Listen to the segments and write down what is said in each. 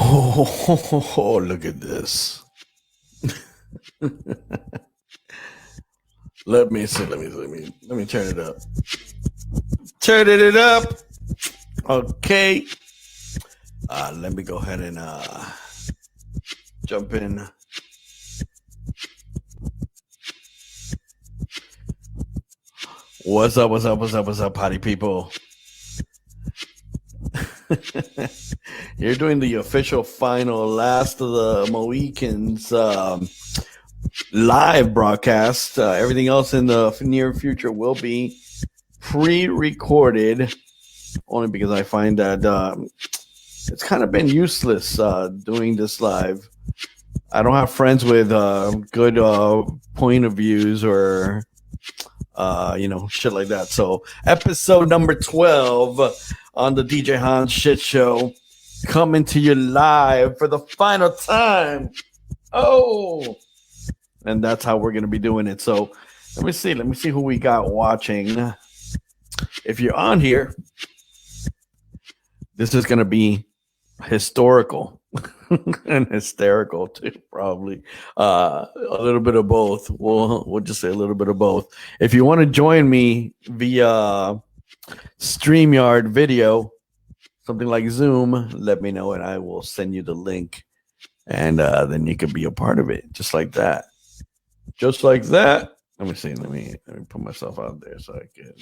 Oh, look at this. Let me see. Let me turn it up. Turn it up. Okay. Let me go ahead and jump in. What's up, party people? You're doing the official final last of the Mohicans live broadcast. Everything else in the near future will be pre-recorded, only because I find that it's kind of been useless doing this live. I don't have friends with good point of views or shit like that. So episode number 12 on the DJ Hans shit show, coming to you live for the final time. Oh, and that's how we're going to be doing it. So let me see who we got watching. If you're on here, this is going to be historical and hysterical too, probably a little bit of both. We'll just say a little bit of both. If you want to join me via StreamYard video, something like Zoom, let me know and I will send you the link, and then you can be a part of it, just like that. Let me see. Let me put myself out there so I can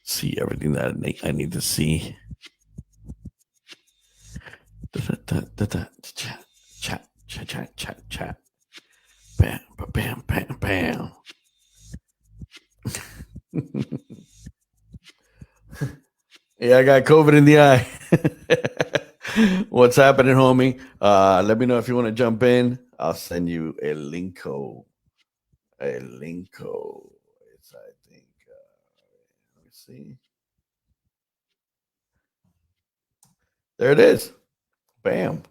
see everything that I need to see. Chat. Bam. Yeah, I got COVID in the eye. What's happening, homie? Let me know if you want to jump in. I'll send you a linko. It's, I think, let me see. There it is. Bam.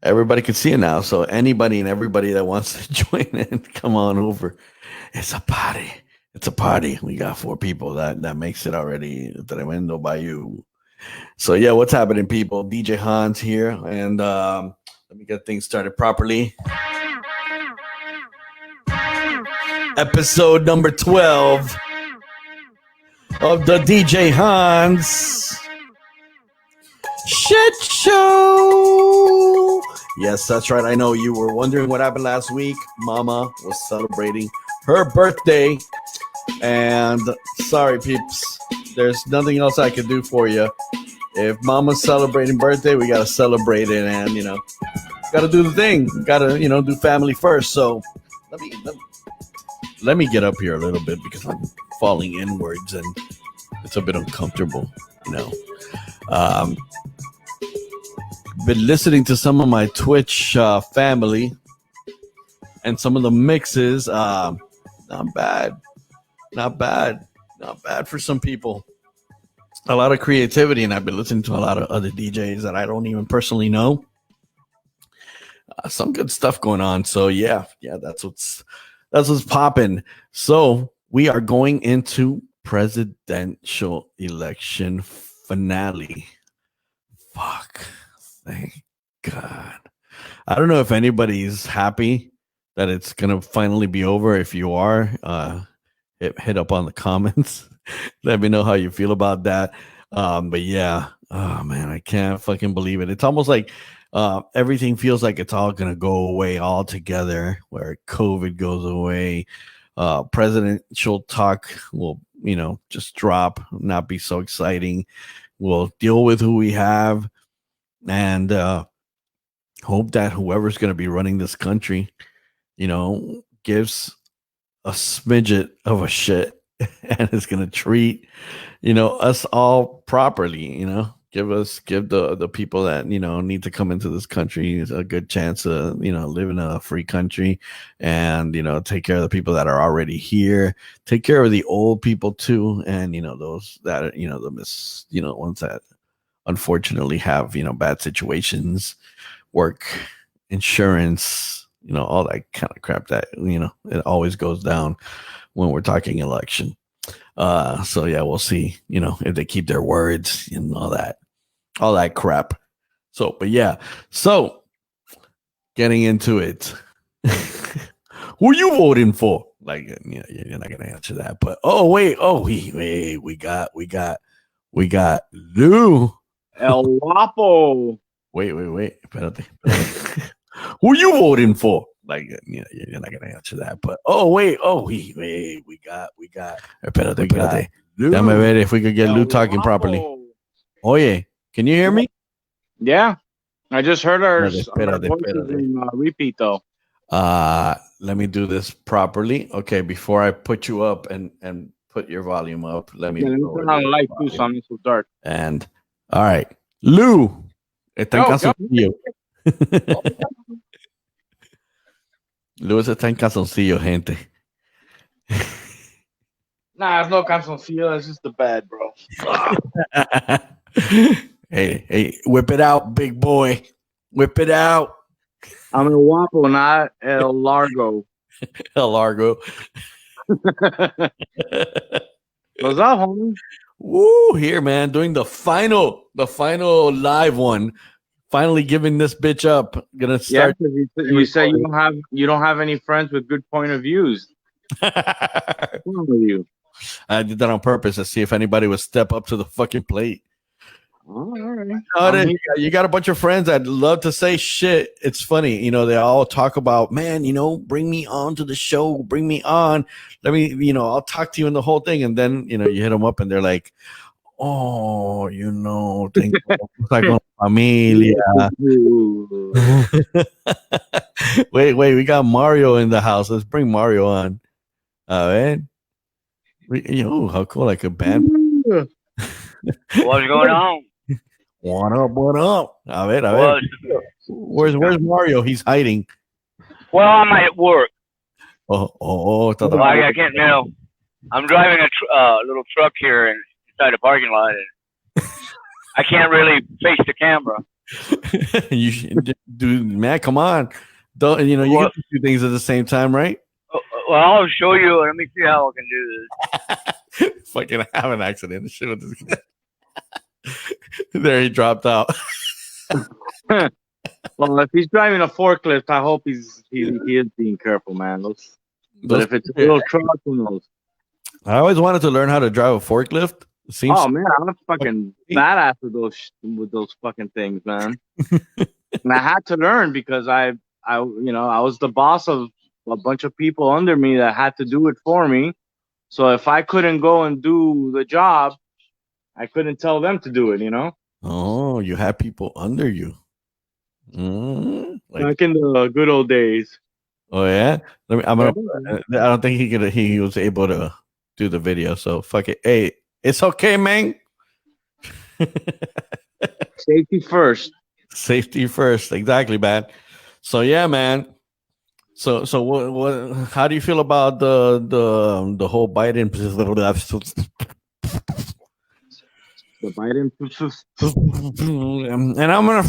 Everybody can see it now. So anybody and everybody that wants to join in, come on over. It's a party. We got 4 people. That makes it already tremendo bayou. So yeah, what's happening, people? DJ Hans here, and let me get things started properly. Episode number 12 of the DJ Hans shit show. Yes, that's right. I know you were wondering what happened last week. Mama was celebrating her birthday, and sorry, peeps, there's nothing else I can do for you. If Mama's celebrating birthday, we gotta celebrate it, and gotta do the thing. Gotta do family first. So let me get up here a little bit because I'm falling inwards and it's a bit uncomfortable. Been listening to some of my Twitch family and some of the mixes. Not bad for some people. A lot of creativity, and I've been listening to a lot of other DJs that I don't even personally know. Some good stuff going on. So yeah, that's what's popping. So we are going into presidential election finale. Fuck. Thank God. I don't know if anybody's happy that it's going to finally be over. If you are, hit up on the comments. Let me know how you feel about that. But yeah, oh man, I can't fucking believe it. It's almost like everything feels like it's all going to go away altogether, where COVID goes away. Presidential talk will, just drop, not be so exciting. We'll deal with who we have, and hope that whoever's going to be running this country, gives a smidget of a shit and is going to treat, us all properly, give the people that, need to come into this country a good chance to, live in a free country, and, take care of the people that are already here, take care of the old people too. And, those that are, the ones that unfortunately have, bad situations, work, insurance, all that kind of crap that, it always goes down when we're talking election. So yeah, we'll see, if they keep their words and all that crap. So, but yeah. So, getting into it. Who are you voting for? Like, you're not gonna answer that. But wait, we got Lou. El Guapo. Wait. Espérate. Who are you voting for? Like, you're not gonna answer that. But we got. Espérate. Déjame ver if we could get Lou talking properly. Oye, can you hear me? Yeah, I just heard our voices in repeat though. Let me do this properly. Okay, before I put you up and put your volume up, let me turn on the light too, so I'm so dark. And all right, Lou, está en calzoncillo. Lou está en calzoncillo, gente. Nah, it's no calzoncillo. It's just the bed, bro. Hey, whip it out, big boy. Whip it out. I'm El Guapo, not El Largo. El Largo. What's up, homie? Woo, here, man. Doing the final live one. Finally giving this bitch up. Gonna start. Yeah, you say you don't have any friends with good point of views. What's wrong with you? I did that on purpose to see if anybody would step up to the fucking plate. All right. You got a bunch of friends that love to say shit. It's funny, they all talk about, man, bring me on to the show, bring me on. Let me, I'll talk to you in the whole thing. And then, you hit them up and they're like, oh, tengo con familia. Wait, we got Mario in the house. Let's bring Mario on. Man. How cool, like a band. What's going on? What up? A ver. Where's Mario? He's hiding. Well, I'm at work. I can't know. I'm driving a little truck here inside the parking lot, and I can't really face the camera. You should do, man. Come on, don't you can do things at the same time, right? Well, I'll show you. Let me see how I can do this. Fucking have an accident. Shit with this guy. There, he dropped out. Well, if he's driving a forklift, I hope he is being careful, man. But if it's a little truck, who knows? I always wanted to learn how to drive a forklift. Man, I'm a fucking badass with those fucking things, man. And I had to learn because I was the boss of a bunch of people under me that had to do it for me. So if I couldn't go and do the job, I couldn't tell them to do it, Oh, you had people under you. Back in the good old days. Oh yeah. I don't think he was able to do the video. So fuck it. Hey, it's okay, man. Safety first. Safety first. Exactly, man. So yeah, man. So what? How do you feel about the whole Biden? The Biden, and I'm gonna.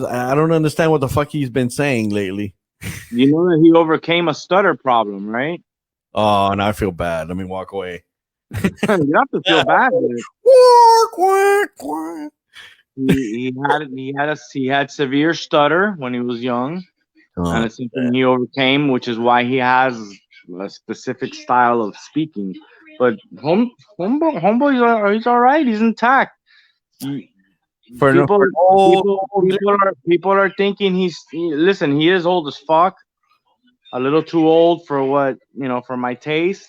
I don't understand what the fuck he's been saying lately. You know that he overcame a stutter problem, right? Oh, now I feel bad. Let me walk away. You have to feel bad. He had severe stutter when he was young, and it's something he overcame, which is why he has a specific style of speaking. But homeboy, he's all right. He's intact. People are thinking he is old as fuck. A little too old for for my taste.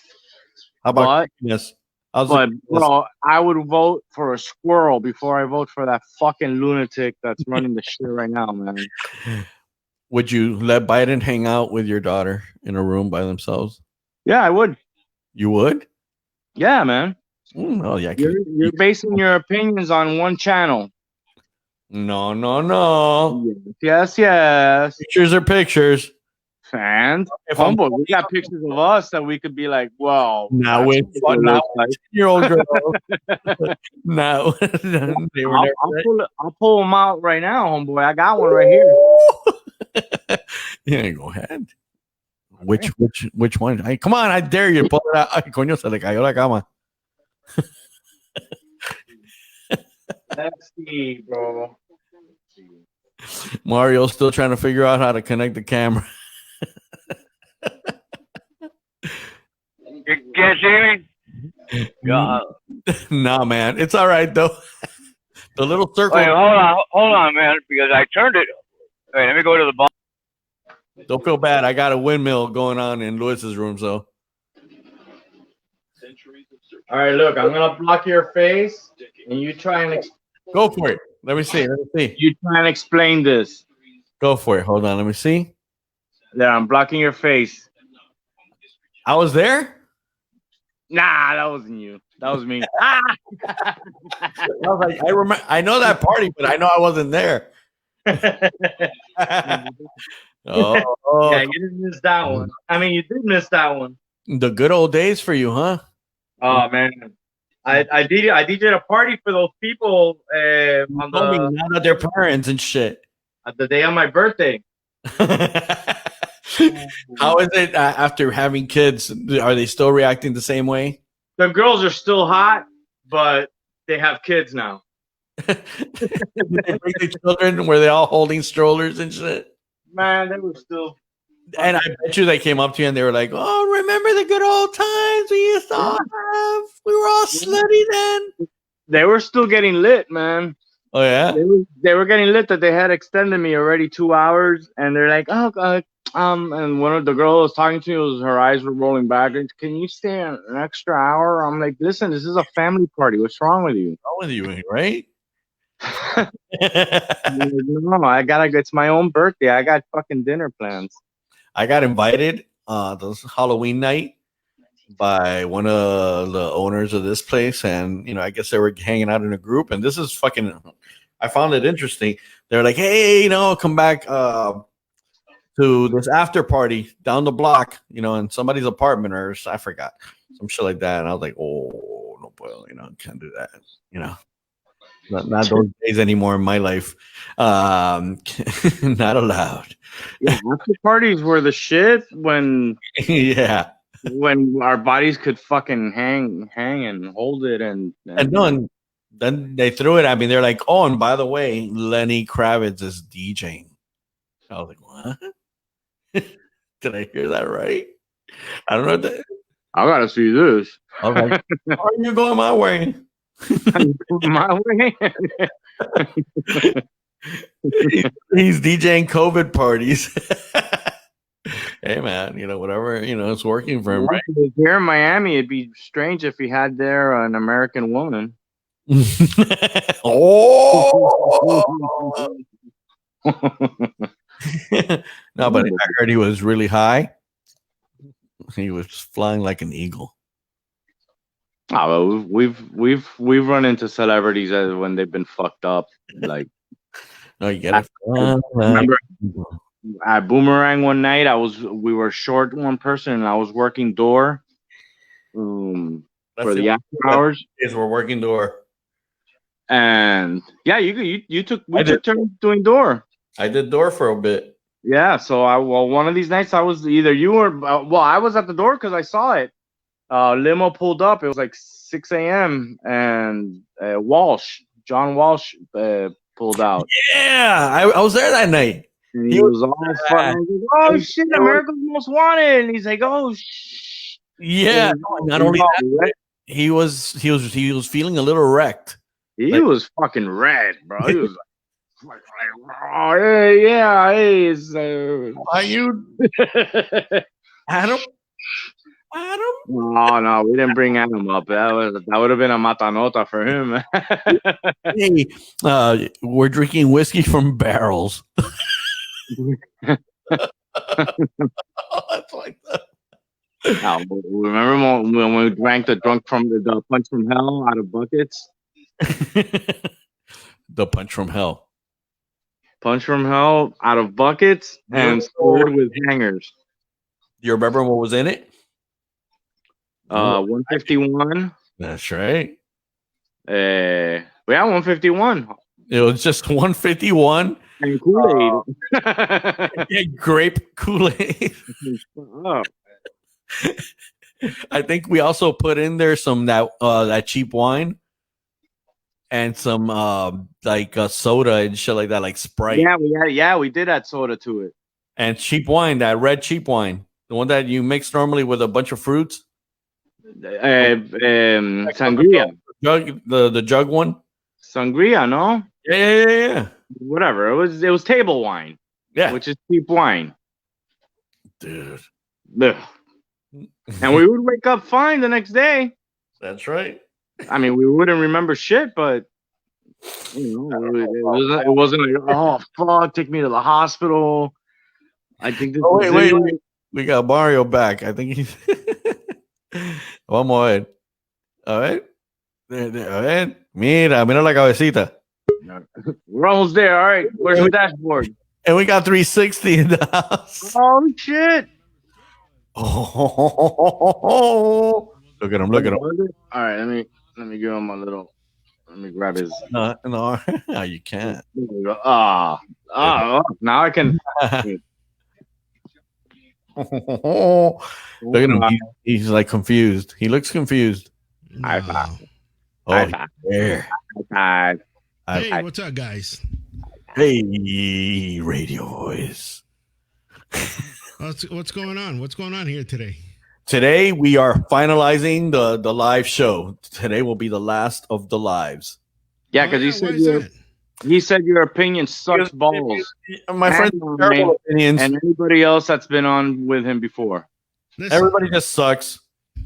How about yes? Bro, I would vote for a squirrel before I vote for that fucking lunatic that's running the shit right now, man. Would you let Biden hang out with your daughter in a room by themselves? Yeah, I would. You would? Yeah, man. Oh, yeah. You're basing your opinions on one channel. No. Yes. Pictures are pictures. And homeboy, we got pictures of us that we could be like, well, now with 10-year-old girl. No, they were I'll pull them out right now, homeboy. I got one right here. Yeah, go ahead. Which one? Hey, come on, I dare you. Pull it out. Ay, coño, se le cayó la cama. Let's see, bro. Mario's still trying to figure out how to connect the camera. You can't see me? God. Nah, man. It's all right, though. The little circle. Wait, hold on, man, because I turned it. Wait, let me go to the bottom. Don't feel bad. I got a windmill going on in Lewis's room, so. All right, look, I'm gonna block your face, and you try and Go for it. Let me see. you try and explain this. Go for it. Hold on. Let me see. There, I'm blocking your face. I was there? Nah, that wasn't you. That was me. I was like, I remember. I know that party, but I know I wasn't there. Yeah, you didn't miss that one. I mean, you did miss that one. The good old days for you, huh? Oh man, I DJ'd a party for those people on Now that they're parents and shit. at the day of my birthday. How is it after having kids? Are they still reacting the same way? The girls are still hot, but they have kids now. Did they bring their children? Were they all holding strollers and shit? Man, they were still. And I bet you they came up to you and they were like, "Oh, remember the good old times we used to all have? We were all slutty then." They were still getting lit, man. Oh yeah, they were getting lit. That they had extended me already 2 hours, and they're like, "Oh, and one of the girls was talking to me, her eyes were rolling back. And can you stay an extra hour?" I'm like, "Listen, this is a family party. What's wrong with you?" what's wrong with you, right? No, I gotta. It's my own birthday. I got fucking dinner plans. I got invited this Halloween night by one of the owners of this place, and I guess they were hanging out in a group, and this is fucking. I found it interesting. They're like, "Hey, come back to this after party down the block, in somebody's apartment or I forgot some shit like that." And I was like, "Oh no, well, can't do that, Not those days anymore in my life. Not allowed." Yeah, after parties were the shit when Yeah. when our bodies could fucking hang and hold it and then they threw it at me. They're like, "Oh, and by the way, Lenny Kravitz is DJing." I was like, "What? Did I hear that right?" I don't know. I gotta see this. I was like, "How are you going my way?" My way. He's DJing COVID parties. Hey man, whatever, it's working for him, right? Here in Miami, it'd be strange if he had there an American woman. Oh. No, but I heard he was really high. He was flying like an eagle. Oh, we've run into celebrities when they've been fucked up. Like, no, you get it. Remember at Boomerang one night, we were short one person, and I was working door for the after hours. Is we're working door. And yeah, we took turns doing door. I did door for a bit. Yeah, so one of these nights I was either you or I was at the door because I saw it. Limo pulled up. It was like 6 a.m. and John Walsh pulled out. Yeah, I was there that night. And he was all fun. Oh shit, America's Most Wanted. And he's like, oh shh. Yeah, not only that, he was feeling a little wrecked. He was fucking red, bro. He was like, oh hey, yeah, hey, are you Adam? No, we didn't bring Adam up. That would have been a matanota for him. Hey, we're drinking whiskey from barrels. That's like that. Now, remember when we drank the punch from hell out of buckets? The punch from hell. Punch from hell out of buckets and scored with hangers. Do you remember what was in it? 151. That's right. Yeah, 151. It was just 151. And Kool-Aid. Yeah, grape Kool-Aid. I think we also put in there some that cheap wine. and some like soda and shit like that, like Sprite. We did add soda to it. And cheap wine, that red cheap wine, the one that you mix normally with a bunch of fruits. Sangria. The jug one. Sangria, no? Yeah. Whatever. It was table wine. Yeah. Which is cheap wine. Dude. Ugh. And we would wake up fine the next day. That's right. I mean, we wouldn't remember shit, but you know, it wasn't like, oh fuck, take me to the hospital. I think this wait. We got Mario back. I think he's vamos a ver. A ver. Mira la cabecita. We're almost there. All right. Where's the dashboard? And we got 360 in the house. Oh shit. Oh. Look at him. All right, let me give him a little. Let me grab his. No, you can't. Now I can. Look at him. He's like confused. He looks confused. High five. Hey, what's up, guys? Hey, radio voice. What's going on? What's going on here today? Today we are finalizing the live show. Today will be the last of the lives. Yeah, because he said your opinion sucks balls. My friend, terrible opinions, and anybody else that's been on with him before. Listen, everybody just sucks.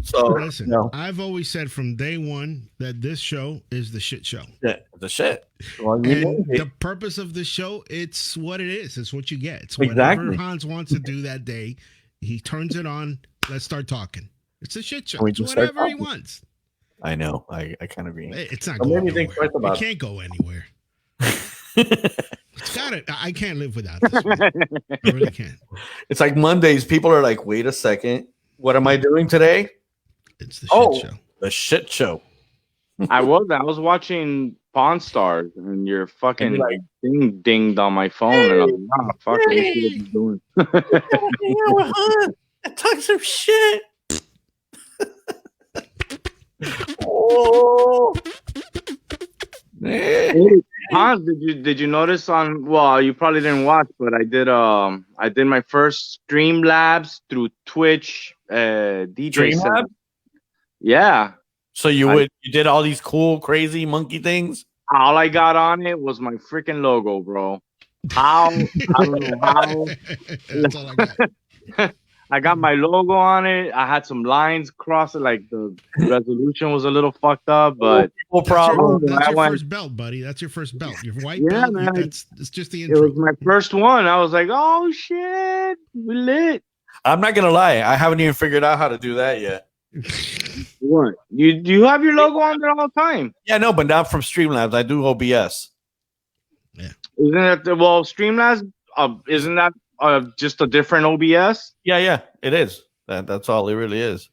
So listen, I've always said from day one that this show is the shit show. Yeah, the shit. Well, the purpose of the show, it's what it is. It's what you get. It's whatever Hans wants to do that day. He turns it on. Let's start talking. It's a shit show. It's whatever he wants. I know. I kind of agree. It's not going anywhere. It can't go anywhere. It's got it. I can't live without this. I really can't. It's like Mondays. People are like, wait a second. What am I doing today? It's the shit show. The shit show. I was watching Pawn Stars and your fucking thing dinged on my phone and I was like, oh, fuck, what are you doing? Talk some shit. Oh. Hey, Hans, did you notice on? Well, you probably didn't watch, but I did my first Streamlabs through Twitch. DJ Streamlabs? Yeah. So you did all these cool, crazy monkey things? All I got on it was my freaking logo, bro. How? I don't know how. That's all I got. I got my logo on it. I had some lines across it, like the resolution was a little fucked up, but no problem. That's your first belt, buddy. That's your first belt. Your white belt. Man. It's just the intro. It was my first one. I was like, oh shit, we lit. I'm not gonna lie, I haven't even figured out how to do that yet. What? You have your logo on there all the time? Yeah, no, but not from Streamlabs. I do OBS. Yeah. Isn't it Streamlabs? Isn't that just a different OBS? Yeah, it is. That's all it really is.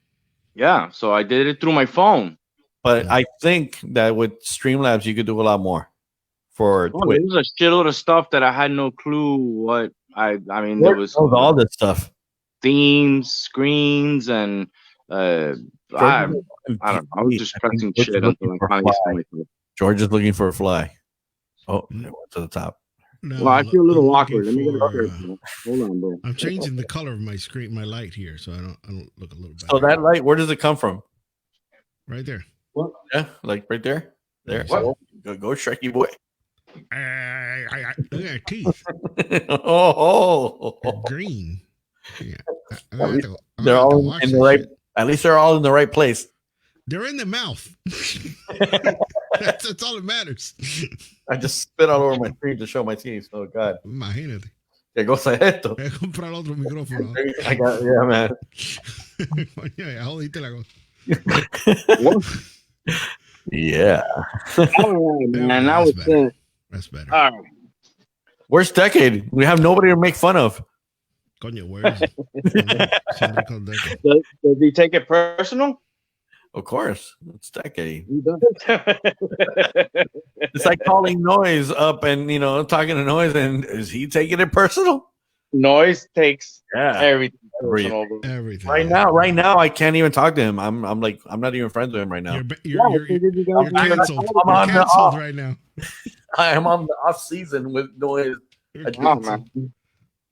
Yeah, so I did it through my phone. But I think that with Streamlabs, you could do a lot more for Twitch. There was a shitload of stuff that I had no clue what I mean, there was all this stuff. Themes, screens, and I don't know. I was just pressing shit until I finally saw myself. George is looking for a fly. Oh, it went to the top. No, well, I feel a little awkward. Let me get it up here. Hold on, bro. I'm changing the color of my screen, my light here, so I don't look a little bad. So that light, where does it come from? Right there. What? Yeah, like right there. There. What? Go Shreky boy. Look at teeth. Oh. They're green. Yeah. They're all in the right. Shit. At least they're all in the right place. They're in the mouth. That's all that matters. I just spit all over my screen to show my teeth. Oh God. Imagínate. ¿Qué cosa es esto? Voy a comprar otro micrófono. Yeah, man. Ya jodiste la cosa. Yeah. All right, man. Now it's better. That's better. All right. Where's Decade? We have nobody to make fun of. Coño, where is it? Does he take it personal? Of course. It's Decade. It's like calling Noise up and, talking to Noise, and is he taking it personal? Noise takes everything personal. Everything. Right now, I can't even talk to him. I'm not even friends with him right now. You're canceled. I'm canceled right now. I am on the off season with noise. Man.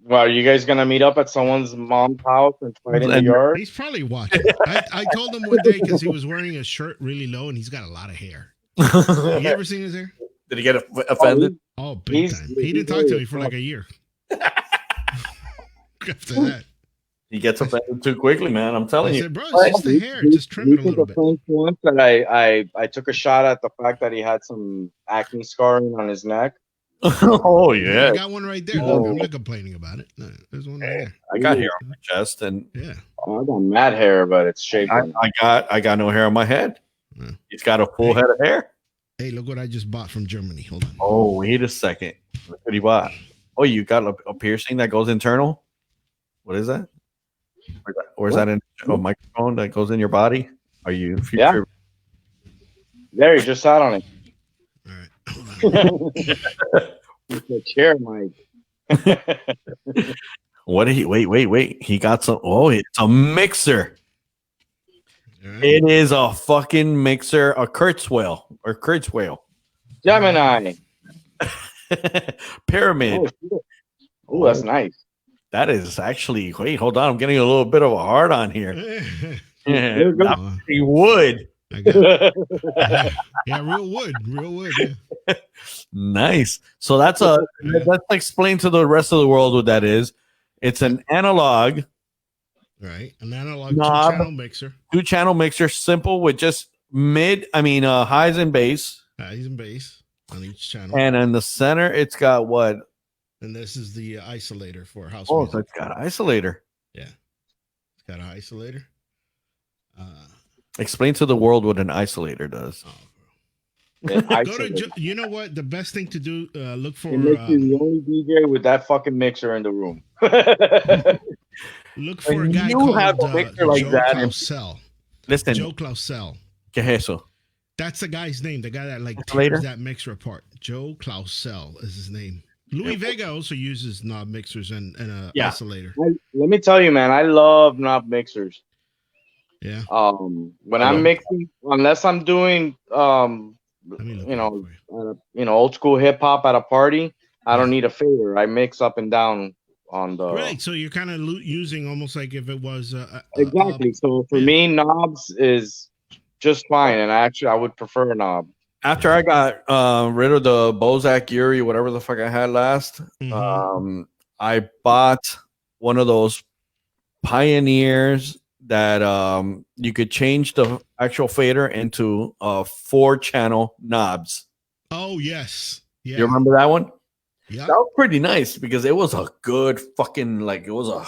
Well, are you guys gonna meet up at someone's mom's house and fight in the yard? He's probably watching. I told him one day because he was wearing a shirt really low and he's got a lot of hair. Have you ever seen his hair? Did he get offended? Oh, big time. He didn't talk to me for like a year. After that, he gets offended too quickly, man. I'm telling you. Said, bro, it's just the hair. Just trim it a little bit. Once that I took a shot at the fact that he had some acne scarring on his neck. Oh yeah, I got one right there. Look, I'm not complaining about it. No, there's one right there. I got hair on my chest, and yeah, I got mad hair, but it's shaved. I got no hair on my head. Yeah. He's got a full head of hair. Hey, look what I just bought from Germany. Hold on. Oh, wait a second. Look what he bought. Oh, you got a piercing that goes internal? What is that? Or is that a microphone that goes in your body? Are you future? Yeah. There, you just sat on it. All right. The chair mic. What did he wait. He got some. Oh, it's a mixer. Right. It is a fucking mixer, a Kurzweil. Gemini. Pyramid. Oh, that's nice. That is actually, wait, hold on. I'm getting a little bit of a hard on here. Yeah, wood. Yeah, real wood. Yeah. Nice. So let's explain to the rest of the world what that is. It's an analog. Right, an analog two-channel mixer. Two-channel mixer, simple with just highs and bass. Highs and bass on each channel. And in the center, it's got what? And this is the isolator for house music. Oh, so it's got an isolator. Yeah, it's got an isolator. Explain to the world what an isolator does. You know what? The best thing to do, look for. It makes you the only DJ with that fucking mixer in the room. Look for a guy called a mixer like Joe that. Clausel. Listen, Joe Clausel. ¿Qué es eso? That's the guy's name. The guy that tears that mixer apart. Joe Clausel is his name. Louis Vega also uses knob mixers and an isolator. Let me tell you, man, I love knob mixers. Yeah. When I'm mixing, unless I'm doing old school hip hop at a party, I don't need a fader. I mix up and down on the right. So you're kind of using almost like if it was exactly. So for me, knobs is just fine, and I would prefer a knob. After I got rid of the Bozak Yuri, whatever the fuck I had last, I bought one of those Pioneers that you could change the actual fader into 4-channel knobs. Oh yes, yeah. You remember that one? Yeah, that was pretty nice because it was a good fucking it was a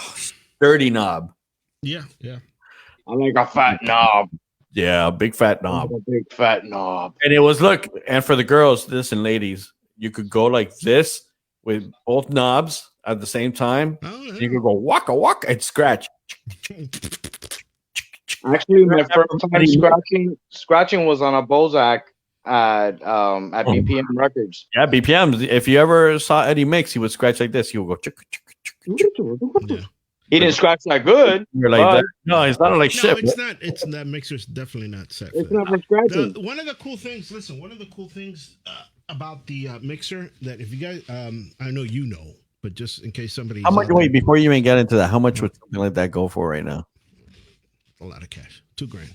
sturdy knob. Yeah. I like a fat knob. Yeah, a big fat knob. A big fat knob. And it was and for the girls, listen, ladies, you could go like this with both knobs at the same time. Oh, yeah. You could go waka waka and scratch. Actually, my first time scratching was on a Bozak at BPM Records. Yeah, BPMs. If you ever saw Eddie mix, he would scratch like this. He would go. Yeah. He didn't scratch that good. You're like that. No, it's not like shit. It's not. It's that mixer's definitely not set. It's not for scratching. One of the cool things. Listen, one of the cool things about the mixer that if you guys, I know you know, but just in case somebody. How much? Wait, before you even get into that, how much would something like that go for right now? A lot of cash. $2,000.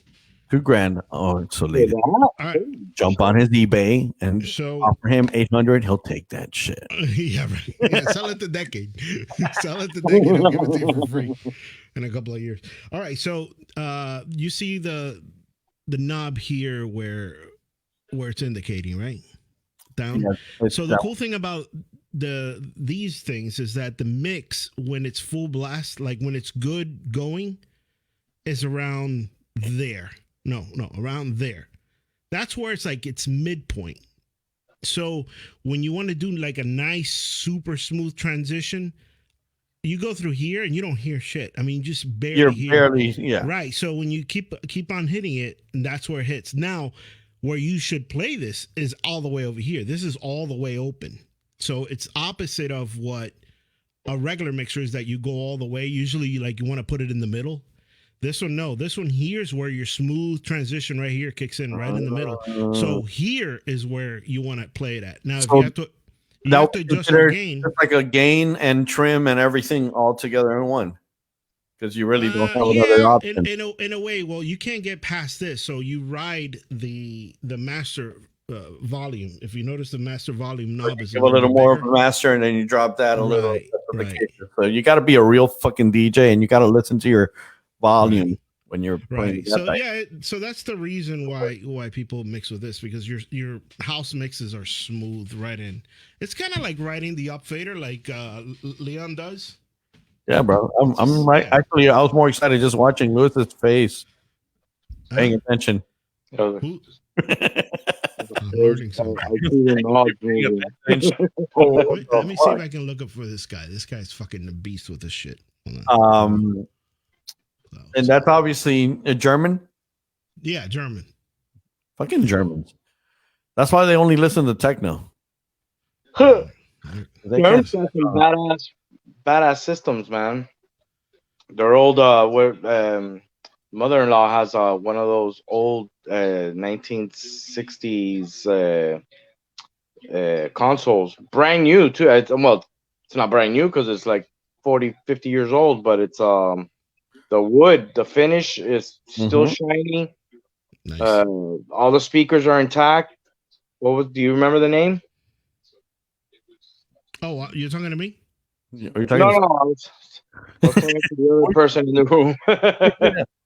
$2,000. Oh, so ladies, right. Jump on his eBay and offer him $800. He'll take that shit. Yeah, right. Yeah, sell it to Decade. Sell it to Decade. I'll give it to you for free in a couple of years. All right. So you see the knob here where it's indicating, right? Down. Yeah, so the cool thing about these things is that the mix, when it's full blast, like when it's good going, is around there. No, around there. That's where it's like it's midpoint. So when you want to do like a nice, super smooth transition, you go through here and you don't hear shit. I mean, just barely hear. Yeah. Right. So when you keep on hitting it, and that's where it hits. Now, where you should play this is all the way over here. This is all the way open. So it's opposite of what a regular mixer is that you go all the way. Usually, you want to put it in the middle. This one, no. This one here is where your smooth transition right here kicks in right in the middle. So here is where you want to play it at. Now, if you have to, adjust your gain. It's like a gain and trim and everything all together in one. Because you really don't have another option. In a way, well, you can't get past this. So you ride the master volume. If you notice, the master volume knob is a little more of a master, and then you drop that a little. Right. So you got to be a real fucking DJ, and you got to listen to your volume when you're playing. So so that's the reason why people mix with this, because your house mixes are smooth right in. It's kind of like riding the up fader, like Leon does. Yeah, bro. I'm right. Yeah. Actually, I was more excited just watching Lewis's face, paying attention. Let me see if I can look up for this guy. This guy's fucking the beast with this shit. And that's obviously a German. Yeah, German. Fucking Germans. That's why they only listen to techno. Germans got some badass systems, man. Their old mother-in-law has one of those old 1960s consoles, brand new too. It's not brand new because it's like 40-50 years old, but it's the wood, the finish is still shiny. Nice. All the speakers are intact. Do you remember the name? Oh, you're talking to me? Are you talking I was talking to the other person in the room.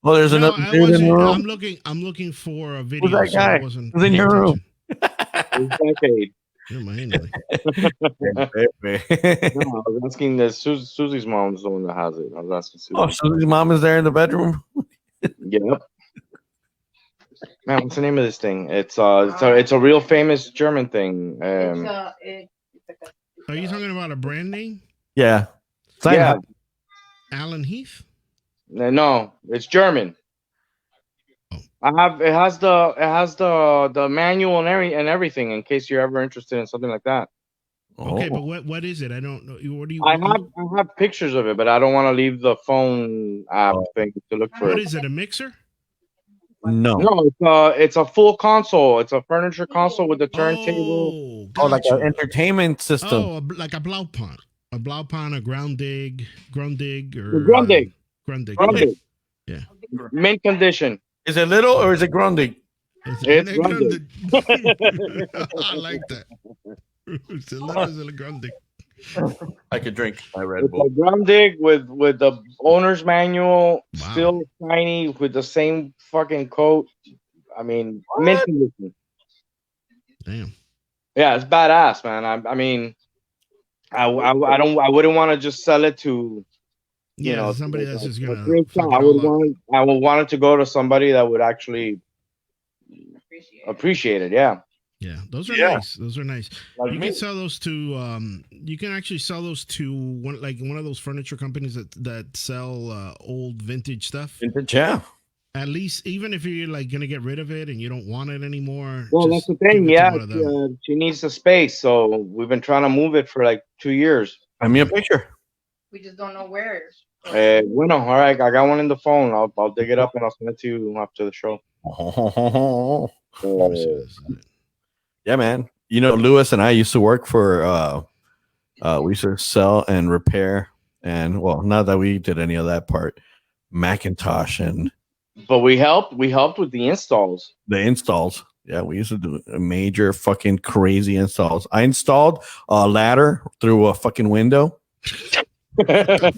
Well, there's another dude in the room. I'm looking for a video. Who's that guy? Who's in your room? Decade. You're my Henry. No, I was asking that Susie's mom's the one that has it. I was asking Susie. Oh, Susie's mom is there in the bedroom? Yep. Man, what's the name of this thing? It's a real famous German thing. Are you talking about a brand name? Yeah. Yeah. Alan Heath? No, it's German. Oh. It has the manual and everything in case you're ever interested in something like that. Okay, but what is it? I don't know. I have pictures of it, but I don't want to leave the phone app thing to look for. What is it? A mixer? No, it's a full console. It's a furniture console with a turntable. Gotcha. Like an entertainment system. Oh, like a Blaupon, a Grundig, or Grundig. Grundig. Yeah. Mint condition. Is it little or is it Grundig? It's Grundig. I like that. It's a little Grundig. I could drink my Red Bull. It's a Grundig with the owner's manual, still shiny, with the same fucking coat. I mean, mint condition. Damn. Yeah, it's badass, man. I mean, I wouldn't want to just sell it to, somebody that's just gonna. I would want it to go to somebody that would actually appreciate it. Yeah. Yeah, those are nice. Those are nice. Like you can sell those to. You can actually sell those to one of those furniture companies that sell old vintage stuff. Vintage, yeah. At least, even if you're gonna get rid of it and you don't want it anymore. Well, that's the thing. Yeah, she needs the space, so we've been trying to move it for 2 years. Send me a picture. We just don't know where. Bueno, all right. I got one in the phone. I'll dig it up and I'll send it to you after the show. Yeah, man. Lewis and I used to work for. We used to sell and repair, and not that we did any of that part. Macintosh But we helped with the installs. Yeah, we used to do major fucking crazy installs. I installed a ladder through a fucking window. A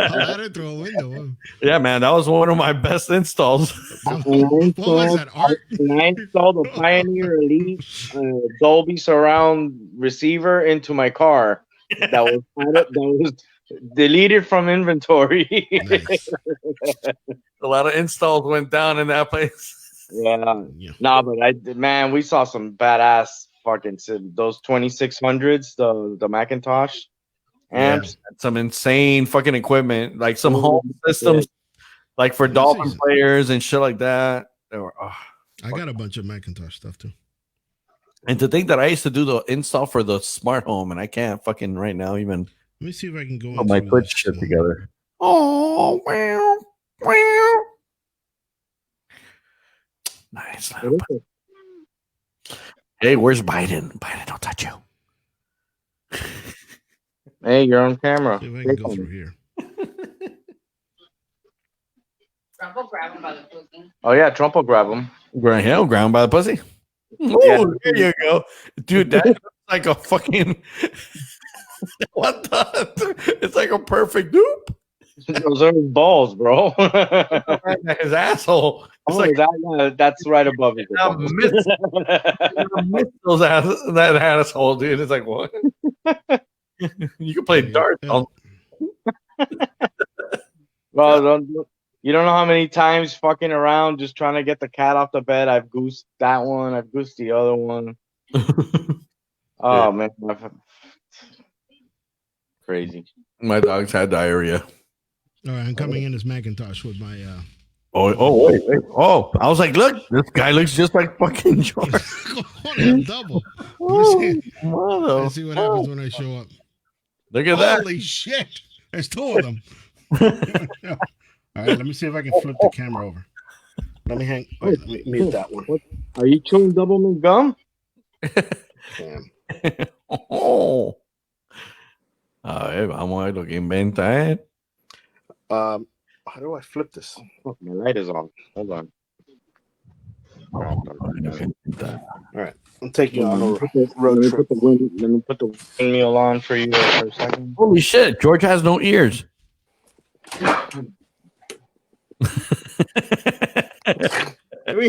ladder through a window. Huh? Yeah, man, that was one of my best installs. What was that, art? I installed a Pioneer Elite Dolby Surround receiver into my car. That was deleted from inventory. Nice. A lot of installs went down in that place. Yeah. No, but we saw some badass fucking those 2600s, the Macintosh amps. Yeah, some insane fucking equipment, like some home systems, like for Dolphin players and shit like that. They were. I got a bunch of Macintosh stuff too. And to think that I used to do the install for the smart home, and I can't fucking right now even Let me see if I can go. Put my Twitch shit together. Oh, wow, wow. Nice. Hey, where's Biden? Biden, don't touch you. Hey, you're on camera. See if I can go through here. Trump will grab him by the pussy. Oh yeah, Trump will grab him. Ground by the pussy. Oh, there you go, dude. That looks like a fucking. What the? It's like a perfect dupe. Those are his balls, bro. His asshole. It's like that's right above it. Miss those that asshole, dude. It's like what? You can play darts. Well, you don't know how many times fucking around just trying to get the cat off the bed. I've goosed that one. I've goosed the other one. Oh man, crazy. My dog's had diarrhea. All right, I'm coming in as Macintosh with my. Wait. Oh, I was like, look, this guy looks just like fucking George. Double. Let's see what happens when I show up. Look at that. Holy shit! There's two of them. All right, let me see if I can flip the camera over. Let me hang. Wait, let me mute that one. Are you chewing double mint gum? Damn. Oh. A ver, vamos a ver lo que inventa, How do I flip this? Oh, my light is on. Hold on. All right, I'm taking you on a road trip. Let me put the windmill on for you for a second. Holy shit, George has no ears. He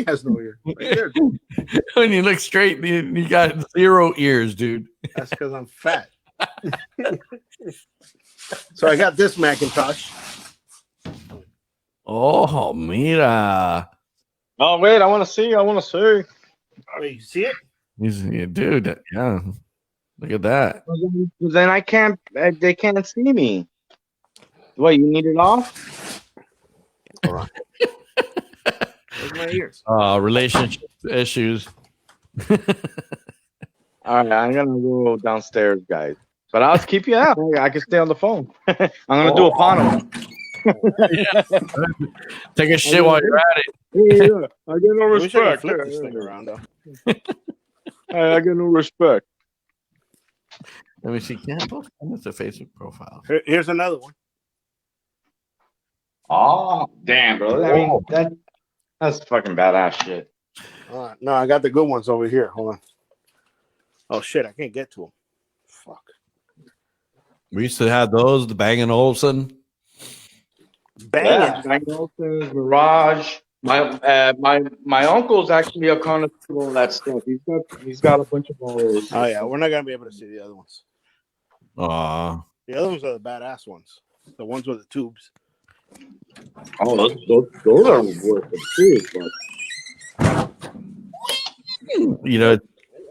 has no ear. Right there. When you look straight, you got 0 ears, dude. That's because I'm fat. So I got this Macintosh. Oh, mira. Oh wait, I want to see. Wait, you see it? Dude, yeah. Look at that. Then I can't. They can't see me. What? You need it off? Hold on. Where's my ears? Relationship issues. All right, I'm gonna go downstairs, guys. But I'll keep you out. I can stay on the phone. I'm gonna do a panel. Take a shit while you're at it. Yeah. I get no respect. Flip this thing around, though. I get no respect. Let me see. Can't post the Facebook profile. Here's another one. Oh, damn, bro. I mean, that's fucking badass shit. No, I got the good ones over here. Hold on. Oh shit, I can't get to them. Fuck. We used to have those, the Bang & Olufsen. Bang Olufsen, Mirage. My uncle's actually a connoisseur of that stuff. He's got a bunch of those. Oh yeah, we're not gonna be able to see the other ones. The other ones are the badass ones. The ones with the tubes. Oh, those are worth it too. But you know,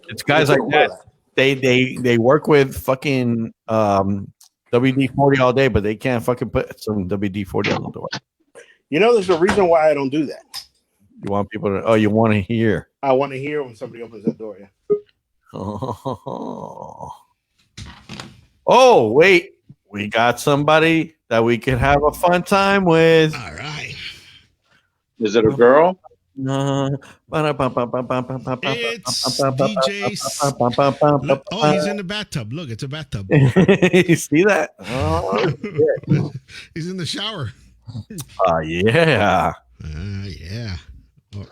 it's guys like that. They work with fucking WD-40 all day, but they can't fucking put some WD-40 on the door. You know, there's a reason why I don't do that. You want people to? Oh, you want to hear? I want to hear when somebody opens that door. Yeah. Oh, wait. We got somebody that we could have a fun time with. All right. Is it a girl? It's DJ. Look, oh, he's in the bathtub. Look, it's a bathtub. You see that? Oh, he's in the shower. Yeah. Yeah. Oh,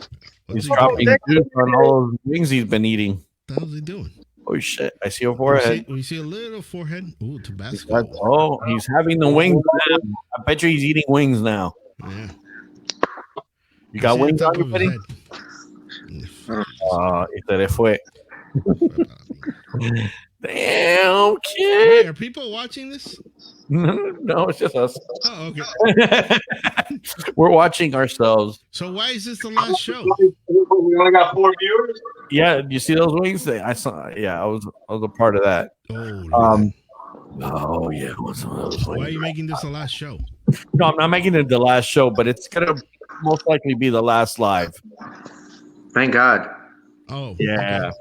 he's dropping juice on all those wings he's been eating. What the hell is he doing? Oh shit! I see a forehead. We see a little forehead. Ooh, Tabasco. Oh, he's having the wings now. I bet you he's eating wings now. Yeah. You got wings on your buddy? Y te le fue. Damn, kid. Wait, are people watching this? No, it's just us. Oh, okay. We're watching ourselves. So why is this the last show? We only got 4 viewers. Yeah, you see those wings? I saw. Yeah, I was a part of that. Oh yeah, what's some of those wings? Why are you making this the last show? No, I'm not making it the last show, but it's gonna most likely be the last live. Thank God. Oh yeah. Okay.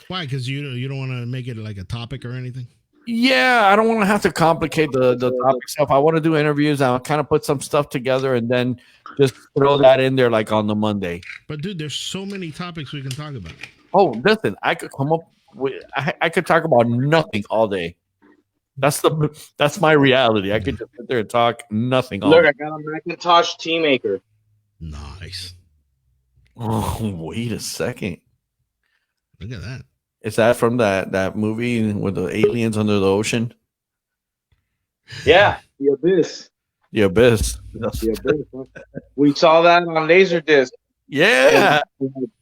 Why? Because you don't want to make it like a topic or anything? Yeah, I don't want to have to complicate the topic stuff. I want to do interviews. I'll kind of put some stuff together and then just throw that in there like on the Monday. But dude, there's so many topics we can talk about. Oh, listen, I could come up with I could talk about nothing all day. That's my reality. I could just sit there and talk nothing all Look, day. I got a Macintosh Tea Maker. Nice. Oh, wait a second. Look at that. Is that from that movie with the aliens under the ocean? Yeah, the Abyss. The Abyss. The Abyss. We saw that on Laserdisc. Yeah.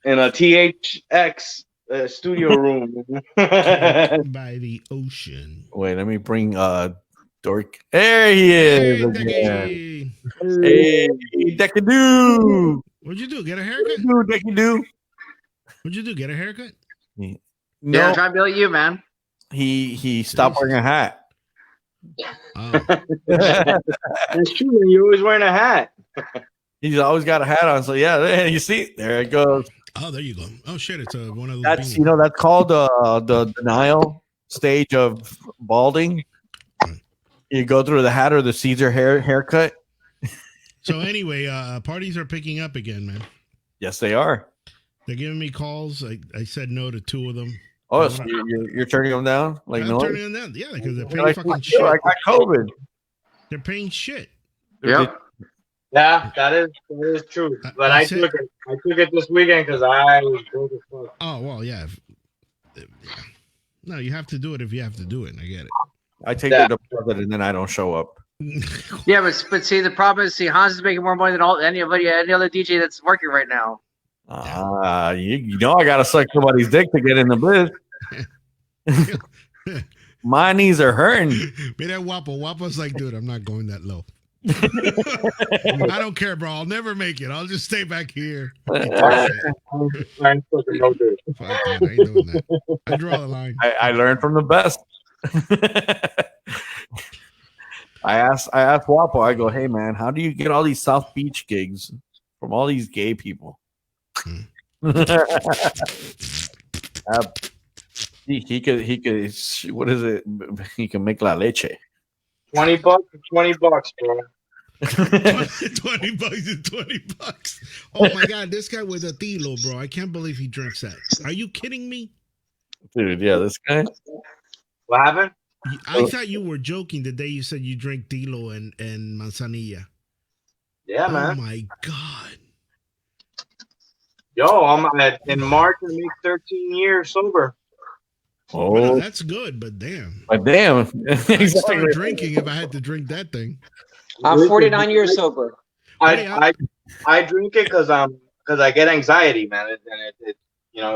In a THX studio room. By the ocean. Wait, let me bring Dork. There he is. Hey, Again. Dekade. Hey, Dekadu. What'd you do? Get a haircut? Dekadu. What'd you do? Get a haircut? No, Yeah, I'm trying to be like you, man. he stopped wearing a hat. Oh. That's true. You're always wearing a hat. He's always got a hat on. So yeah, there you see, there it goes. Oh, there you go. Oh shit, it's one of those. That's beanies. that's called the denial stage of balding. You go through the hat or the Caesar haircut. So anyway, parties are picking up again, man. Yes, they are. They're giving me calls. I said no to 2 of them. Oh, so you're turning them down? Like I'm no? turning them down. Yeah, because they're paying Like, fucking shit. I got COVID. They're paying shit. Yep. Yeah, that is true. But I took it this weekend because I was broke as fuck. Oh well, yeah. No, you have to do it if you have to do it. I get it. I take the deposit and then I don't show up. Yeah, but see, the problem is, Hans is making more money than any other DJ that's working right now. You know I gotta suck somebody's dick to get in the biz. My knees are hurting. Be that Wapo. Wapo's like, dude, I'm not going that low. I don't care, bro. I'll never make it. I'll just stay back here. Fuck that. I ain't doing that. I draw the line. I learned from the best. I asked Wapo, I go, hey man, how do you get all these South Beach gigs from all these gay people? He could what is it? He can make la leche. $20, bro. 20 bucks is 20 bucks. Oh my god, this guy with a tilo, bro. I can't believe he drinks that. Are you kidding me? Dude, yeah, this guy. What happened? I thought you were joking the day you said you drink tilo and manzanilla. Yeah, man. Oh my god. Yo, in March I make 13 years sober. Oh, Well, that's good, but damn. but damn. I'd start drinking if I had to drink that thing. I'm 49 years sober. I drink it because I get anxiety, man, and it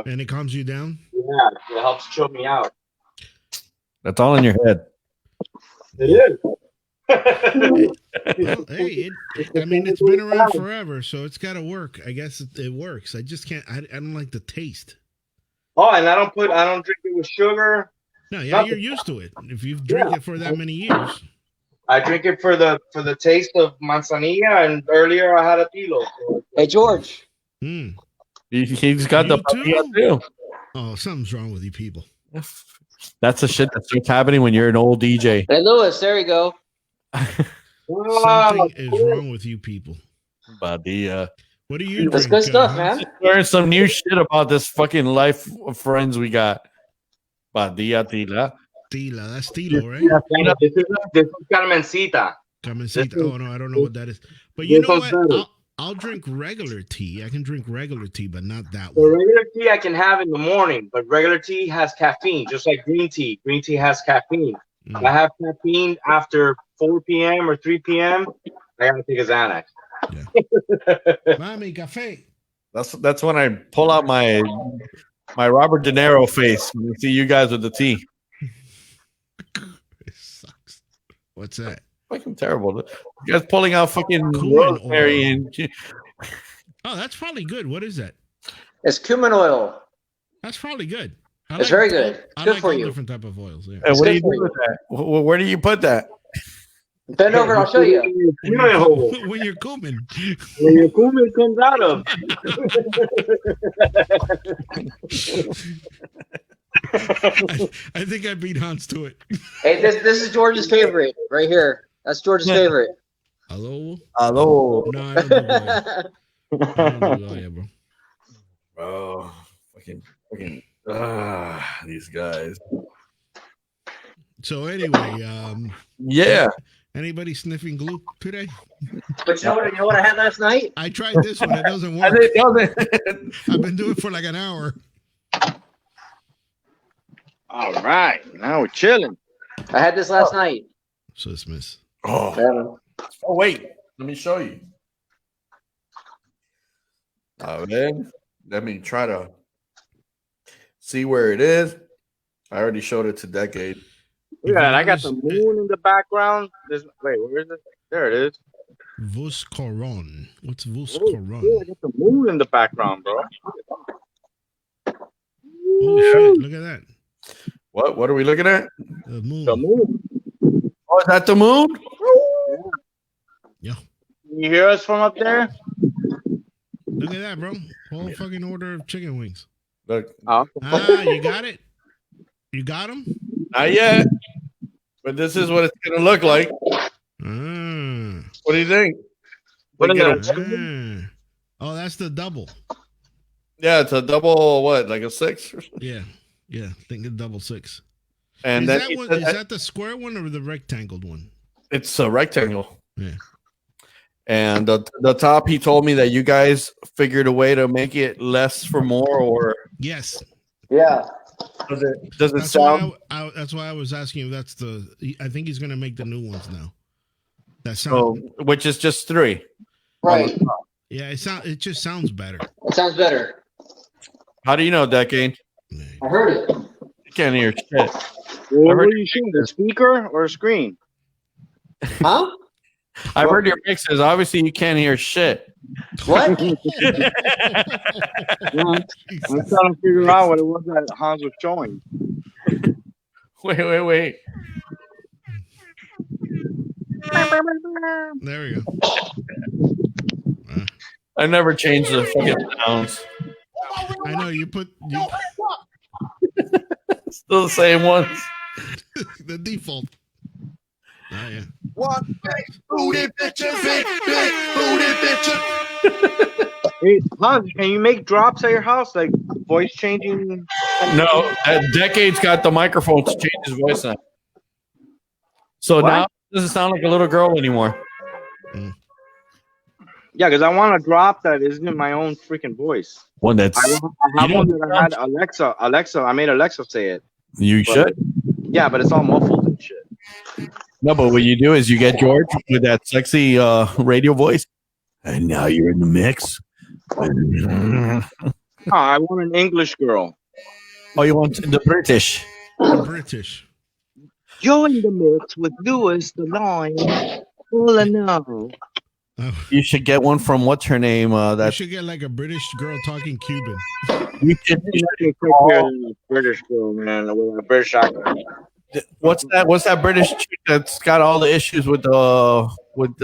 And it calms you down? yeah, it helps chill me out. That's all in your head. It is. Well, hey, I mean, it's been around forever, so it's got to work. I guess it works. I just can't. I don't like the taste. Oh, and I don't drink it with sugar. No, yeah, you're used to it. If you've drank it for that many years. I drink it for the taste of manzanilla, and earlier I had a tilo. So. Hey, George. He's got You the papilla too. Oh, something's wrong with you people. That's the shit that starts happening when you're an old DJ. Hey, Lewis. There you go. Something is wrong with you people. Badia. What do you That's drink? good stuff, man. Learn some new shit about this fucking life of friends we got. Badia tila. Tila. That's tilo, right? Yeah, this is Carmencita. Camisita. Oh, no, I don't know what that is. But you know what? I'll drink regular tea. I can drink regular tea, but not that The one. regular tea I can have in the morning, but regular tea has caffeine, just like green tea. Green tea has caffeine. If I have caffeine after 4 p.m. or 3 p.m., I gotta take a Xanax. Yeah. Mommy, cafe. That's when I pull out my Robert De Niro face when I see you guys with the tea. It sucks. What's that? Fucking terrible. You guys pulling out fucking Cumin rosemary oil. and Oh, that's probably good. What is that? It's cumin oil. That's probably good. I It's very good. It's I good like for all you. different type of oils. Yeah. what do you good for do with that? Where do you put that? Bend over and I'll show you. When you're cumin. Where your cumin comes out of. I think I beat Hans to it. Hey, this is George's favorite right here. That's George's favorite. Hello? Hello. No, I don't do Goya. I don't do Goya, bro. Oh, fucking, these guys. So anyway, Yeah. anybody sniffing glue today? But you know what I had last night? I tried this one. It doesn't work. I've been doing it for like an hour. All right, now we're chilling. I had this last night. So dismiss. Oh, wait. Let me show you. Man, let me try to see where it is. I already showed it to Decade. Look at that. I got the moon in the background. Wait, where is it? There it is. Vuskoron. What's Yeah, I Vuskoron? got the moon in the background, bro. Oh shit! Look at that. What are we looking at? The moon. The moon. Oh, is that the moon? Yeah. Can you hear us from up there? Look at that, bro. Whole fucking order of chicken wings. Look, Oh. Ah, you got it. You got them. not yet. But this is what it's gonna look like. Ah. What do you think? What Think is it'll- it? Ah. Oh, that's the double. Yeah, it's a double. What, like a 6 or something? Yeah. Yeah. Think of double 6. And Is then that he one? said Is that that the square one or the rectangled one? it's a rectangle. Yeah. And the top, he told me that you guys figured a way to make it less for more, or Yes. Yeah. does it That's sound? why that's why I was asking if that's the. I think he's gonna make the new ones now. That So, sound. which is just 3. Right. Yeah. It just sounds better. It sounds better. How do you know, Decade? I heard it. You can't hear shit. What are you shooting? The speaker or a screen? Huh? I've heard your mixes. Obviously, you can't hear shit. What? I'm trying to figure out what it was that Hans was showing. Wait. There we go. I never changed the fucking sounds. I know you put Still the same ones. the default. Oh yeah. What big booty bitches, big booty bitches. Hey, Hans, can you make drops at your house, like voice changing? No, Decade's got the microphone to change his voice now. So What? now it doesn't sound like a little girl anymore. Yeah, because I want a drop that isn't my own freaking voice. One that's I have You one know- that I had Alexa. I made Alexa say it. you should. Yeah, but it's all muffled and shit. No, but what you do is you get George with that sexy radio voice, and now you're in the mix. No, I want an English girl. Oh, you want the British? The British. You're in the mix with Lewis the Line. All I know. Oh, You should get one from what's her name? you That should get like a British girl talking Cuban. you should. Nothing quicker than a British girl, man, with a British accent. What's that? What's that British chick that's got all the issues with the Mix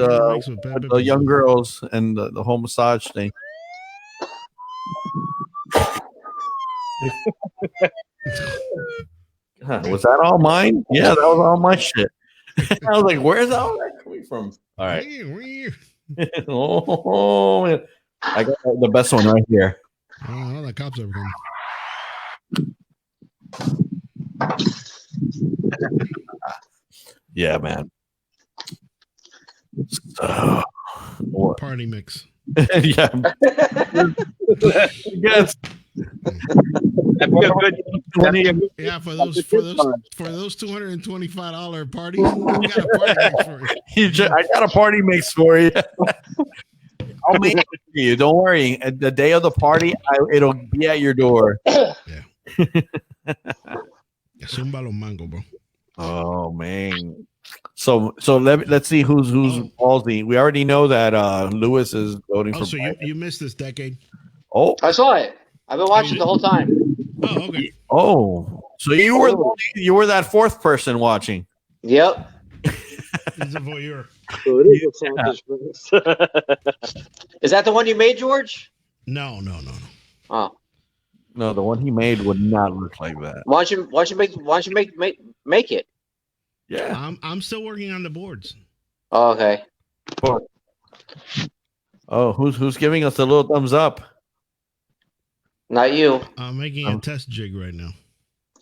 with with the young girls and the whole massage thing? Huh, was that all mine? Yeah, that was all my shit. I was like, where's all that coming from? All right. Oh, man. I got the best one right here. I don't know how the cops ever come. Yeah, man. So, what? Party mix. Yeah. Yes. That'd be a good. That'd be a good Yeah, for those $225 parties, we got a party mix for you. I got a party mix for you. I'll make it for you. Don't worry. At the day of the party, it'll be at your door. Zumba los mango, bro. Oh man. So let's see who's ballsy. We already know that Lewis is voting Oh, for so Biden. you missed this decade. Oh, I saw it. I've been watching the whole time. Oh, okay. oh. So you were that fourth person watching. Yep. He's a voyeur. So it is a selfish Is that the one you made, George? No. Oh. No, the one he made would not look like that. Why don't you make it? Yeah. I'm still working on the boards. Oh, okay. Oh, who's giving us a little thumbs up? Not you. I'm making a test jig right now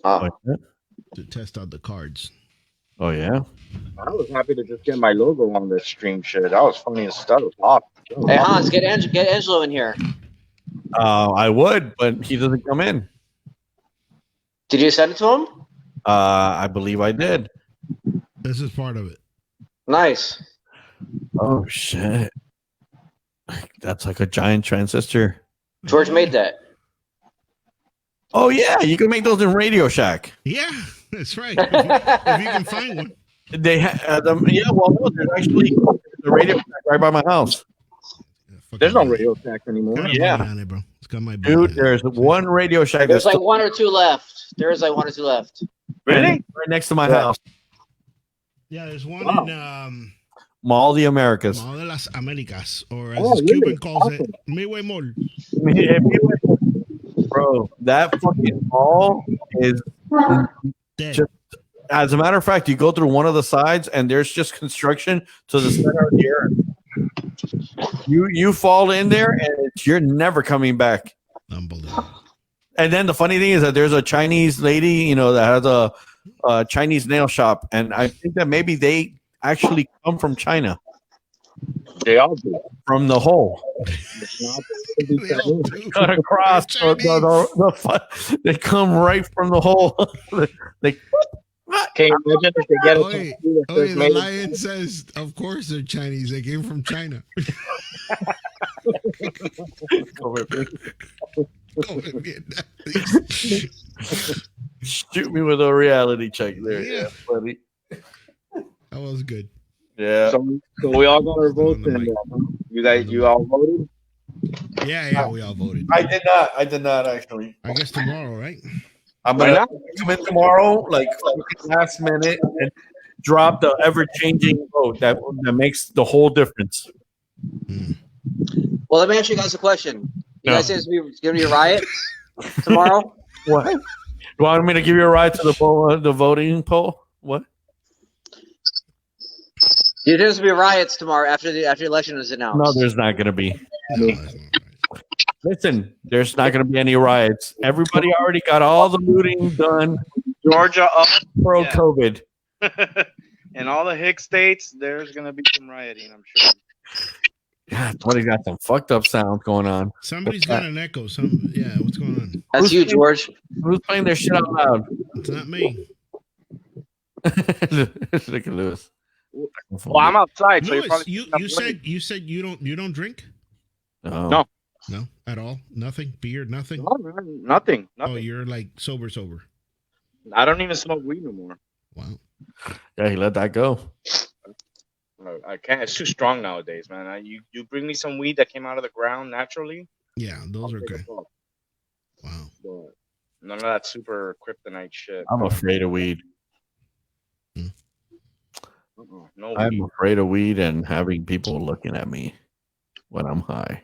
Oh. to test out the cards. Oh yeah. I was happy to just get my logo on this stream shit. That was funny as stuff. Hey Hans, get Angelo in here. I would, but he doesn't come in. Did you send it to him? I believe I did. This is part of it. Nice. Oh shit. That's like a giant transistor. George made that. Oh yeah, you can make those in Radio Shack. Yeah, that's right. If you can find one. They no, there's actually the Radio Shack right by my house. There's no Radio Shack anymore. Got a Yeah. button on it, bro. It's got my Dude, button on it. there's one Radio Shack There's that's like one or two left. Really? right next to my house. Yeah, there's one Wow. in Mall of the Americas. Mall de las Americas, or as Oh, this really? Cuban calls Awesome. it, Midway Mall. Bro, that fucking mall is Dead. Just- as a matter of fact, you go through one of the sides and there's just construction to the center of the earth. You fall in there and you're never coming back. Unbelievable. And then the funny thing is that there's a Chinese lady, that has a Chinese nail shop, and I think that maybe they actually come from China, They all do. from the hole. They all do. Cut across. They come right from the hole. They Can you imagine if they get Oh, it? the lion says, of course they're Chinese. They came from China. shoot me with a reality check there. Yeah. Yeah, buddy. That was good. Yeah. So we all got our votes in. You all voted? Yeah, we all voted. I did not actually. I guess tomorrow, right? I'm Why gonna not? come in tomorrow, like last minute, and drop the ever-changing vote that makes the whole difference. Well, let me ask you guys a question. You No. guys say it's going to be a riot tomorrow? What? You want me to give you a ride to the voting poll? What? There's going to be riots tomorrow after the election is announced. No, there's not gonna be. No, that's not right. Listen, there's not gonna be any riots. Everybody already got all the looting done Georgia up pro Yeah. COVID. and all the Hick states, there's gonna be some rioting, I'm sure. God, somebody's got some fucked up sounds going on. Somebody's got an echo. What's going on? That's you, George. Who's playing their shit out loud? It's not me. Look at Lewis. Well, I'm outside, so you're Louis, probably you said you don't drink? Oh. No. No, at all. Nothing. Beer. Nothing. No, man, nothing. Oh, you're like sober. I don't even smoke weed no more. Wow. Yeah, he let that go. No, I can't. It's too strong nowadays, man. You bring me some weed that came out of the ground naturally. Yeah, those are I'll take good. a puff. Wow. But none of that super kryptonite shit. I'm afraid of weed. No I'm weed. afraid of weed and having people looking at me when I'm high.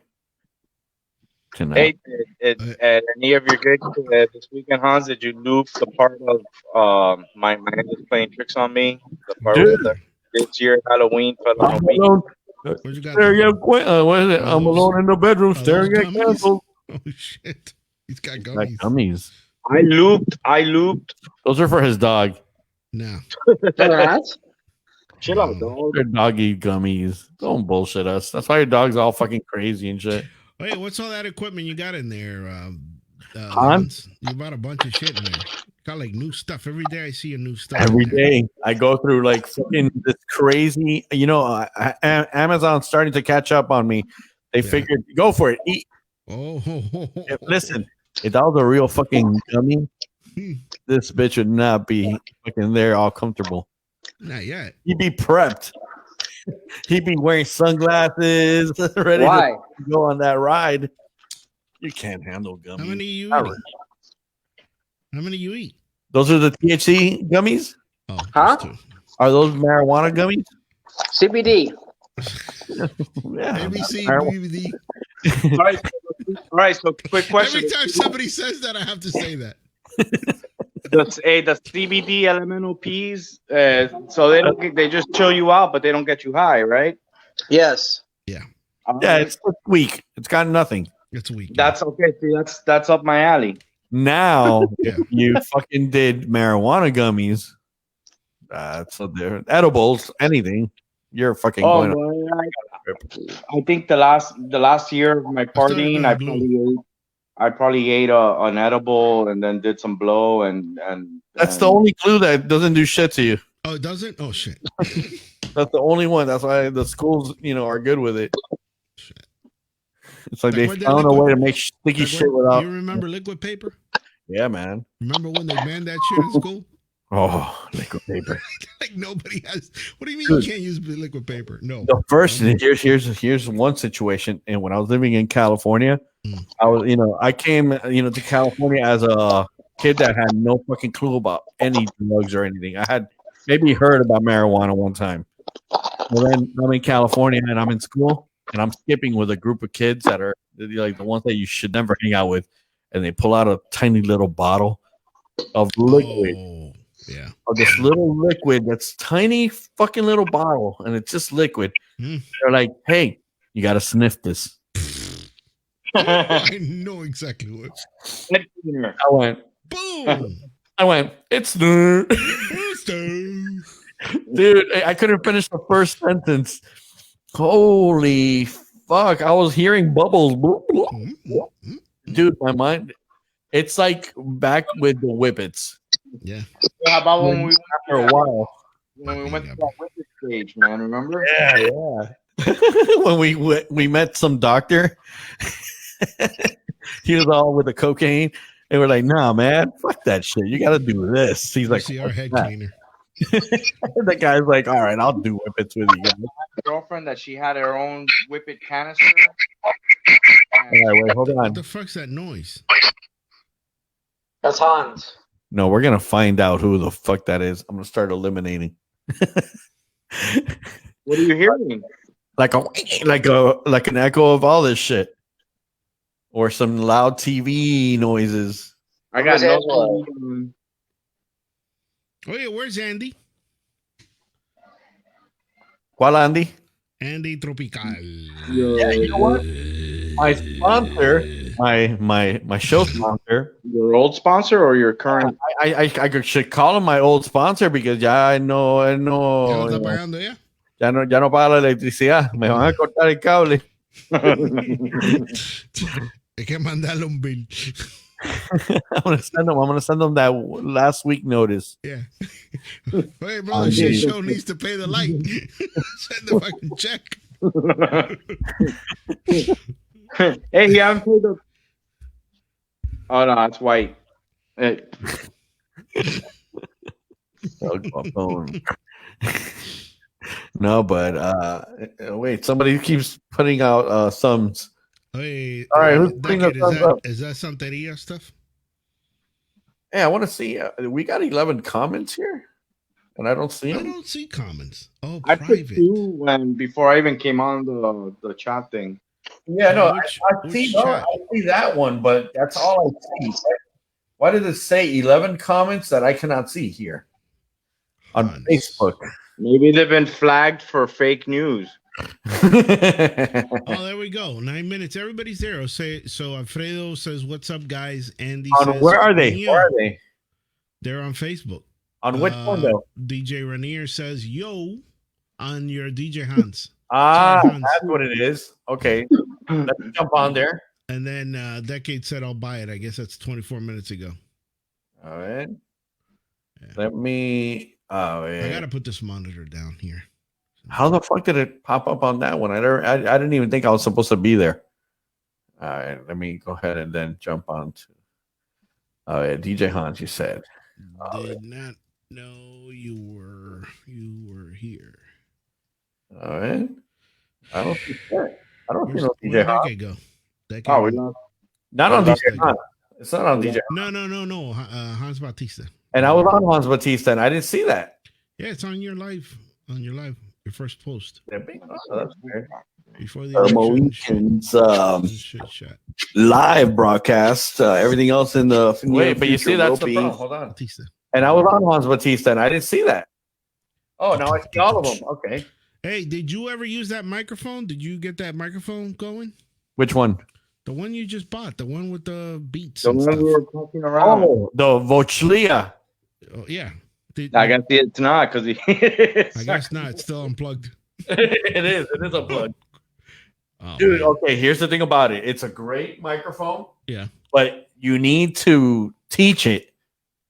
Hey, at any of your gigs this weekend, Hans, did you loop the part of my man is playing tricks on me? The part Dude. where this year Halloween fell on I'm a week. alone, What you got? staring at what is it? I'm alone in the bedroom Are staring those at gummies? candles. Oh shit! He's got Like gummies. gummies. I looped. Those are for his dog. No. Chill out, dog. They're doggy gummies. Don't bullshit us. That's why your dog's all fucking crazy and shit. Hey, what's all that equipment you got in there? Hans? Lance? You bought a bunch of shit in there. Got like new stuff every day. I see a new stuff Every in there. day I go through like fucking this crazy, Amazon's starting to catch up on me. They Yeah. figured, go for it. Eat. Oh, Listen, if that was a real fucking gummy, this bitch would not be fucking there all comfortable. Not yet. He'd be prepped. He'd be wearing sunglasses, ready Why? to go on that ride. You can't handle gummies. How many you All eat? right. How many you eat? Those are the THC gummies? Oh, Huh? just two. Are those marijuana gummies? CBD. Yeah. ABC, Marijuana. BBD. All right, so quick question. Every time somebody says that, I have to say that. The CBD elemental P's, so they just chill you out, but they don't get you high, right? Yes. Yeah, Yeah, it's weak. It's got nothing. it's weak. That's okay. See, that's up my alley. Now, Yeah. if you fucking did marijuana gummies, so they're edibles, anything, you're fucking Oh, going. well, I think the last year of my partying, I probably ate an edible and then did some blow and That's the only glue that doesn't do shit to you. Oh, it doesn't? Oh, shit. That's the only one. That's why the schools, are good with it. Shit. It's like Like they when they found a liquid- way to make sticky Like shit when- without. You remember liquid paper? Yeah, man. Remember when they banned that shit in school? Oh, liquid paper. Like nobody has. What do you mean Dude. you can't use liquid paper? No. The first here's one situation, and when I was living in California, I was I came to California as a kid that had no fucking clue about any drugs or anything. I had maybe heard about marijuana one time. Well, then I'm in California and I'm in school and I'm skipping with a group of kids that are like the ones that you should never hang out with, and they pull out a tiny little bottle of liquid. Oh, yeah. Of this little liquid that's tiny fucking little bottle, and it's just liquid. Hmm. They're like, "Hey, you got to sniff this." I know exactly what. I went, Boom. "It's dude." I couldn't finish the first sentence. Holy fuck! I was hearing bubbles, dude. My mind, it's like back with the whippets. Yeah. How about when we After a while, went to that wicked stage, man? Remember? yeah. When we met some doctor, he was all with the cocaine, and we're like, "Nah, man, fuck that shit. You got to do this." He's like, See our head that? cleaner. The guy's like, "All right, I'll do whippets with you guys." Girlfriend that she had her own whippet canister. All right, wait, hold What on. the fuck's that noise? That's Hans. No, we're gonna find out who the fuck that is. I'm gonna start eliminating. What are you hearing? like an echo of all this shit, or some loud TV noises. I got Where's no. Oh, yeah. Where's Andy? ¿Cuál, Andy? Andy Tropical. Yeah, you know what? My sponsor, my show sponsor. Your old sponsor or your current? I should call him my old sponsor because ya no, ¿Ya no está pagando ya? ya no paga la electricidad. Me van a cortar el cable. Hay que mandarle un bill. I'm gonna send them that last week notice. Yeah. Hey, brother, shit show needs to pay the light. Send the fucking check. Hey, you haven't paid the. Oh no, it's white. Hey. No, but wait, somebody keeps putting out thumbs. Hey, All right, who's putting Dekade, the thumbs up? is that Santeria stuff? Hey, I want to see. We got 11 comments here, and I don't see I them. don't see comments. Oh, I put private. 2 before I even came on the chat thing. Yeah, no, Which I see. No, chat? I see that one, but that's all I see. Why does it say 11 comments that I cannot see here on Hans. Facebook? Maybe they've been flagged for fake news. Oh, there we go. 9 minutes. Everybody's there. So Alfredo says, "What's up, guys?" Andy says, Where are they? "Mia." Where are they? They're on Facebook. On which one though? DJ Ranier says, "Yo," on your DJ Hans. Ah, Hans. that's what it is. Okay, let's jump on there. And then Decade said, "I'll buy it." I guess that's 24 minutes ago. All right. Yeah. Let me. Oh I yeah. gotta put this monitor down here. How the fuck did it pop up on that one? I didn't even think I was supposed to be there. All right, let me go ahead and then jump on to. Oh yeah, DJ Hans, you said. Did not know you were here. All right. I don't see that. I don't see Where's, no where'd DJ Hans. Decade go? Decade. Oh, we not. Not on Where's DJ Hans. It's not on DJ. No. Hans Bautista. And I was on Hans Batista, and I didn't see that. Yeah, it's on your live. On your live. Your first post. Oh, that's weird. Before the Moeken's shot. live broadcast. Everything else in the Wait, but you future see, that's will the be. problem. Hold on. Batista. And I was on Hans Batista, and I didn't see that. Oh, now I see all of them. Okay. Hey, did you ever use that microphone? Did you get that microphone going? Which one? The one you just bought, the one with the beats. The and one stuff. we were talking around. Oh, the Vochlia. Oh, yeah. I guess it's not because I guess not. It's still unplugged. It is unplugged. Oh, Dude, man. okay, here's the thing about it. It's a great microphone. Yeah. But you need to teach it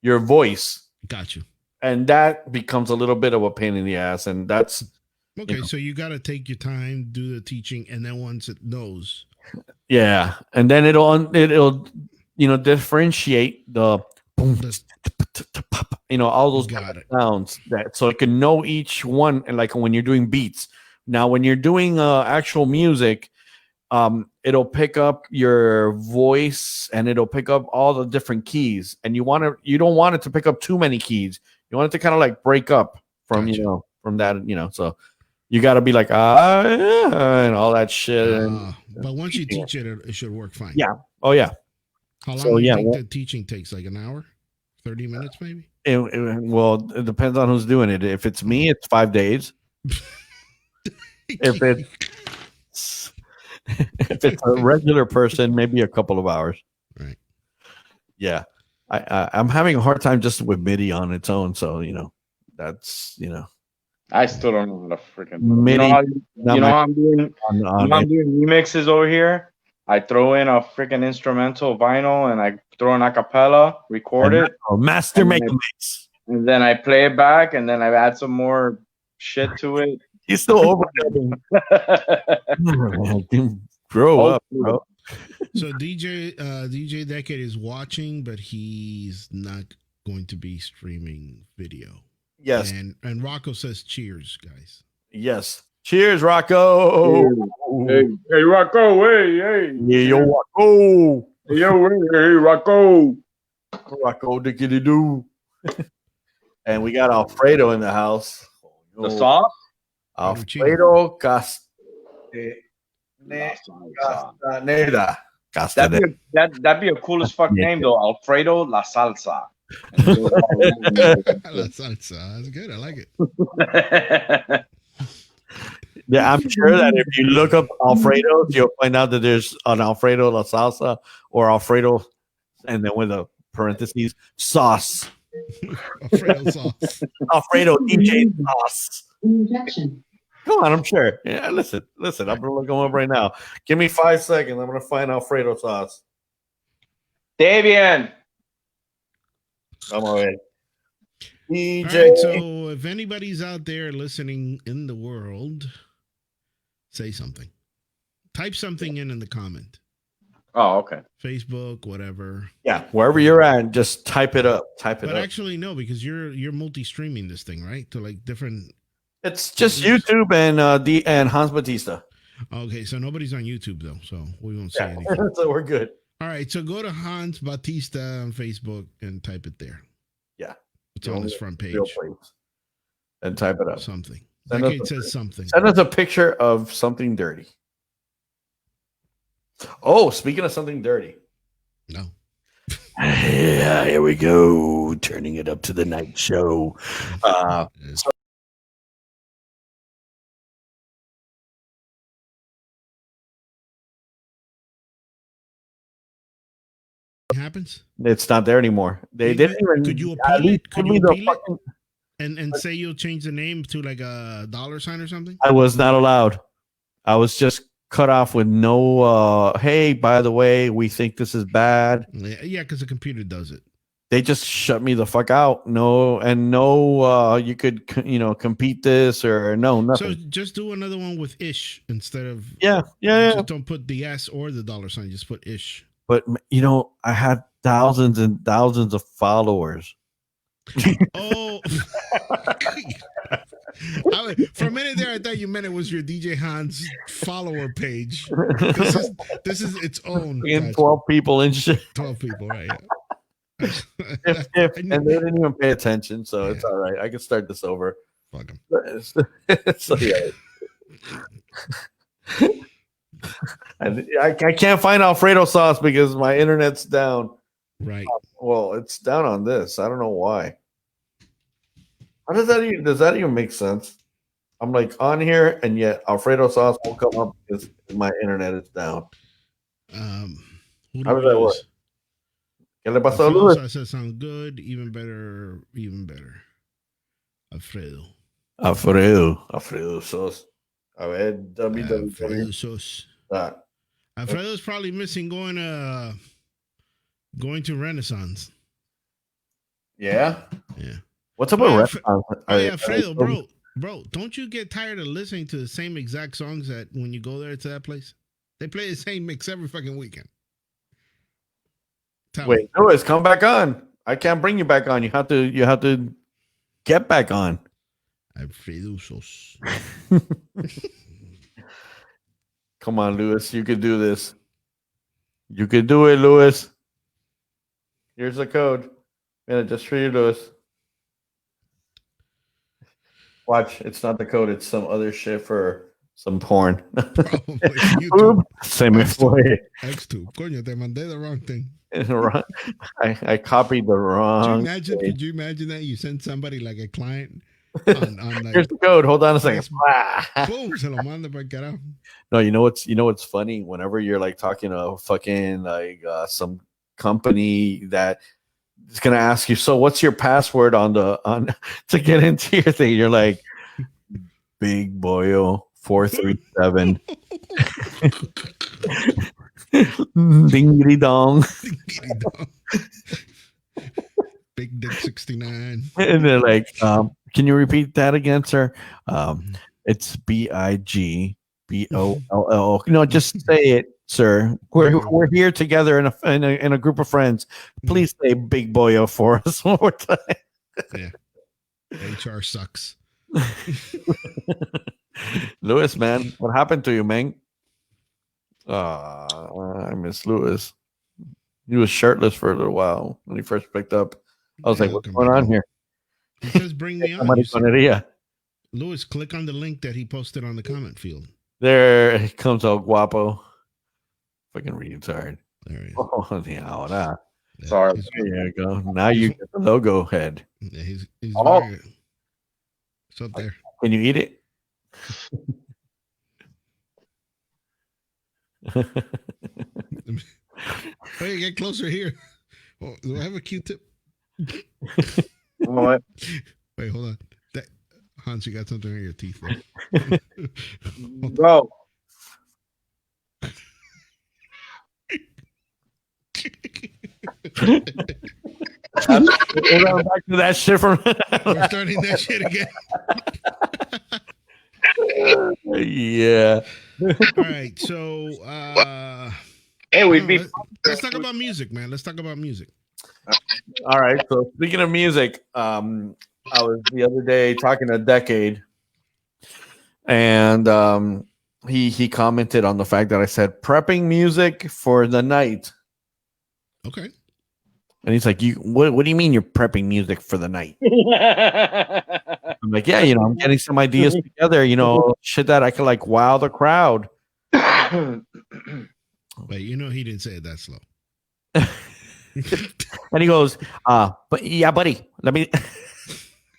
your voice. Got you. And that becomes a little bit of a pain in the ass. And that's Okay, so you got to take your time, do the teaching, and then once it knows. yeah. And then it'll differentiate the boom, all those Got it. sounds that so it can know each one. And like when you're doing beats. Now, when you're doing actual music, it'll pick up your voice and it'll pick up all the different keys. And you don't want it to pick up too many keys. You want it to kind of like break up from Gotcha. from that. So you got to be like and all that shit. But once you teach it, it should work fine. Yeah. Oh yeah. How long do you think the teaching takes? Like an hour, 30 minutes, maybe. Well, it depends on who's doing it. If it's me, it's 5 days. If it's a regular person, maybe a couple of hours. Right. Yeah. I'm having a hard time just with MIDI on its own. So, that's, I still don't know how to freaking. MIDI. I'm doing remixes over here. I throw in a freaking instrumental vinyl and I throw an acapella, record it. Master make a mix. And then I play it back and then I add some more shit to it. He's still overdubbing. Grow up, bro. So DJ Decade is watching, but he's not going to be streaming video. Yes. And Rocco says cheers, guys. Yes. Cheers, Rocco. Hey, Rocco. Hey. Yeah, yo, Rocco. Hey, Rocco. Rocco, dickity doo. And we got Alfredo in the house. The sauce? Alfredo Castaneda. That'd be a cool as fuck name though. Alfredo La Salsa. La salsa. That's good. I like it. Yeah, I'm sure that if you look up Alfredo, you'll find out that there's an Alfredo La Salsa or Alfredo, and then with a parentheses, sauce. Alfredo sauce. Alfredo DJ sauce. Injection. Come on, I'm sure. Yeah, listen. I'm looking up right now. Give me 5 seconds. I'm gonna find Alfredo sauce. Davian. Come on. DJ. All right, so if anybody's out there listening in the world, say something. Type something in the comment. Oh, okay. Facebook, whatever. Yeah, wherever you're at, just type it up. But actually, no, because you're multi-streaming this thing, right? To like different. It's just YouTube and Hans Batista. Okay, so nobody's on YouTube though, so we won't say anything. So we're good. All right, so go to Hans Batista on Facebook and type it there. Yeah, it's on his front page. And type it up. Something. It says something. Send us a picture of something dirty. Oh, speaking of something dirty. No. Yeah, here we go. Turning it up to the night show. Happens. It's not there anymore. They didn't even. Could you appeal it? Could you the appeal fucking, it? And say you'll change the name to like a $sign or something? I was not allowed. I was just cut off with no. Hey, by the way, we think this is bad. Yeah, because the computer does it. They just shut me the fuck out. No, you could compete this or no, nothing. So just do another one with ish instead of yeah. Just don't put the S or the $sign. Just put ish. But I had thousands and thousands of followers. Oh, for a minute there, I thought you meant it was your DJ Hans follower page. This is its own. And 12 people and shit. 12 people, right? Yeah. and they didn't even pay attention, so it's all right. I can start this over. Fuck them. So yeah. I can't find Alfredo sauce because my internet's down. Right. Well, it's down on this. I don't know why. How does that even make sense? I'm like on here, and yet Alfredo sauce won't come up because my internet is down. Who How do does we that work? use? ¿Qué le pasó, Alfredo Luis? sauce says sound good, even better, even better. Alfredo. Alfredo sauce. A ver, Alfredo sauce. that. Alfredo's probably missing going to Renaissance. Yeah. Yeah. What's up Oh, with yeah, restaurants? Oh yeah, Alfredo, bro, don't you get tired of listening to the same exact songs that when you go there to that place? They play the same mix every fucking weekend. Tell me. Wait, Louis, come back on. I can't bring you back on. You have to get back on. Alfredo sauce. Come on, Louis. You could do this. You could do it, Louis. Here's the code. Yeah, just for you, Louis. Watch, it's not the code, it's some other shit for some porn. Probably YouTube. Se me fue. X2. Coño, te mandé the wrong thing. I copied the wrong. Could you imagine that you send somebody like a client on like, here's the code. Hold on a second. boom, se lo manda para el carajo. No, you know what's funny? Whenever you're like talking to fucking like some company that is gonna ask you, so what's your password on to get into your thing? You're like, Big Boyo 437. Dingity dong. Big Dick 69. And they're like, can you repeat that again, sir? It's BIGBOLL. No, just say it, sir. We're here together in a group of friends. Please say Big Boyo for us one more time. Yeah. HR sucks. Louis, man, what happened to you, man? I miss Louis. He was shirtless for a little while when he first picked up. I was like, what's going on here? He says, bring me on. Louis, click on the link that he posted on the comment field. There comes El Guapo. Fucking retard. There he is. Oh, yeah, ahora. Yeah, Sorry. There you go. Now you get the logo head. Yeah, he's Oh. it's up there. Can you eat it? Hey, get closer here. Oh, do I have a Q-tip? What? Wait, hold on. Hans, you got something in your teeth there. Bro. We're back to that shit from. We're starting that shit again. Yeah. All right, so Hey, let's talk about music, man. Let's talk about music. All right. So speaking of music, I was the other day talking to Dekade, and he commented on the fact that I said prepping music for the night. Okay. And he's like, what do you mean you're prepping music for the night? I'm like, yeah, I'm getting some ideas together, shit that I could like wow the crowd. Wait, he didn't say it that slow. And he goes, but yeah, buddy, let me.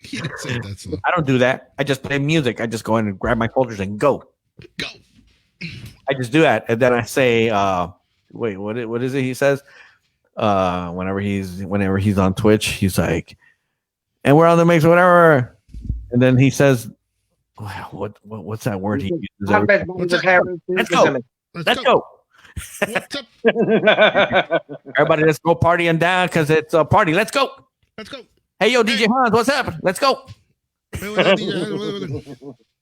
He didn't say it that slow. I don't do that. I just play music. I just go in and grab my folders and go. I just do that. And then I say, wait, what is it? He says, whenever he's on Twitch, he's like, and we're on the mix, whatever. And then he says, what's that word he uses? Let's go. Let's go. What's up? Everybody, let's go partying down because it's a party. Let's go. Let's go. Hey, yo, DJ Hans, what's up? Let's go.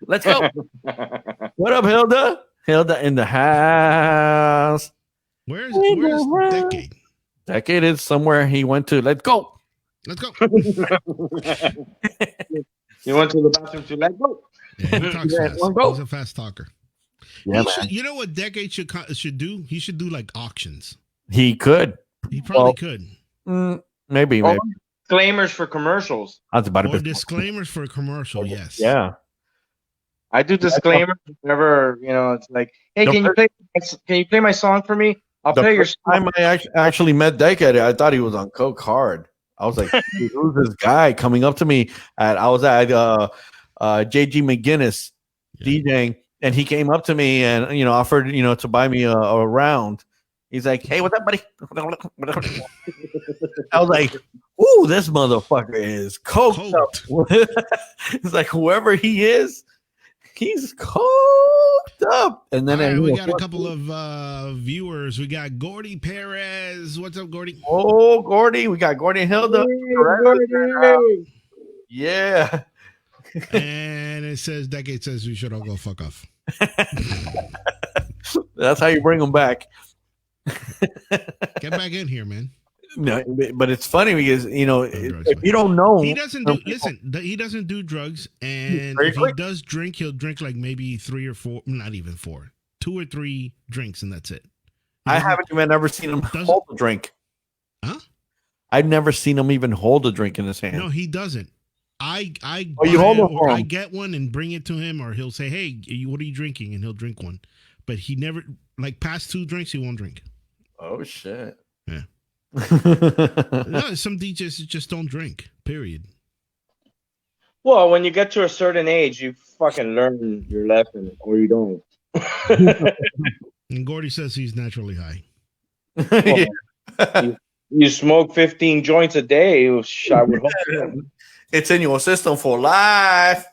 Let's go. What up, Hilda? Hilda in the house. Where's Dekade? Dekade is somewhere he went to. Let's go. Let's go. You went to the bathroom to let go. Yeah, he talks fast. He's a fast talker. Yeah, you know what Dekade should do? He should do like auctions. He could. He probably could. Maybe. Disclaimers for commercials. I was about to Or disclaimers for a commercial, yes. Yeah. I do disclaimers whenever it's like, hey, The can you play my song for me? I'll The play your first time I actually met Dekade, I thought he was on coke hard. I was like, "Dude, who's this guy coming up to me?" I was at JG McGinnis DJing, and he came up to me and offered to buy me a round. He's like, "Hey, what's up, buddy?" I was like, "Ooh, this motherfucker is coked up." It's like whoever he is, he's coked up. And then all right, we got a couple of viewers. We got Gordy Perez. What's up, Gordy? Oh, Gordy. We got Gordy and Hilda. Yeah. And it says, Decade says we should all go fuck off. That's how you bring them back. Get back in here, man. No, but it's funny because if you don't know, he doesn't do. Listen, he doesn't do drugs, and if he does drink, he'll drink like maybe 3 or 4, not even 4, 2 or 3 drinks, and that's it. I haven't even ever seen him hold a drink. Huh? I've never seen him even hold a drink in his hand. No, he doesn't. I get one and bring it to him, or he'll say, "Hey, what are you drinking?" and he'll drink one. But he never, like, past 2 drinks, he won't drink. Oh shit. Yeah. No, some DJs just don't drink. Period. Well, when you get to a certain age, you fucking learn your lesson, or you don't. And Gordy says he's naturally high. Well, you smoke 15 joints a day. I would hope. It's in your system for life.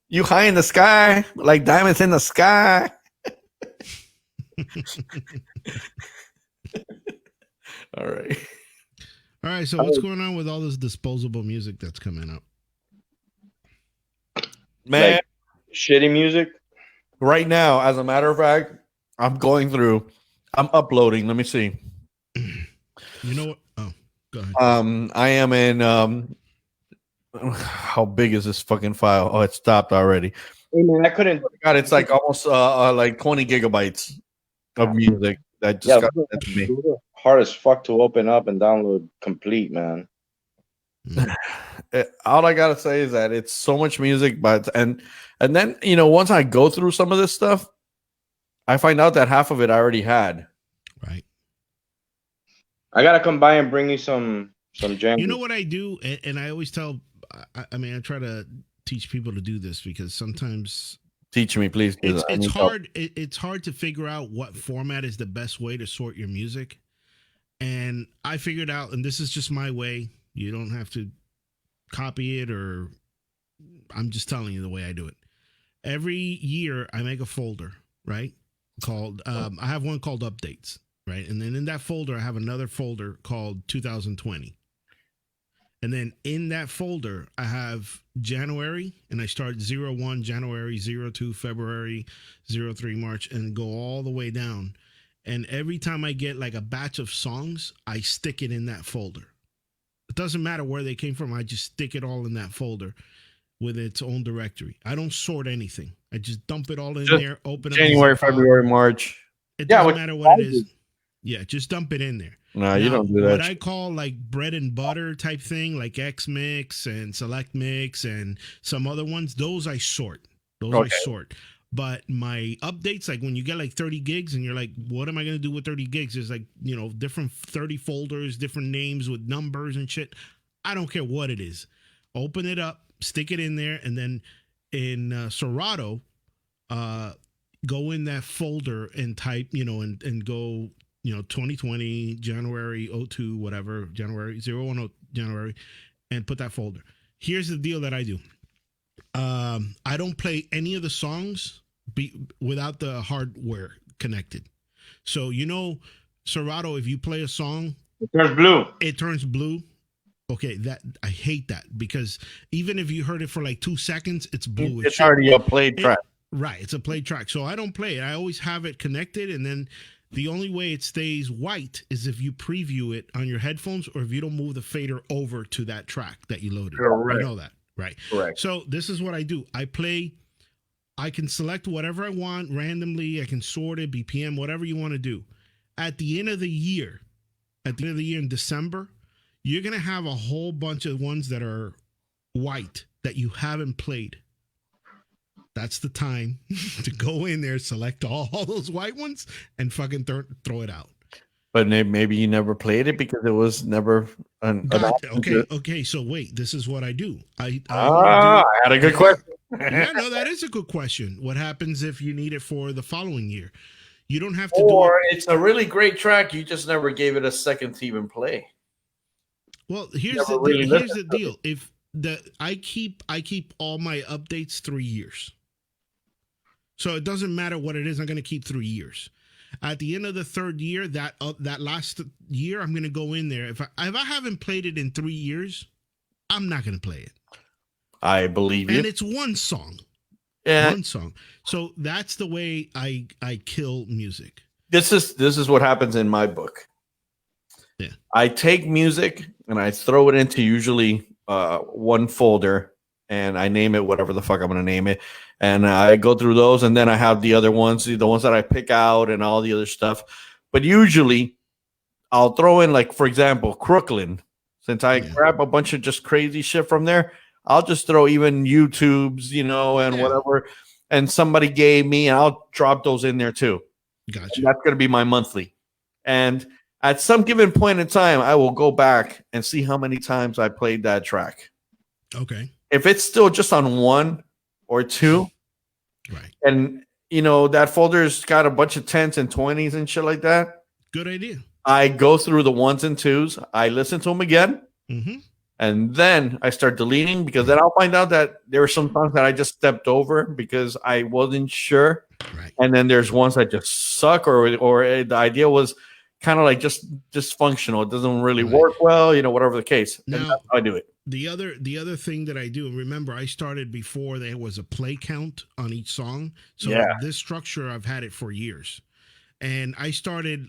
You high in the sky, like diamonds in the sky. All right. All right. So what's going on with all this disposable music that's coming up? Man, like shitty music. Right now, as a matter of fact, I'm uploading. Let me see. You know what? Oh, go ahead. I am in how big is this fucking file? Oh, it stopped already. Hey man, I couldn't. God, it's like almost like 20 gigabytes of music that just got sent to me. Hard as fuck to open up and download complete, man. All I gotta say is that it's so much music, but and then once I go through some of this stuff, I find out that half of it I already had. Right. I gotta come by and bring you some jam. You know what I do, and I always tell. I mean, I try to teach people to do this because sometimes teach me, please. It's hard. It's hard to figure out what format is the best way to sort your music. And I figured out, and this is just my way. You don't have to copy it, or I'm just telling you the way I do it. Every year I make a folder, right? Called I have one called updates, right? And then in that folder I have another folder called 2020. And then in that folder, I have January, and I start 01 January, 02 February, 03 March, and go all the way down. And every time I get like a batch of songs, I stick it in that folder. It doesn't matter where they came from. I just stick it all in that folder with its own directory. I don't sort anything. I just dump it all in there, open it. January, February, March. It doesn't matter what it is. Yeah, just dump it in there. No, you don't do that. What I call like bread and butter type thing, like X Mix and Select Mix and some other ones, those I sort. I sort. But my updates, like when you get like 30 gigs and you're like, what am I going to do with 30 gigs? There's like, different 30 folders, different names with numbers and shit. I don't care what it is. Open it up, stick it in there, and then in Serato, go in that folder and type, and go, 2020, January 02, whatever, January 01, January, and put that folder. Here's the deal that I do. I don't play any of the songs without the hardware connected. So, Serato, if you play a song, it turns blue. It turns blue. Okay, I hate that because even if you heard it for like 2 seconds, it's blue. It's already a played track. Right, it's a played track. So I don't play it. I always have it connected, and then the only way it stays white is if you preview it on your headphones or if you don't move the fader over to that track that you loaded. Correct. You know that, right? Correct. So this is what I do. I can select whatever I want randomly. I can sort it, BPM, whatever you want to do. At the end of the year in December, you're going to have a whole bunch of ones that are white that you haven't played, that's the time to go in there, select all those white ones, and fucking throw it out. But maybe you never played it because it was never an Okay. So wait, this is what I do. I had a good question. Yeah, no, that is a good question. What happens if you need it for the following year? You don't have to or do it. It's a really great track. You just never gave it a second to even play. Well, here's the deal. If I keep all my updates 3 years. So it doesn't matter what it is. I'm going to keep 3 years. At the end of the third year, that last year, I'm going to go in there. If I haven't played it in 3 years, I'm not going to play it. I believe you. And it's one song. Yeah. One song. So that's the way I kill music. This is what happens in my book. Yeah. I take music and I throw it into usually one folder, and I name it whatever the fuck I'm going to name it. And I go through those, and then I have the other ones, the ones that I pick out and all the other stuff. But usually I'll throw in, like, for example, Crooklyn. Since I grab a bunch of just crazy shit from there, I'll just throw even YouTubes, and whatever. And somebody gave me, and I'll drop those in there too. Gotcha. And that's going to be my monthly. And at some given point in time, I will go back and see how many times I played that track. Okay. If it's still just on 1 or 2, right, and that folder's got a bunch of 10s and 20s and shit like that. Good idea. I go through the 1s and 2s. I listen to them again. Mm-hmm. And then I start deleting, because then I'll find out that there are some songs that I just stepped over because I wasn't sure. Right. And then there's ones that just suck, or the idea was kind of like just dysfunctional. It doesn't really work well, whatever the case. Now, and that's how I do it. The other thing that I do, and remember, I started before there was a play count on each song. So this structure, I've had it for years. And I started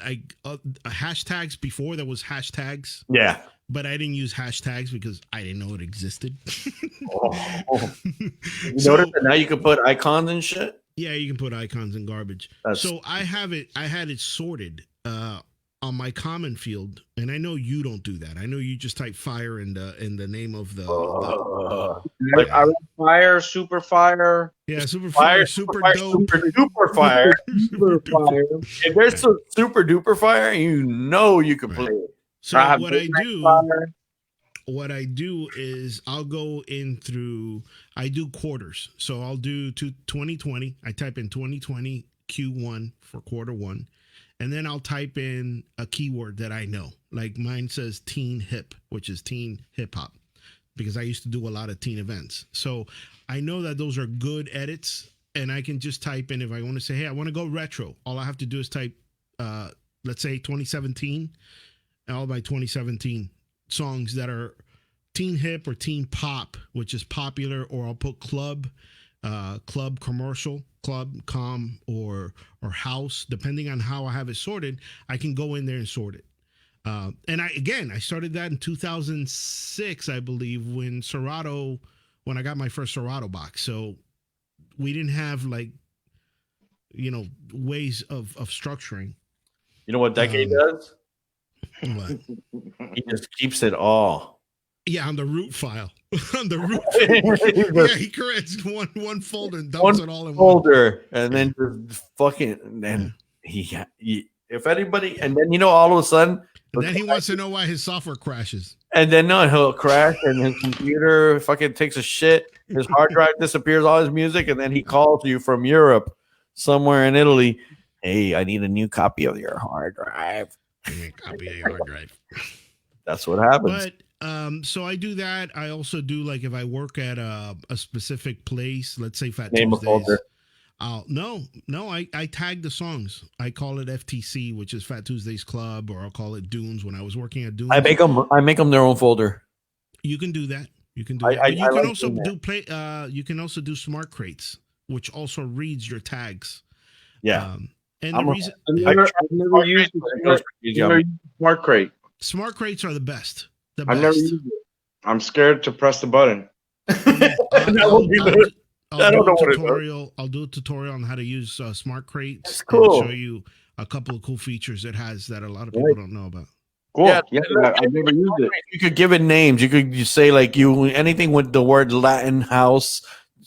hashtags before there was hashtags. Yeah. But I didn't use hashtags because I didn't know it existed. You notice that now you can put icons and shit? Yeah, you can put icons and garbage. So I had it sorted on my common field, and I know you don't do that. I know you just type fire in the name of the fire, super fire. Yeah, super fire, super dope, super duper fire. Super fire. If there's some super duper fire, you can play it. So what I do is I'll go in through, I do quarters. So I'll do 2020. I type in 2020 Q1 for quarter 1. And then I'll type in a keyword that I know. Like mine says teen hip, which is teen hip hop, because I used to do a lot of teen events. So I know that those are good edits, and I can just type in, if I want to say, hey, I want to go retro. All I have to do is type, let's say 2017. All my 2017 songs that are teen hip or teen pop, which is popular, or I'll put club commercial, club, com, or house, depending on how I have it sorted. I can go in there and sort it. And I started that in 2006, I believe, when I got my first Serato box. So we didn't have ways of structuring. You know what Dekade does? What? He just keeps it all. Yeah, on the root file. On the root. Yeah, he creates one folder and dumps it all in folder, and then just fucking. And then if anybody, and then all of a sudden, and then he wants to know why his software crashes. And then he'll crash, and his computer fucking takes a shit. His hard drive disappears, all his music, and then he calls you from Europe, somewhere in Italy. Hey, I need a new copy of your hard drive. Copy of your hard drive. That's what happens. But so I do that. I also do, like, if I work at a specific place, let's say Fat Name Tuesdays. A folder. I tag the songs. I call it FTC, which is Fat Tuesdays Club, or I'll call it Dunes. When I was working at Dunes, I make them their own folder. You can do that. You can do that. You can also do play. You can also do smart crates, which also reads your tags. Yeah. And the reason I've never used Smart Crate. Smart crates are the best. I've never used it. I'm scared to press the button. I'll do a tutorial on how to use Smart Crates. Cool. And show you a couple of cool features it has that a lot of people don't know about. Cool. Yeah, Yeah, I've never used it. you could give it names. You say like anything with the word Latin house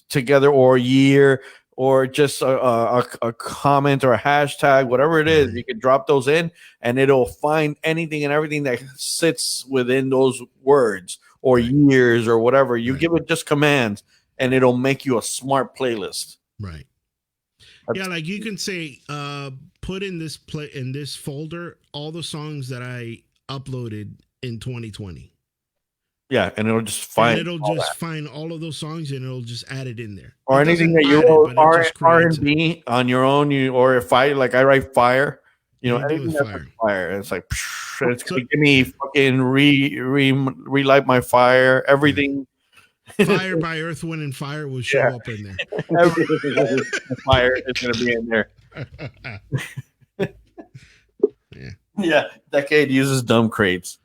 together, or year, or just a comment or a hashtag, whatever it is. You can drop those in, and it'll find anything and everything that sits within those words or years or whatever. You give it just commands, and it'll make you a smart playlist. Right. Yeah, like you can say, put in this folder all the songs that I uploaded in 2020. Yeah, and it'll just find. And it'll just find all of those songs, and it'll just add it in there. Or anything that you wrote R&B on your own, or if I write fire, anything that's like fire. It's like it's gonna give me fucking relight my fire. Everything. Fire by Earth, Wind, and Fire will show up in there. Fire is gonna be in there. Yeah. Decade uses dumb crates.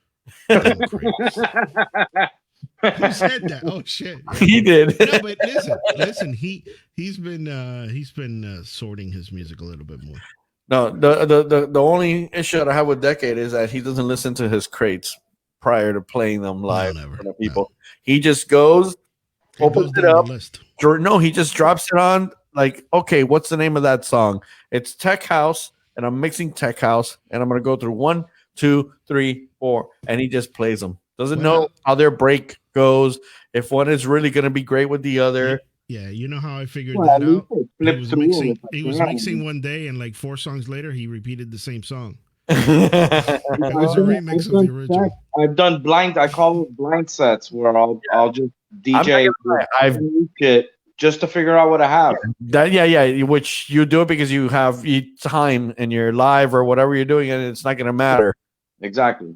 Who said that? Oh shit! He did. No, but listen. He's been sorting his music a little bit more. No, the only issue that I have with Decade is that he doesn't listen to his crates prior to playing them live for people. No. He just goes, opens it up. No, he just drops it on. Like, okay, what's the name of that song? It's Tech House, and I'm mixing Tech House, and I'm gonna go through 1, 2, 3, 4, and he just plays them. Doesn't know how their break goes. If one is really gonna be great with the other. Yeah, you know how I figured that out. He was mixing one day, and like 4 songs later, he repeated the same song. It was a remix of the original. I've done blind. I call it blind sets, where I'll just DJ it just to figure out what I have. Which you do it because you have time and you're live or whatever you're doing, and it's not going to matter. Exactly.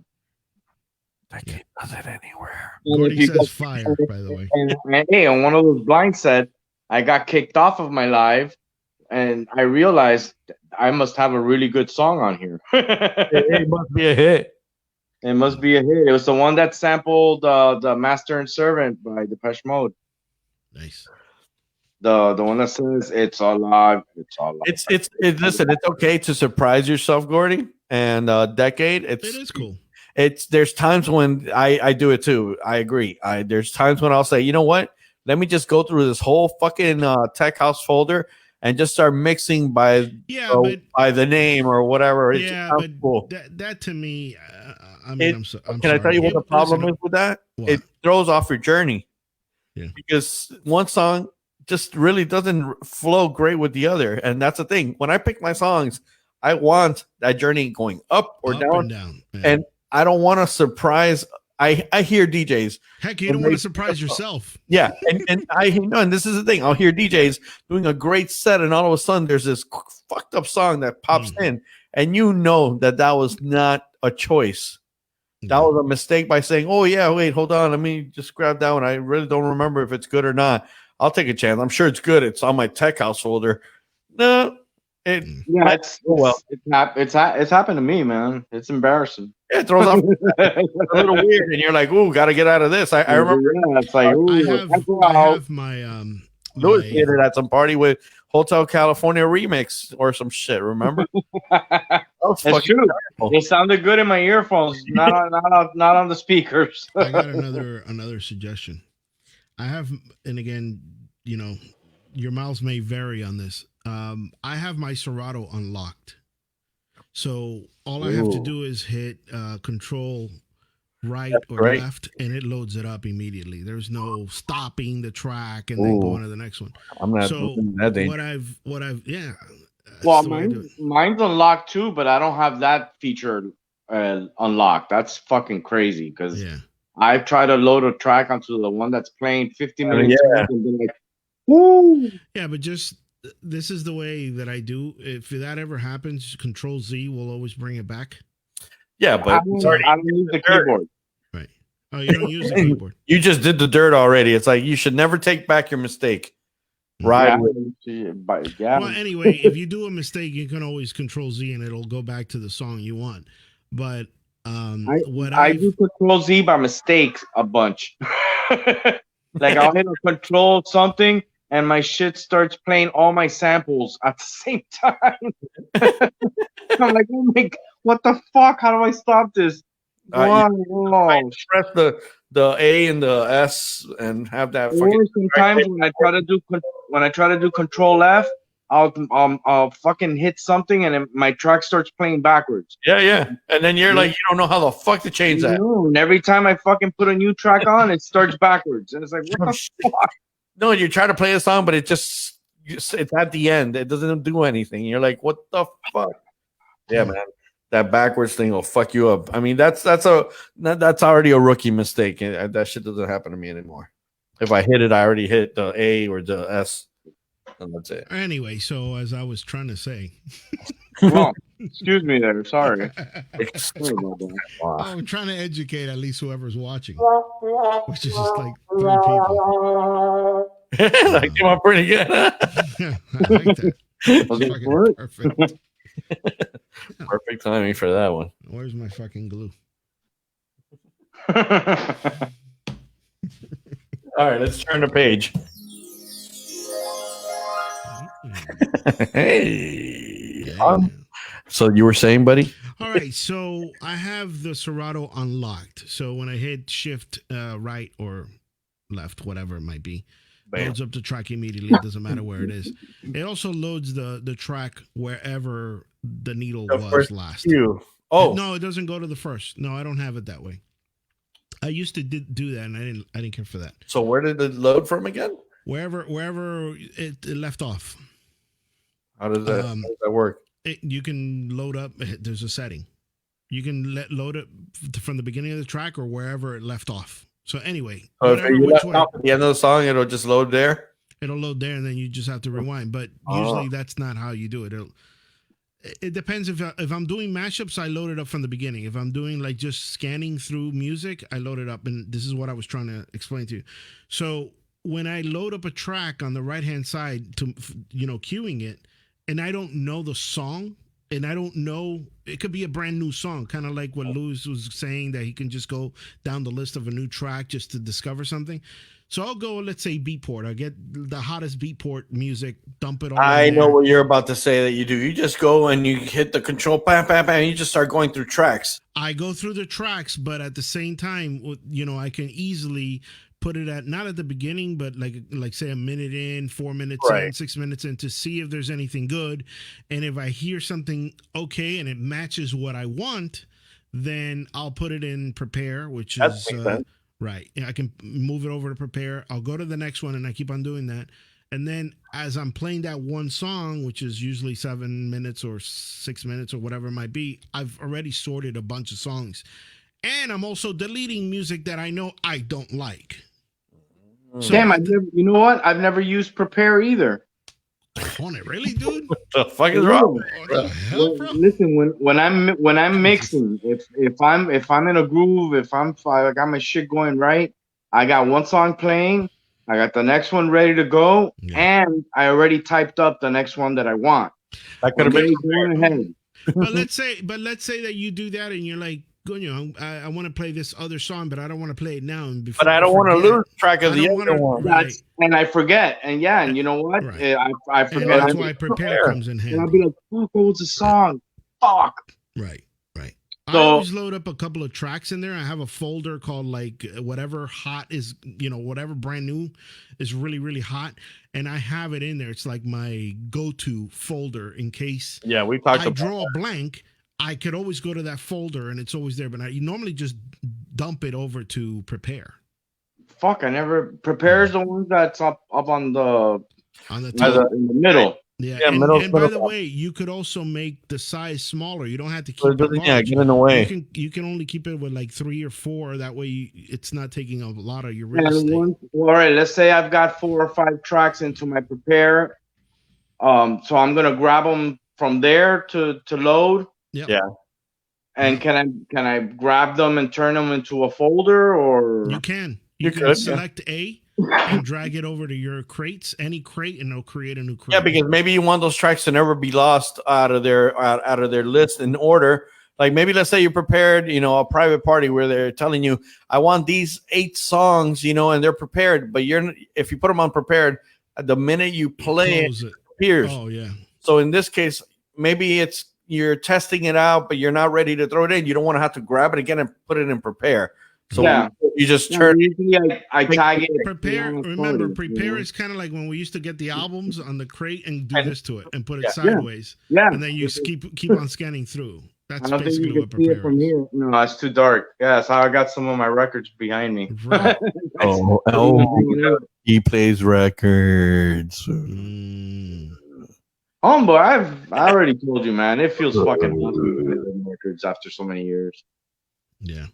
Decade does it anywhere. Gordy says fire, by the way. And hey, on one of those blind sets, I got kicked off of my live, and I realized I must have a really good song on here. It must be a hit. It must be a hit. It was the one that sampled the Master and Servant by Depeche Mode. Nice. The one that says it's alive. It's alive. Listen, it's okay to surprise yourself, Gordy. And Decade, it is cool. There's times when I do it too. I agree. There's times when I'll say, you know what? Let me just go through this whole fucking Tech House folder and just start mixing by the name or whatever. Yeah, but cool. that to me, I'm can sorry. I tell you what the problem is with that? What? It throws off your journey. Yeah. Because one song just really doesn't flow great with the other, and that's the thing. When I pick my songs, I want that journey going up or down, and I don't want to surprise. I hear DJs. Heck, you don't want to surprise yourself. Yeah, and I know, and this is the thing. I'll hear DJs doing a great set, and all of a sudden there's this fucked up song that pops in, and you know that was not a choice. That was a mistake by saying, "Oh yeah, wait, hold on, let me just grab that one. I really don't remember if it's good or not. I'll take a chance. I'm sure it's good. It's on my Tech House folder." No, it's happened to me, man. It's embarrassing. Yeah, it throws off a little weird, and you're like, "Ooh, got to get out of this." I remember. Yeah, it's like, I have my Louis did it at some party with Hotel California remix or some shit. Remember? That's true. It sounded good in my earphones, not on the speakers. I got another suggestion. I have, and again, your miles may vary on this. I have my Serato unlocked, so all I have to do is hit Control right or left, and it loads it up immediately. There's no stopping the track and then going to the next one. I'm not. So what I've Well, mine's unlocked too, but I don't have that feature unlocked. That's fucking crazy because I've tried to load a track onto the one that's playing 50 minutes and been like, woo. Yeah, but just this is the way that I do. If that ever happens, Control Z will always bring it back. Yeah, but I don't use the keyboard. Right. Oh, you don't use the keyboard. You just did the dirt already. It's like you should never take back your mistake. Right. Well, anyway, if you do a mistake, you can always Control Z and it'll go back to the song you want. But I do Control Z by mistake a bunch. Like I'll hit a Control something and my shit starts playing all my samples at the same time. I'm like, oh my God, what the fuck? How do I stop this? Wow. press the A and the S and have that Or fucking. sometimes when I try to do Control F, I'll fucking hit something and then my track starts playing backwards. Yeah. And then you're like, you don't know how the fuck to change that. And every time I fucking put a new track on, it starts backwards, and it's like, what the fuck? No, you try to play a song, but it's at the end. It doesn't do anything. You're like, what the fuck? Yeah, man. That backwards thing will fuck you up. I mean, that's already a rookie mistake. And that shit doesn't happen to me anymore. If I hit it, I already hit the A or the S, and that's it. Anyway, so as I was trying to say, Well, excuse me there. Sorry. I'm trying to educate at least whoever's watching, which is just like 3 people. That came out pretty good. I like that. It's fucking perfect. Perfect timing for that one. Where's my fucking glue? All right, let's turn the page. Hey. Yeah. So you were saying, buddy? All right, so I have the Serato unlocked. So when I hit shift right or left, whatever it might be, loads up the track immediately. It doesn't matter where it is. It also loads the track wherever the needle was last. Oh no, it doesn't go to the first. No, I don't have it that way. I used to do that, and I didn't care for that. So where did it load from again? Wherever it left off. How does that work? You can load up. There's a setting. You can load it from the beginning of the track or wherever it left off. So anyway, if you left off at the end of the song, it'll just load there. It'll load there, and then you just have to rewind. But usually that's not how you do it. It depends. If I'm doing mashups, I load it up from the beginning. If I'm doing like just scanning through music, I load it up. And this is what I was trying to explain to you. So when I load up a track on the right-hand side to, queuing it, and I don't know the song, and I don't know, it could be a brand new song, kind of like what Louis was saying, that he can just go down the list of a new track just to discover something. So I'll go, let's say, Beatport. I'll get the hottest Beatport music, dump it all I in know there. what you're about to say that you do. You just go and you hit the control, bam, bam, bam, and you just start going through tracks. I go through the tracks, but at the same time, I can easily put it at, not at the beginning, but like say a minute in, 4 minutes in, 6 minutes in, to see if there's anything good. And if I hear something okay and it matches what I want, then I'll put it in prepare, which is right. I can move it over to prepare. I'll go to the next one, and I keep on doing that. And then as I'm playing that one song, which is usually 7 minutes or 6 minutes or whatever it might be, I've already sorted a bunch of songs. And I'm also deleting music that I know I don't like. So, damn, you know what? I've never used prepare either. On it, really, dude? What the fuck is wrong? What the hell, bro? Listen, when I'm mixing, if I'm in a groove, if I got my shit going right, I got one song playing, I got the next one ready to go, and I already typed up the next one that I want. That could have been going ahead. But let's say that you do that, and you're like, I want to play this other song, but I don't want to play it now. But I don't want to lose track of the other one. And I forget. And and you know what? Right. I forget. And that's why prepare comes in handy. And I'll be like, fuck, what was the song? Fuck. Right. So, I always load up a couple of tracks in there. I have a folder called like whatever hot is, whatever brand new is really, really hot. And I have it in there. It's like my go-to folder in case we talked I draw a blank. I could always go to that folder and it's always there, but I normally just dump it over to prepare. Fuck, I never prepares the ones that's up on the top in the middle. Yeah, and by the way, you could also make the size smaller. You don't have to keep it large. Yeah, get in the way. You can only keep it with like 3 or 4. That way, it's not taking a lot of your real estate. All right, let's say I've got 4 or 5 tracks into my prepare. So I'm gonna grab them from there to load. Yep. Yeah. And can I grab them and turn them into a folder, or you can? You can select A and drag it over to your crates, any crate, and it'll create a new crate. Yeah, because maybe you want those tracks to never be lost out of their list in order. Like maybe let's say you prepared, a private party where they're telling you, I want these 8 songs, and they're prepared, but if you put them on prepared, the minute you play it appears. Oh yeah. So in this case, maybe it's you're testing it out, but you're not ready to throw it in. You don't want to have to grab it again and put it in prepare. So Yeah. you just turn. Usually I tag it. Prepare. Remember, prepare is kind of like when we used to get the albums on the crate and do this to it and put it sideways. Yeah. And then you keep on scanning through. That's I don't think basically you what can see it prepare from is. here. No, it's too dark. Yeah, that's how I got some of my records behind me. Right. He plays records. But I already told you, man. It feels fucking awesome to play them records after so many years. Yeah.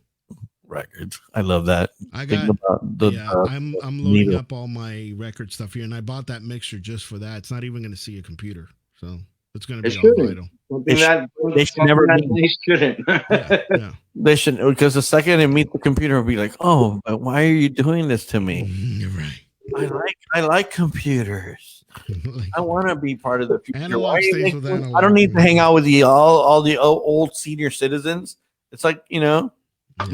Records. I love that. I Thinking got. about the, I'm loading up all my record stuff here, and I bought that mixer just for that. It's not even going to see a computer, so it's going to be all vital. They should never They shouldn't. Yeah. They should, because the second it meets the computer, will be like, "Oh, but why are you doing this to me?" You're right. I like computers. I want to be part of the future. Analog stays with analog. I don't need to hang out with all the old senior citizens. It's like, no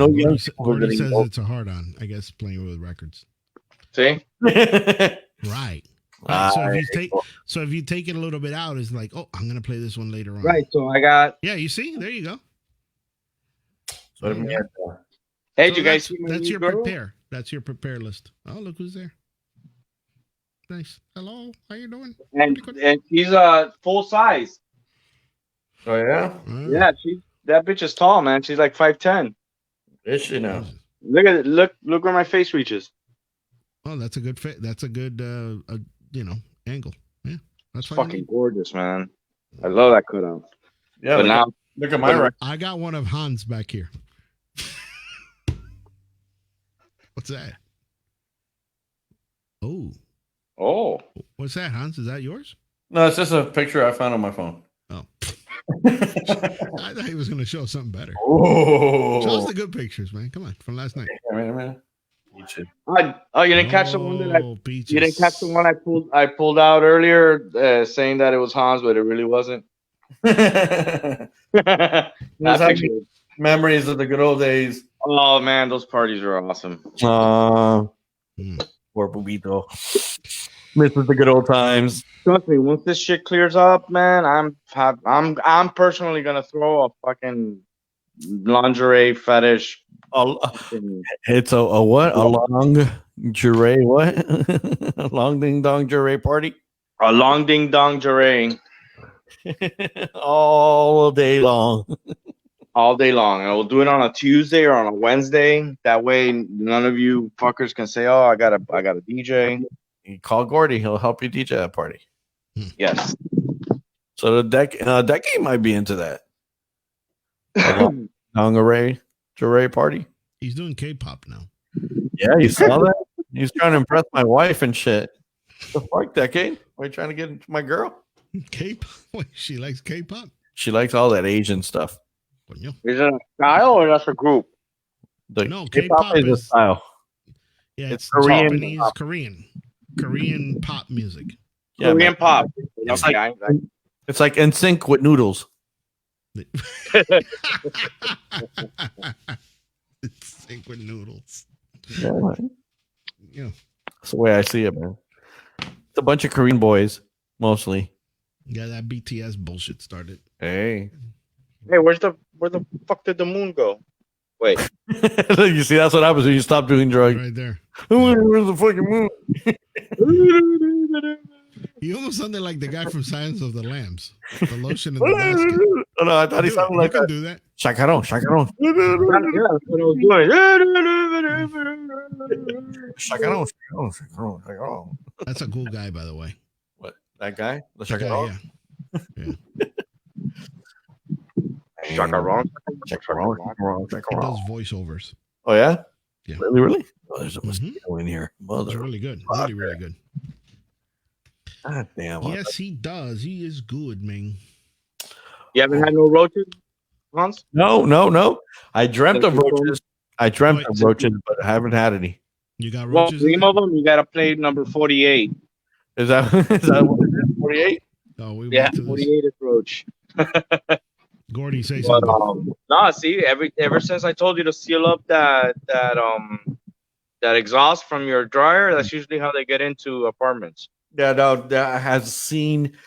young people. Gordy says it's a hard on, I guess, playing with records. See? Right. Right. So if you take it a little bit out, it's like, oh, I'm gonna play this one later on. Right. So I got. Yeah, you see, there you go. Hey, So you guys see that's your girl? prepare. That's your prepare list. Oh, look who's there. Nice. Hello. How you doing? And she's full size. Oh yeah, Yeah, that bitch is tall, man. She's like 5'10". is she now? Look at it. Look where my face reaches. Oh, that's a good fit. That's a good angle. Yeah, that's Fucking gorgeous, man. I love that cutout. Yeah, But now look at my record. I got one of Hans back here. What's that? Oh, what's that, Hans? Is that yours? No, it's just a picture I found on my phone. Oh, I thought he was going to show something better. Oh, Show us the good pictures, man. Come on, from last night. you didn't catch the one that Peaches. you didn't catch the one I pulled out earlier, saying that it was Hans, but it really wasn't. That picture. Memories of the good old days. Oh man, those parties are awesome. Poor Bubito. Misses the good old times. Trust me, once this shit clears up, man, I'm personally gonna throw a fucking lingerie fetish. It's a what? A long jure what? A long ding dong jure party? A long ding dong jure. All day long. All day long. And we'll do it on a Tuesday or on a Wednesday. That way none of you fuckers can say, oh, I got a DJ. You call Gordy, he'll help you DJ that party. Yes. So the Decade might be into that. Long jure party. He's doing K-pop now. Yeah, you saw that? He's trying to impress my wife and shit. The fuck, Decade? Why are you trying to get into my girl? K-pop? Wait, she likes K-pop? She likes all that Asian stuff. Is it a style or that's a group? No, K-pop is a style. Yeah, It's Korean, Korean pop. Korean pop music. Yeah, Korean man. pop. It's Okay, like it's like NSYNC with noodles. Sync with noodles. Yeah, man. Yeah. That's the way I see it, man. It's a bunch of Korean boys, mostly. Yeah, that BTS bullshit started. Hey. Hey, where the fuck did the moon go? Wait. You see, that's what happens when you stop doing drugs. Right there. Where's the fucking moon? You almost sounded like the guy from Silence of the Lambs. The lotion in the basket. Oh, no, I thought he sounded like you that. can do that. Chacaron, chacaron. Yeah, that's what I was doing. Chacaron, chacaron, chacaron, chacaron. That's a cool guy, by the way. What? That guy? The That guy, chacaron? yeah. Chacaron. Chacaron, chacaron, He chacaron. does voiceovers. Oh, yeah? Yeah. Really? Oh, there's a mosquito in here. It's Mother. really good. Really, really good. God damn. Yes, he does. He is good, man. You haven't had no roaches, Hans? No. I dreamt of roaches. Wait, But I haven't had any. You got Well, roaches? dream of them. You gotta play number 48. Is that what it is? 48? Oh, we Yeah, went to this. 48 is roach. Gordy, say But something. no, see, ever since I told you to seal up that exhaust from your dryer, that's usually how they get into apartments. Yeah, no, that has seen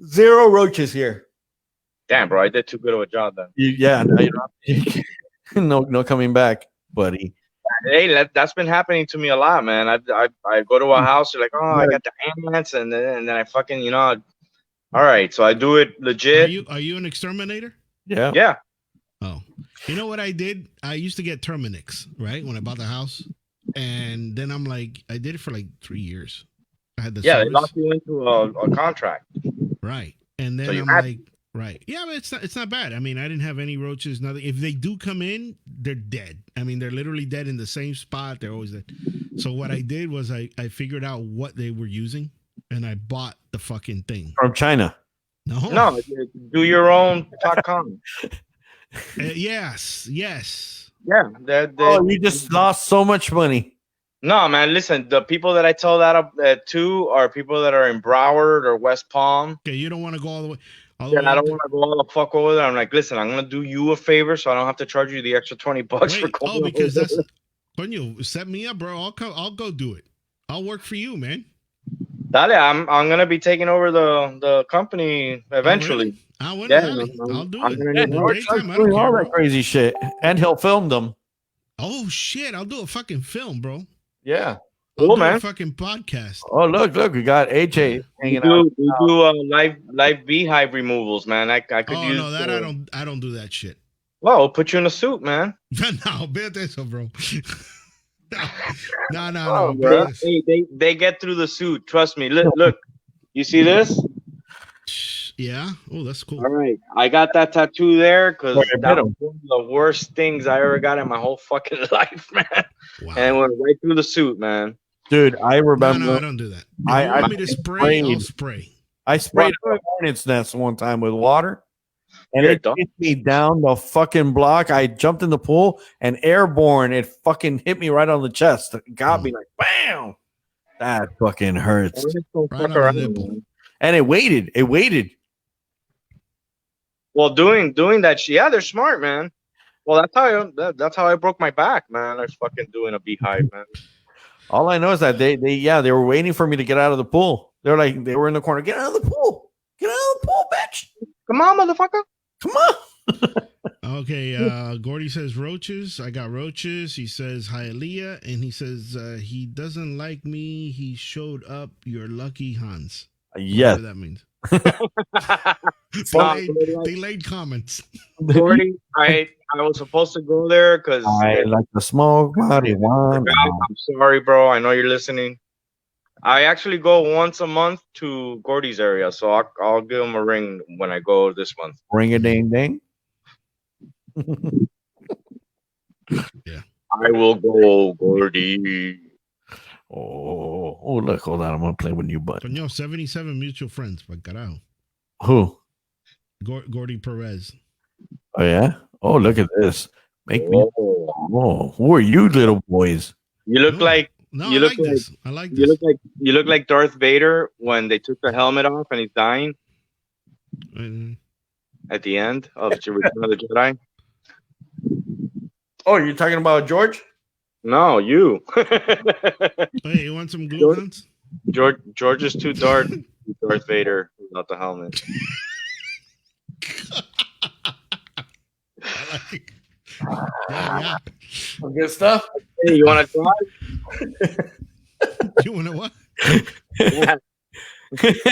zero roaches here. Damn, bro, I did too good of a job then. Yeah, no, no coming back, buddy. Hey, that's been happening to me a lot, man. I go to a house, you're like, oh, I got the ants, and then I fucking, all right, so I do it legit. Are you an exterminator? Yeah. Yeah. Oh, you know what I did? I used to get Terminix, right, when I bought the house, and then I'm like, I did it for like 3 years. I had the They service. lock you into a contract. Right, and then So you I'm had- like, right, yeah, but it's not bad. I mean, I didn't have any roaches, nothing. If they do come in, they're dead. I mean, they're literally dead in the same spot. They're always dead. So what I did was I figured out what they were using, and I bought the fucking thing. From China. No, do your own .com. Yes. Yeah, You just lost so much money. No, man, listen, the people that I tell that up to are people that are in Broward or West Palm. Okay, you don't want to go all the way. And I don't want to go all the fuck over there. I'm like, listen, I'm gonna do you a favor, so I don't have to charge you the extra $20 for Wait, going. because that's when you set me up, bro. I'll go do it. I'll work for you, man. Dale, I'm gonna be taking over the company eventually. I'll do Yeah, it. I'll do I'm it. gonna Yeah, In the George daytime, I doing don't care, all bro. that crazy shit, and he'll film them. Oh shit! I'll do a fucking film, bro. Yeah. I'll Cool, do a man. fucking podcast. Oh, look, we got AJ We hanging out. do live beehive removals, man. I could Oh use. no, that I don't do that shit. Well, we'll put you in a suit, man. No, bet eso, bro. No, Oh, bro. hey, they get through the suit. Trust me. Look, you see this? Yeah. Oh, that's cool. All right, I got that tattoo there because Where you that bit was one of the worst things I ever got in my whole fucking life, man. Wow. And it went right through the suit, man. Dude, I remember No, I don't do that. If I- you want I me to spray, I'll sprayed. spray. I sprayed a hornet's nest one time with water, and Yeah, it hit me down the fucking block. I jumped in the pool, and airborne, it fucking hit me right on the chest. It got me like, bam! That fucking hurts. Right on the nipple. And it waited. It waited. Well, doing that shit, yeah, they're smart, man. Well, that's how I broke my back, man. I was fucking doing a beehive, man. All I know is that they were waiting for me to get out of the pool. They were in the corner. Get out of the pool. Get out of the pool, bitch. Come on, motherfucker. Come on. Okay, Gordy says roaches. I got roaches. He says Hialeah, and he says he doesn't like me. He showed up. You're lucky, Hans. Yes. Whatever that means. Nah, Delayed comments. Gordy, I was supposed to go there because I like to smoke marijuana. I'm sorry, bro. I know you're listening. I actually go once a month to Gordy's area, so I'll give him a ring when I go this month. Ring a ding ding. I will go, Gordy. Oh, look, hold on. I'm going to play with you, bud. Coño, 77 mutual friends. Pa carajo. Who? Gordy Perez. Oh, yeah? Oh, look at this. Make me. Oh. Oh, who are you, little boys? You look No. like No, You I look like this. I like you this. look like Darth Vader when they took the helmet off and he's dying Mhm. at the end of Return of the Jedi. Oh, you're talking about George? No, you. Hey, you want some glue guns? George is too Darth Vader without the helmet. I like. Yeah. Good stuff. Hey, you want to try? You want to what? Yeah.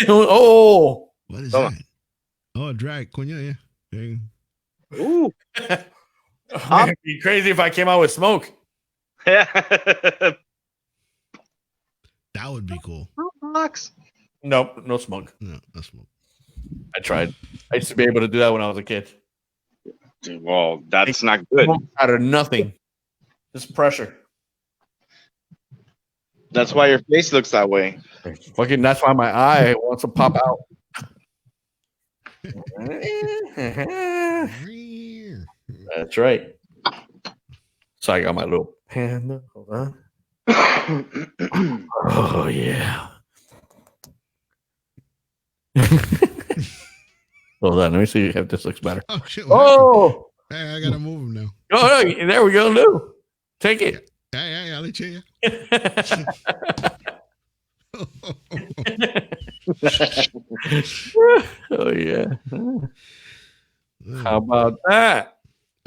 Oh. What is Come that? Oh, drag. Coño, yeah. There you go. Ooh. It'd be crazy if I came out with smoke. That would be cool. Box. Nope, no smoke. No, that's smoke. I tried. I used to be able to do that when I was a kid. Well, that's not good. Smoke out of nothing. Just pressure. That's why your face looks that way. Fucking, that's why my eye wants to pop out. That's right. So I got my little panda. Hold on. Oh, yeah. Hold on. Let me see if this looks better. Oh, shit. What Oh, happened? Hey, I got to move him now. oh, no, there we go, Lou. Take it. Hey, I'll let you. Oh, yeah. How about that?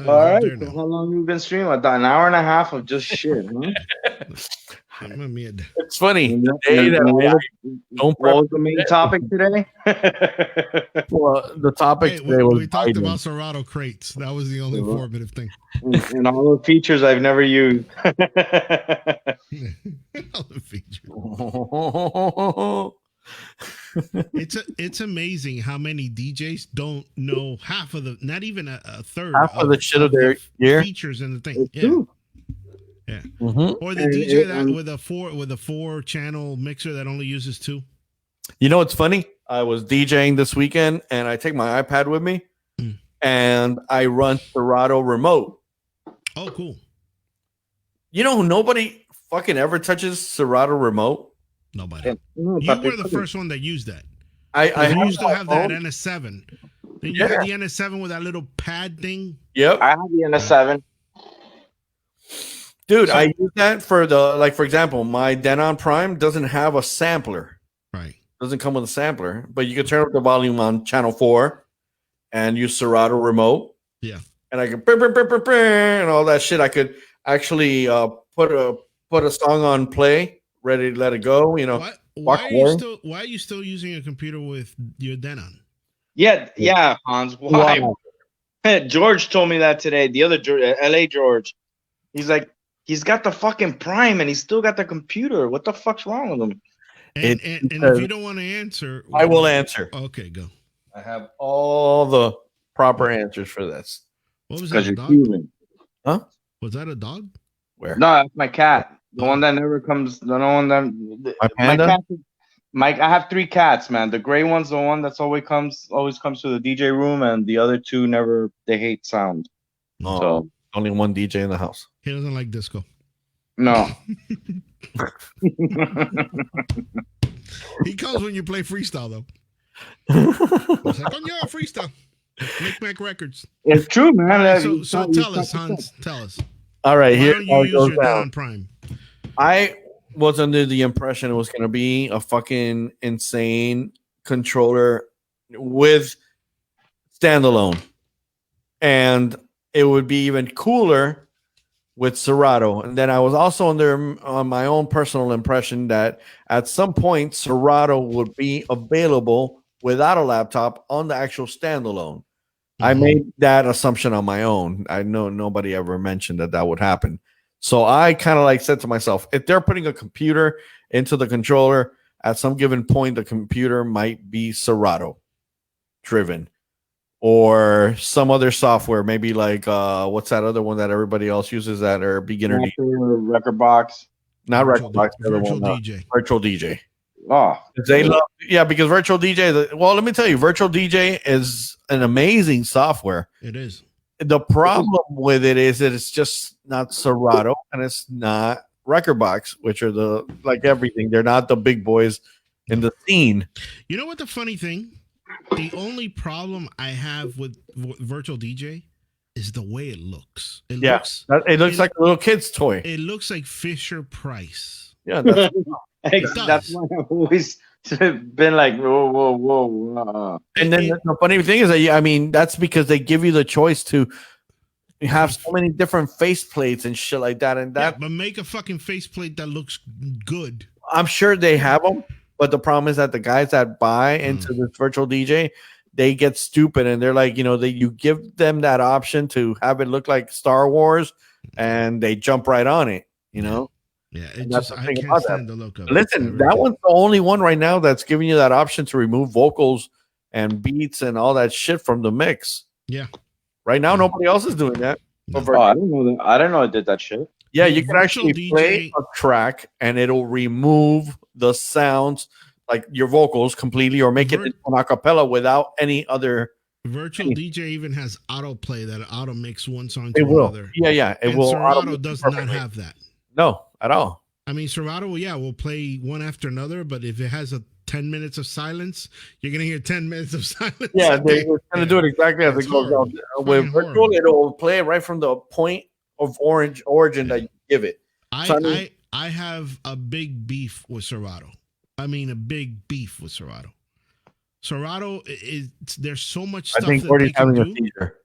All right. So how long have you been streaming? About an hour and a half of just shit, huh? It's funny. The day And that what was the main topic today? Well, the topic today was we talked Biden. about Serato crates. That was the only informative thing. And all the features I've never used. All the features. It's amazing how many DJs don't know half of the, not even a third Half of the shit of their gear features in the thing. It's true. Yeah. Mm-hmm. Or the DJ that with a 4-channel mixer that only uses 2. You know what's funny? I was DJing this weekend, and I take my iPad with me, and I run Serato remote. Oh, cool. You know, nobody fucking ever touches Serato remote. Nobody. You were the first one that used that. I used to have that NS7. Then you had the NS7 with that little pad thing. Yep. I have the NS7. Dude, I use that for for example, my Denon Prime doesn't have a sampler. Right. Doesn't come with a sampler, but you can turn up the volume on channel 4 and use Serato remote. Yeah. And I can and all that shit. I could actually put a song on play, ready to let it go, you know. Why are you still using a computer with your Denon? Yeah, Hans. Why? Wow. George told me that today. The other George, LA George. He's like, he's got the fucking Prime and he's still got the computer. What the fuck's wrong with him? And if you don't want to answer, I will answer. Okay, go. I have all the proper answers for this. What was that? A dog? Huh? Was that a dog? Where? No, that's my cat. The one that never comes. The one that my panda. I have 3 cats, man. The gray one's the one that's always comes to the DJ room, and the other 2 never. They hate sound. Oh, so only one DJ in the house. He doesn't like disco. No. He comes when you play freestyle, though. It's like, oh yeah, freestyle. Make records. It's true, man. Right, so tell us, Hans. Tell us. All right, Why here don't you use your Denon Prime? I was under the impression it was going to be a fucking insane controller with standalone, and it would be even cooler with Serato. And then I was also on my own personal impression that at some point Serato would be available without a laptop on the actual standalone. Mm-hmm. I made that assumption on my own. I know nobody ever mentioned that would happen. So I kind of said to myself, if they're putting a computer into the controller, at some given point, the computer might be Serato driven. Or some other software, maybe what's that other one that everybody else uses that are beginner Record Box. Not Record Box, the other Virtual one. DJ. Virtual DJ. Oh. They love, because Virtual DJ, well, let me tell you, Virtual DJ is an amazing software. It is. The problem with it is that it's just not Serato and it's not Record Box, which are everything. They're not the big boys in the scene. You know what the funny thing? The only problem I have with Virtual DJ is the way it looks. It looks like a little kid's toy. It looks like Fisher Price. Yeah, that's why I've always been like, whoa. And then the funny thing is that that's because they give you the choice to have so many different faceplates and shit like that. And that, but make a fucking faceplate that looks good. I'm sure they have them. But the problem is that the guys that buy into this Virtual DJ, they get stupid and they're like, you give them that option to have it look like Star Wars, and they jump right on it. Yeah, I can't stand the look of it. Listen, that one's the only one right now that's giving you that option to remove vocals and beats and all that shit from the mix. Yeah, right now nobody else is doing that. No. I didn't know that. I didn't know it did that shit. Yeah, you can actually play a track and it'll remove the sounds, like your vocals completely, or make it an acapella without any other. Virtual DJ even has autoplay that auto mix one song to another. Yeah, it will. Serato does not have that. No, at all. I mean, Serato, will play one after another, but if it has 10 minutes of silence, you're gonna hear 10 minutes of silence. Yeah, they're gonna do it exactly as it goes down. With Virtual, it'll play right from the point of origin that you give it. I have a big beef with Serato. I mean, a big beef with Serato. Serato is there's so much I stuff think that Gordy's they can having a do. seizure.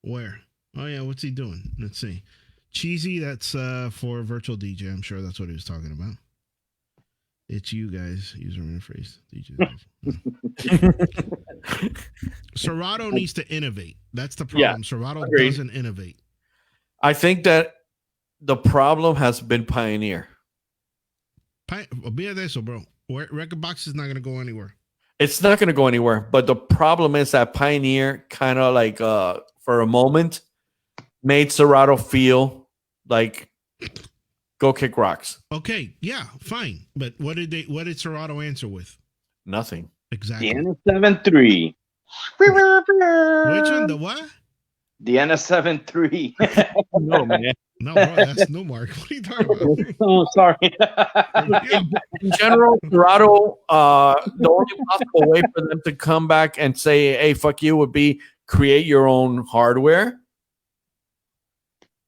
Where? Oh yeah, what's he doing? Let's see. Cheesy, that's for virtual DJ. I'm sure that's what he was talking about. It's you guys, user interface. Serato needs to innovate. That's the problem. Serato agreed. doesn't innovate. I think that the problem has been Pioneer. Be eso, bro. Record Box is not going to go anywhere. It's not going to go anywhere. But the problem is that Pioneer kind of like for a moment made Serato feel like go kick rocks. Okay, yeah, fine. But what did Serato answer with? Nothing. Exactly. The NS7 III. Which one? The what? The NS7 III. No, man. No, bro, that's no mark. What are you talking about? Oh, sorry. Yeah, In general, Serato, the only possible way for them to come back and say, hey, fuck you, would be create your own hardware.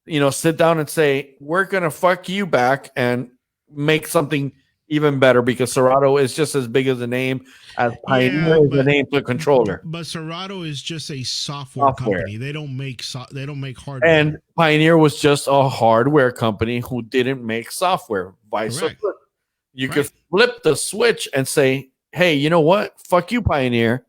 You know, sit down and say, we're going to fuck you back and make something even better, because Serato is just as big as a name as Pioneer is the name for controller. But Serato is just a software company. They don't make hardware. And Pioneer was just a hardware company who didn't make software. Vice versa. You could flip the switch and say, hey, you know what? Fuck you, Pioneer.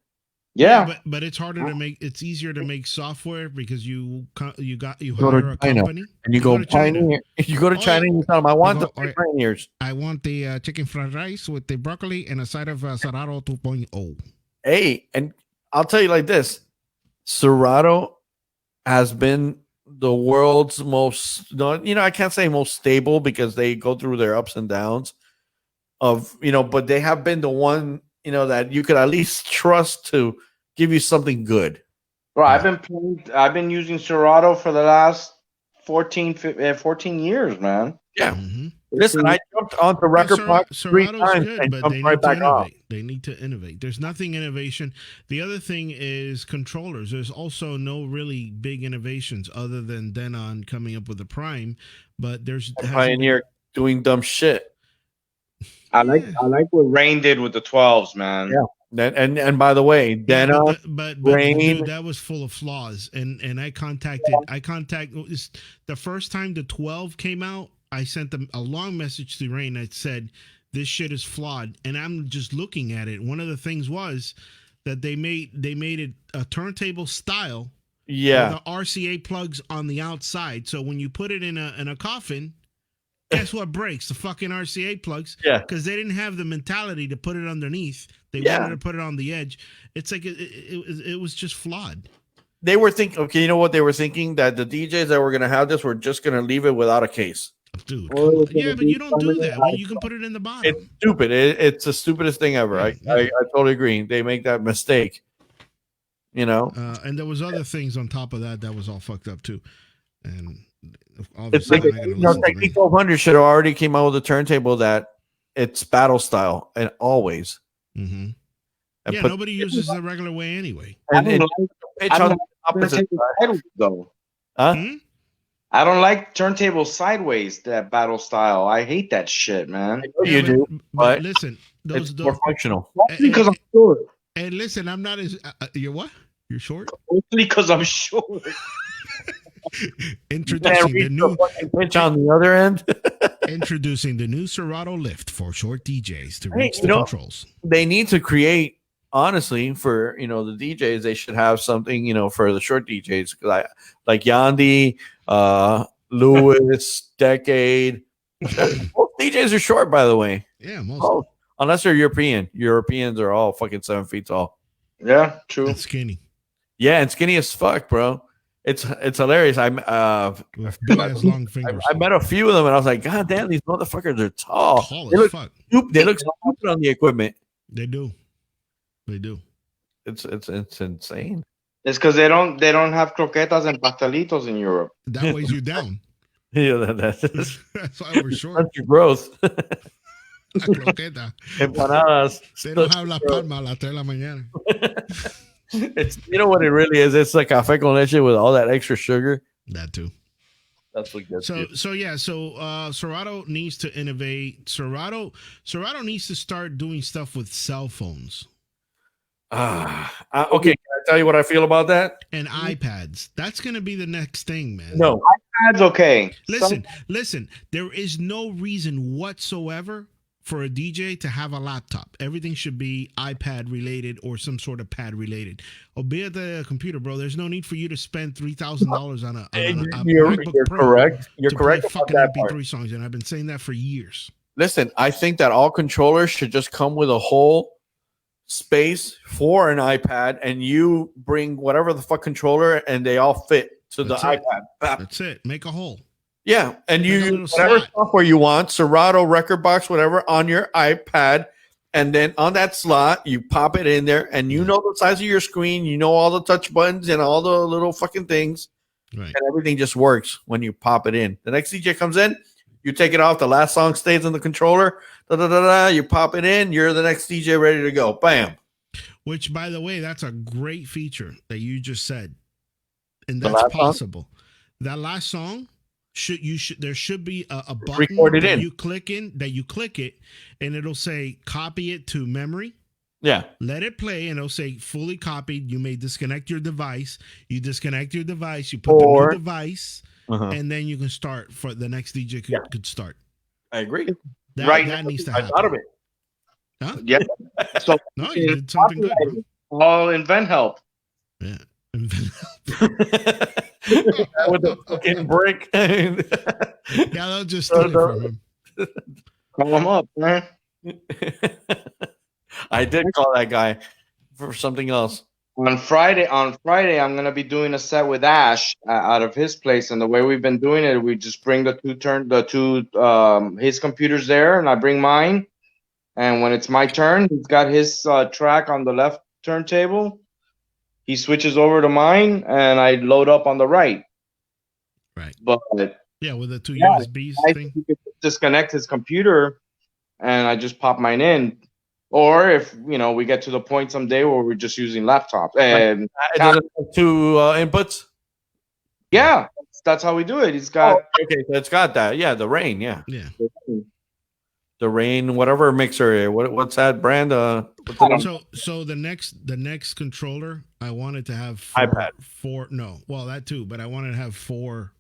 Yeah. But it's harder to make. It's easier to make software because you go hire a China, company and you go to China. Pioneer. You go to China and you tell them, I want the Pioneers. I want the chicken fried rice with the broccoli and a side of Serato 2.0. Hey, and I'll tell you like this: Serato has been the world's most, I can't say most stable because they go through their ups and downs but they have been the one, that you could at least trust to give you something good. Bro, I've been using Serato for the last 14 years, man. Yeah. Mm-hmm. Listen, I jumped onto Record Box 3 times good, and but jumped they right need to back off. innovate. They need to innovate. There's nothing innovation. The other thing is controllers. There's also no really big innovations other than Denon coming up with the Prime, but there's Pioneer doing dumb shit. I like what Rain did with the 12s, man. Yeah. And by the way, Denon, but Rain, dude, that was full of flaws. And I contacted the first time the 12 came out, I sent them a long message to Rain that said this shit is flawed. And I'm just looking at it. One of the things was that they made it a turntable style. Yeah. With the RCA plugs on the outside. So when you put it in a coffin, guess what breaks? The fucking RCA plugs. Yeah. Because they didn't have the mentality to put it underneath. They wanted to put it on the edge. It's like it was just flawed. They were thinking, okay, you know what they were thinking? That the DJs that were going to have this were just going to leave it without a case. Dude, but you don't do that. When you can put it in the bottom. It's stupid. It's the stupidest thing ever. I totally agree. They make that mistake. And there was other things on top of that was all fucked up too. And it's like Technique 1200 should have already came out with a turntable that it's battle style and always. Mm-hmm. And nobody uses the regular way anyway. And I don't like turntable sideways, that battle style. I hate that shit, man. You do, but listen, it's more functional. Because I'm short. And listen, I'm not as you're what? You're short? Mostly because I'm short. Introducing the new pinch on the other end. Introducing the new Serato lift for short DJs to reach the controls. They need to create, honestly, for the DJs. They should have something, for the short DJs, like Yandi, Lewis, Decade. Most DJs are short, by the way. Yeah, most. Unless they're European. Europeans are all fucking 7 feet tall. Yeah, true. And skinny. Yeah, and skinny as fuck, bro. It's hilarious. With big ass long fingers. I met a few of them, and I was like, God damn, these motherfuckers are tall. Tall as fuck. They look stupid on the equipment. They do. It's insane. It's because they don't have croquetas and pastelitos in Europe. That weighs you down. Yeah, that's why we're short. That's your growth. La croqueta. Empanadas. They don't have la palma a las 3 de la mañana. It's what it really is. It's like café con leche with all that extra sugar. That too. That's what gets you. So Serato needs to innovate. Serato needs to start doing stuff with cell phones. Okay, can I tell you what I feel about that? And iPads. That's going to be the next thing, man. No. That's okay. Listen. There is no reason whatsoever for a DJ to have a laptop. Everything should be iPad related or some sort of pad related. Or be it the computer, bro. There's no need for you to spend $3,000 on a You're MacBook Pro correct. You're to correct play about fucking that MP3 part. songs, and I've been saying that for years. Listen, I think that all controllers should just come with a whole space for an iPad, and you bring whatever the fuck controller, and they all fit to That's the it. iPad. That's it. Make a hole. Yeah, and you Make a little use whatever slot. software you want, Serato, Record Box, whatever, on your iPad, and then on that slot, you pop it in there, and you know the size of your screen, you know all the touch buttons and all the little fucking things, Right. and everything just works when you pop it in. The next DJ comes in, you take it off, the last song stays on the controller, you pop it in, you're the next DJ ready to go. Bam. Which, by the way, that's a great feature that you just said, and The that's last song? possible. That last song there should be a button Record it that in. you click it, and it'll say copy it to memory. Yeah. Let it play, and it'll say fully copied. You may disconnect your device. You disconnect your device. You put the new device, and then you can start for the next DJ could start. I agree. That needs to I happen. thought of it. Huh? Yeah. So No, you did something good, bro. all invent help. Yeah. With the fucking brick. Yeah, they'll just steal it from him. Call them up, man. I did call that guy for something else. On Friday, I'm gonna be doing a set with Ash out of his place, and the way we've been doing it, we just bring his computers there, and I bring mine. And when it's my turn, he's got his track on the left turntable. He switches over to mine, and I load up on the right. Right. But Yeah, with the two Yeah, USBs I thing. think he could disconnect his computer, and I just pop mine in. Or if we get to the point someday where we're just using laptops, and Does it have two inputs? yeah, that's how we do it. He's got Okay, so it's got that. Yeah, the Rain. Yeah, Yeah. the Rain, whatever mixer. What's that brand? What's the name? So the next controller, I wanted to have iPad. That too, but I wanted to have 4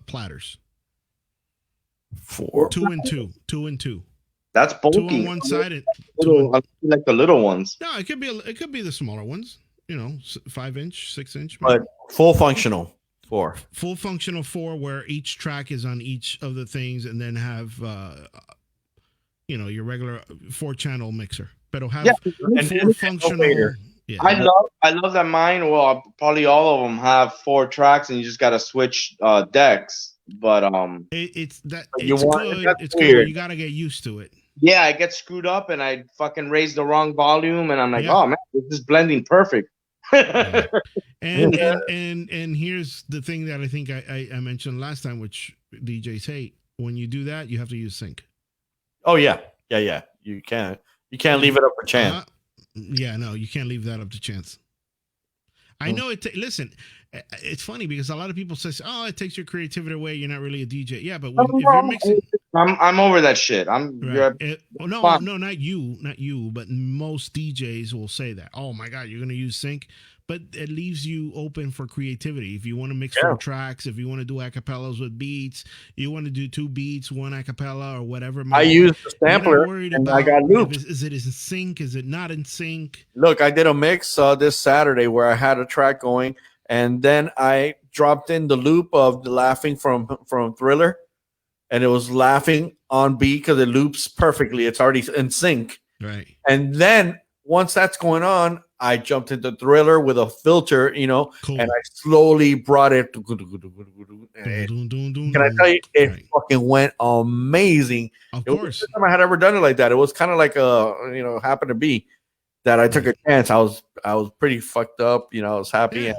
platters. 4. 2 and 2. that's 2 bulky. on one side and Like the little ones. no, it could be the smaller ones. 5-inch, 6-inch. But full functional 4. Full functional 4, where each track is on each of the things, and then have your regular 4-channel mixer. But it'll have And 4 functional. fader. Yeah. I love that mine. Well, probably all of them have 4 tracks, and you just got to switch decks. But It's But good. that's It's good. weird. You gotta get used to it. yeah, I get screwed up, and I fucking raise the wrong volume, and I'm like, Yeah. oh man, this is blending perfect. Yeah. And here's the thing that I think I mentioned last time, which DJs hate. When you do that, you have to use sync. Oh yeah. You can't leave it up for chance. No, you can't leave that up to chance. I know it. Listen, it's funny because a lot of people say, "Oh, it takes your creativity away. You're not really a DJ." Yeah, but if you're mixing, I'm over that shit. right. No, not you, but most DJs will say that. Oh my God, you're gonna use sync, but it leaves you open for creativity. If you want to mix 4 tracks, if you want to do acapellas with beats, you want to do 2 beats, 1 acapella or whatever. I used the sampler worried and about I got loops. Is it in sync? Is it not in sync? Look, I did a mix this Saturday where I had a track going, and then I dropped in the loop of the laughing from Thriller, and it was laughing on beat because it loops perfectly. It's already in sync. Right. And then once that's going on, I jumped into Thriller with a filter, Cool. and I slowly brought it. Can I tell you, it Right. fucking went amazing. Of It was course. the first time I had ever done it like that. It was kind of like happened to be that I took a chance. I was pretty fucked up. I was happy. Yeah.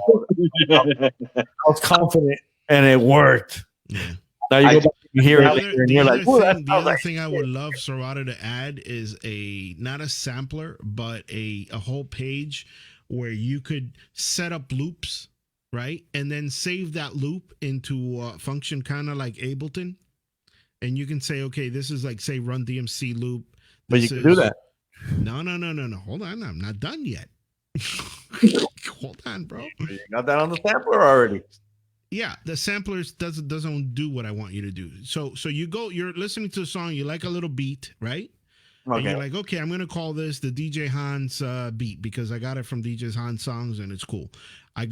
And I was confident, and it worked. Yeah. Now you go back and hear The it other, later, and the you're other like, "Ooh, that thing, the sounds other like thing I would love Serato to add is not a sampler, but a whole page where you could set up loops, right? And then save that loop into a function kind of like Ableton. And you can say, okay, this is like, say, Run DMC loop. But you This can do is- that. No. Hold on, I'm not done yet. Hold on, bro. You got that on the sampler already. Yeah, the samplers doesn't do what I want you to do. So you're listening to a song, you like a little beat, right? And Okay. you're like, okay, I'm gonna call this the DJ Hans beat because I got it from DJ Hans songs and it's cool. I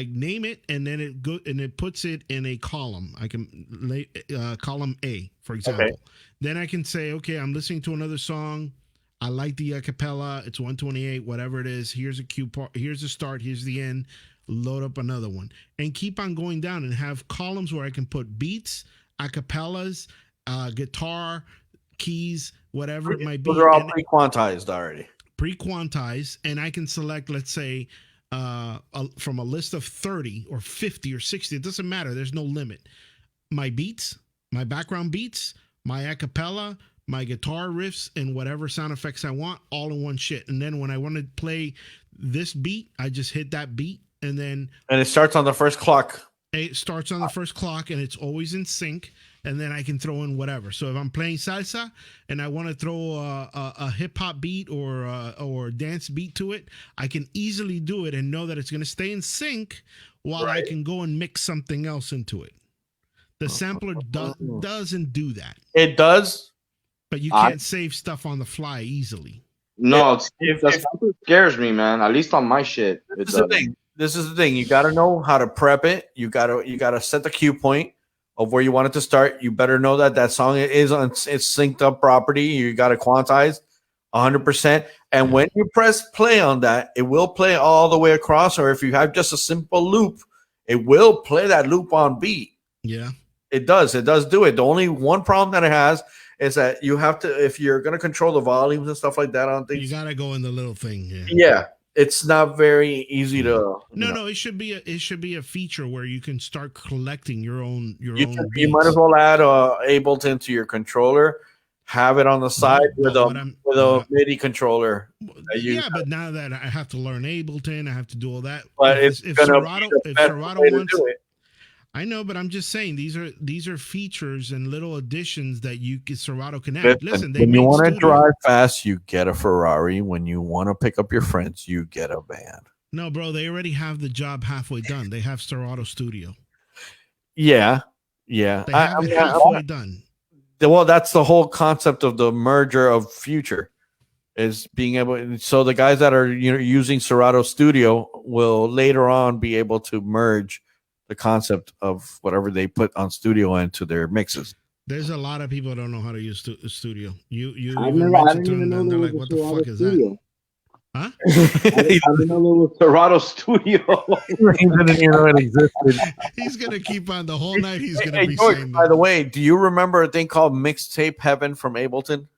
name it, and then it puts it in a column. I can column A, for example. Okay. Then I can say, okay, I'm listening to another song. I like the acapella. It's 128, whatever it is. Here's a cue part. Here's the start. Here's the end. Load up another one and keep on going down and have columns where I can put beats, acapellas, guitar, keys, whatever it might be. Those are all pre-quantized already. Pre-quantized, and I can select, let's say, from a list of 30 or 50 or 60. It doesn't matter. There's no limit. My beats, my background beats, my acapella, my guitar riffs, and whatever sound effects I want, all in one shit. And then when I want to play this beat, I just hit that beat, and it starts on the first clock. It starts on the first clock, and it's always in sync. And then I can throw in whatever. So if I'm playing salsa and I want to throw a hip hop beat or dance beat to it, I can easily do it and know that it's going to stay in sync while I can go and mix something else into it. The sampler doesn't do that. It does, but you can't save stuff on the fly easily. No, the sampler scares me, man. At least on my shit. This is the thing. You got to know how to prep it. You got to set the cue point of where you want it to start. You better know that song it's synced up property. You got to quantize 100%. And when you press play on that, it will play all the way across. Or if you have just a simple loop, it will play that loop on beat. Yeah, it does. It does do it. The only one problem that it has is that you have to, if you're going to control the volumes and stuff like that on things, you got to go in the little thing. Yeah. It's not very easy to. No. It should be a feature where you can start collecting your own. You might as well add Ableton to your controller, have it on the side with a MIDI controller. But now that I have to learn Ableton, I have to do all that. But if Serato wants to do it. I know, but I'm just saying these are features and little additions that Serato can add. Listen, when you want to drive fast, you get a Ferrari. When you want to pick up your friends, you get a van. No, bro, they already have the job halfway done. They have Serato Studio. Yeah. They have it halfway done. Well, that's the whole concept of the merger of future, is being able. So the guys that are using Serato Studio will later on be able to merge the concept of whatever they put on studio into their mixes. There's a lot of people that don't know how to use studio. I didn't even know there was what the fuck is that? Huh? I didn't know there was Serato Studio. He didn't even know it existed. He's gonna keep on the whole night. He's gonna be saying. By the way, do you remember a thing called Mixtape Heaven from Ableton?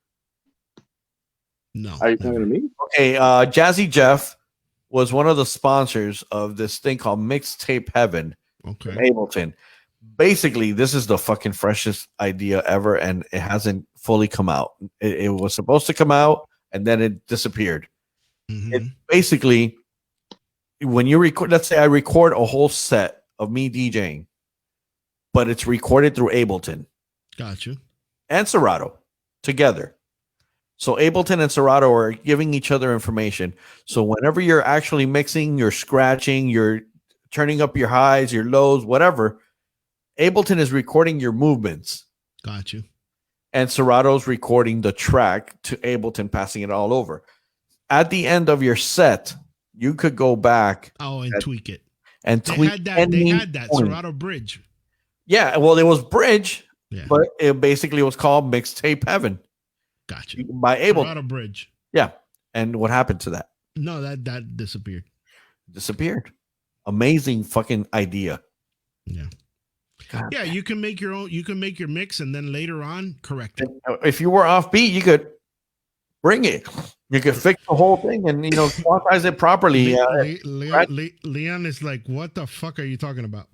No. Are you talking to me? Okay, Jazzy Jeff was one of the sponsors of this thing called Mixtape Heaven. Okay. Ableton. Basically, this is the fucking freshest idea ever, and it hasn't fully come out. It was supposed to come out, and then it disappeared. Mm-hmm. It basically, when you record, let's say I record a whole set of me DJing, but it's recorded through Ableton. Got you. And Serato together. So Ableton and Serato are giving each other information. So whenever you're actually mixing, you're scratching, you're turning up your highs, your lows, whatever, Ableton is recording your movements. Got you. And Serato's recording the track to Ableton, passing it all over. At the end of your set, you could go back. And tweak it. And tweak They had that Serato Bridge. Yeah, well, it was Bridge, yeah. But it basically was called Mixtape Heaven. Got you. By Ableton. Serato Bridge. Yeah. And what happened to that? No, that disappeared. Disappeared. Amazing fucking idea. Yeah. God. Yeah, you can make your mix and then later on correct it. If you were offbeat, you could bring it. You could fix the whole thing and quantize it properly. Leon is like, what the fuck are you talking about?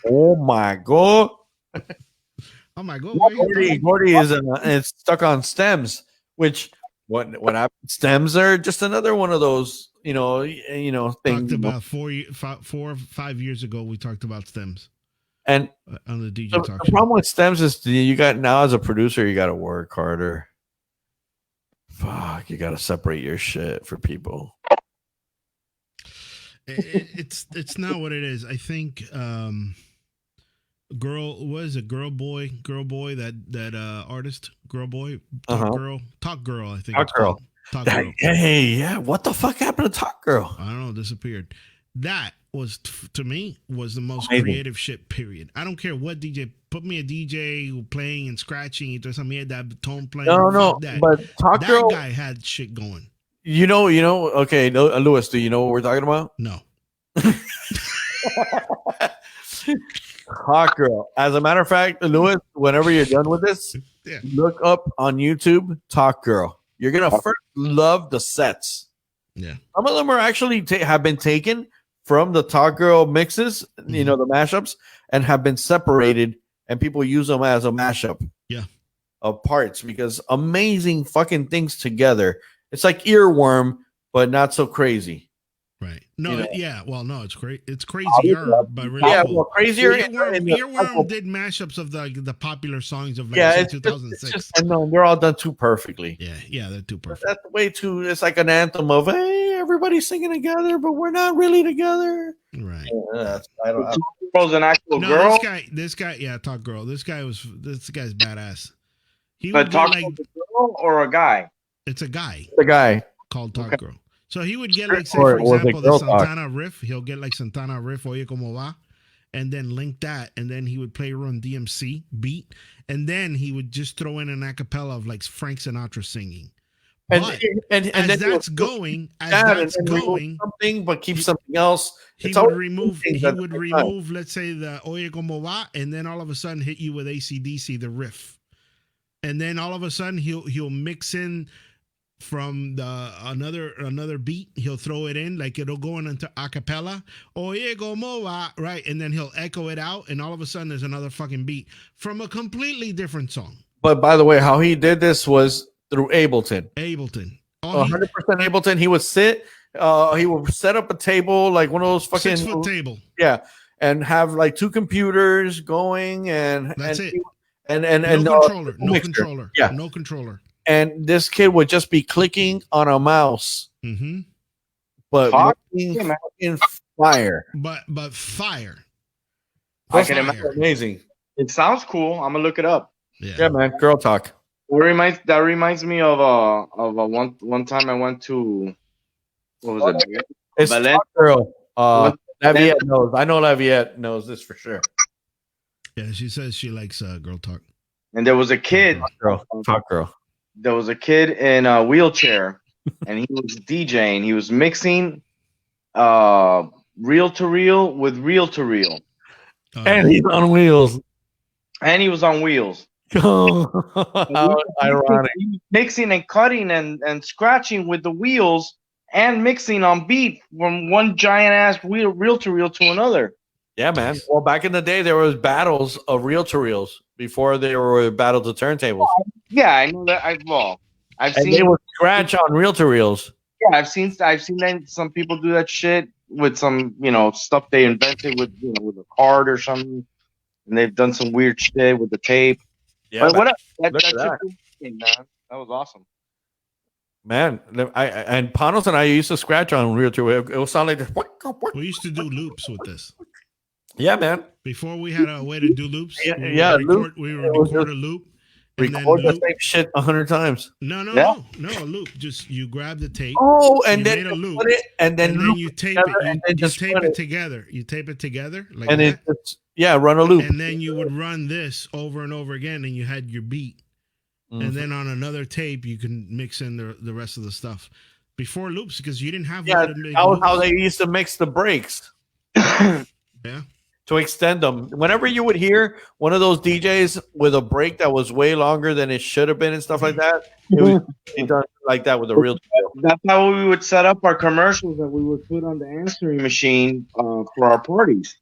Oh my god. Oh my god. Gordy is stuck on stems, which what happened? Stems are just another one of those things. Talked about 4 or 5 years ago. We talked about stems, and on the DJ talk. The problem with stems is you got now as a producer, you got to work harder. Fuck, you gotta separate your shit for people. It's not what it is. I think girl was a girl boy that artist girl boy talk girl I think Talk it's Girl. called. Talk Girl. Hey, yeah. What the fuck happened to Talk Girl? I don't know, disappeared. That was to me was the most Amazing. creative shit. Period. I don't care what DJ. Put me a DJ who playing and scratching. Or something. He had that tone playing. No, that. but Talk That Girl guy had shit going. You know. Okay, no, Lewis, do you know what we're talking about? No. Hot Girl. As a matter of fact, Lewis, whenever you're done with this, look up on YouTube Talk Girl. You're gonna first love the sets. Yeah, some of them are actually have been taken from the Talk Girl mixes, the mashups, and have been separated, and people use them as a mashup. Yeah, of parts because amazing fucking things together. It's like Earworm, but not so crazy. Right. No, well, no, it's great. It's crazier, but really cool. Well, crazier. Earworm did mashups of the popular songs of 2006. And no, they're all done too perfectly. Yeah, they're too perfect. That's way too. It's like an anthem of hey, everybody's singing together, but we're not really together. Right. I don't. Girl's an actual girl. This guy, yeah, Talk Girl. This guy's badass. But Talk like, girl or a guy? It's a guy. The guy called Talk Girl. So he would get like, say, for example, the Santana riff. He'll get like Santana riff, Oye Como Va, and then link that, and then he would play Run DMC beat, and then he would just throw in an acapella of like Frank Sinatra singing. But as that's going, something, but keep something else. He would remove, let's say, the Oye Como Va, and then all of a sudden hit you with AC/DC, the riff, and then all of a sudden he'll mix in from the another beat. He'll throw it in, like it'll go into acapella, Oye Como Va, right, and then he'll echo it out, and all of a sudden there's another fucking beat from a completely different song. But by the way, how he did this was through Ableton. 100% Ableton. He would sit. He would set up a table, like one of those fucking 6-foot table. Yeah, and have like two computers going, and that's it. And no controller. Yeah, no controller. And this kid would just be clicking on a mouse. Mm-hmm. But fucking fire. But fire. I can imagine. Amazing. It sounds cool. I'm gonna look it up. Yeah, man. Girl talk. That reminds me of one time I went to, what was it? It's Talk Girl. Laviette knows. I know Laviette knows this for sure. Yeah, she says she likes girl talk. And there was a kid. Talk girl. There was a kid in a wheelchair, and he was DJing. He was mixing reel to reel with reel to reel. And he's on wheels. And he was on wheels. How ironic. He was mixing and cutting and scratching with the wheels and mixing on beat from one giant ass reel to reel to another. Yeah, man. Well, back in the day, there was battles of reel to reels before there were battles of turntables. Yeah, I know that. I've seen. They would scratch on reel to reels. Yeah, I've seen some people do that shit with some, stuff they invented with a card or something, and they've done some weird shit with the tape. Yeah, but whatever. That was awesome. Man, and Panos and I used to scratch on reel to reel. It would sound like this. We used to do loops with this. Yeah, man. Before we had a way to do loops, we would record a loop. Record the same shit 100 times. No, a loop. Just you grab the tape. Oh, and then made a loop, put it, and then you tape it. You tape it together. You tape it together, like and that. Run a loop. And then you would run this over and over again, and you had your beat. Mm-hmm. And then on another tape, you can mix in the rest of the stuff before loops because you didn't have. Yeah, that was how they used to mix the breaks. Yeah. To extend them. Whenever you would hear one of those DJs with a break that was way longer than it should have been and stuff like that, it would be done like that with a real deal. That's how we would set up our commercials that we would put on the answering machine for our parties.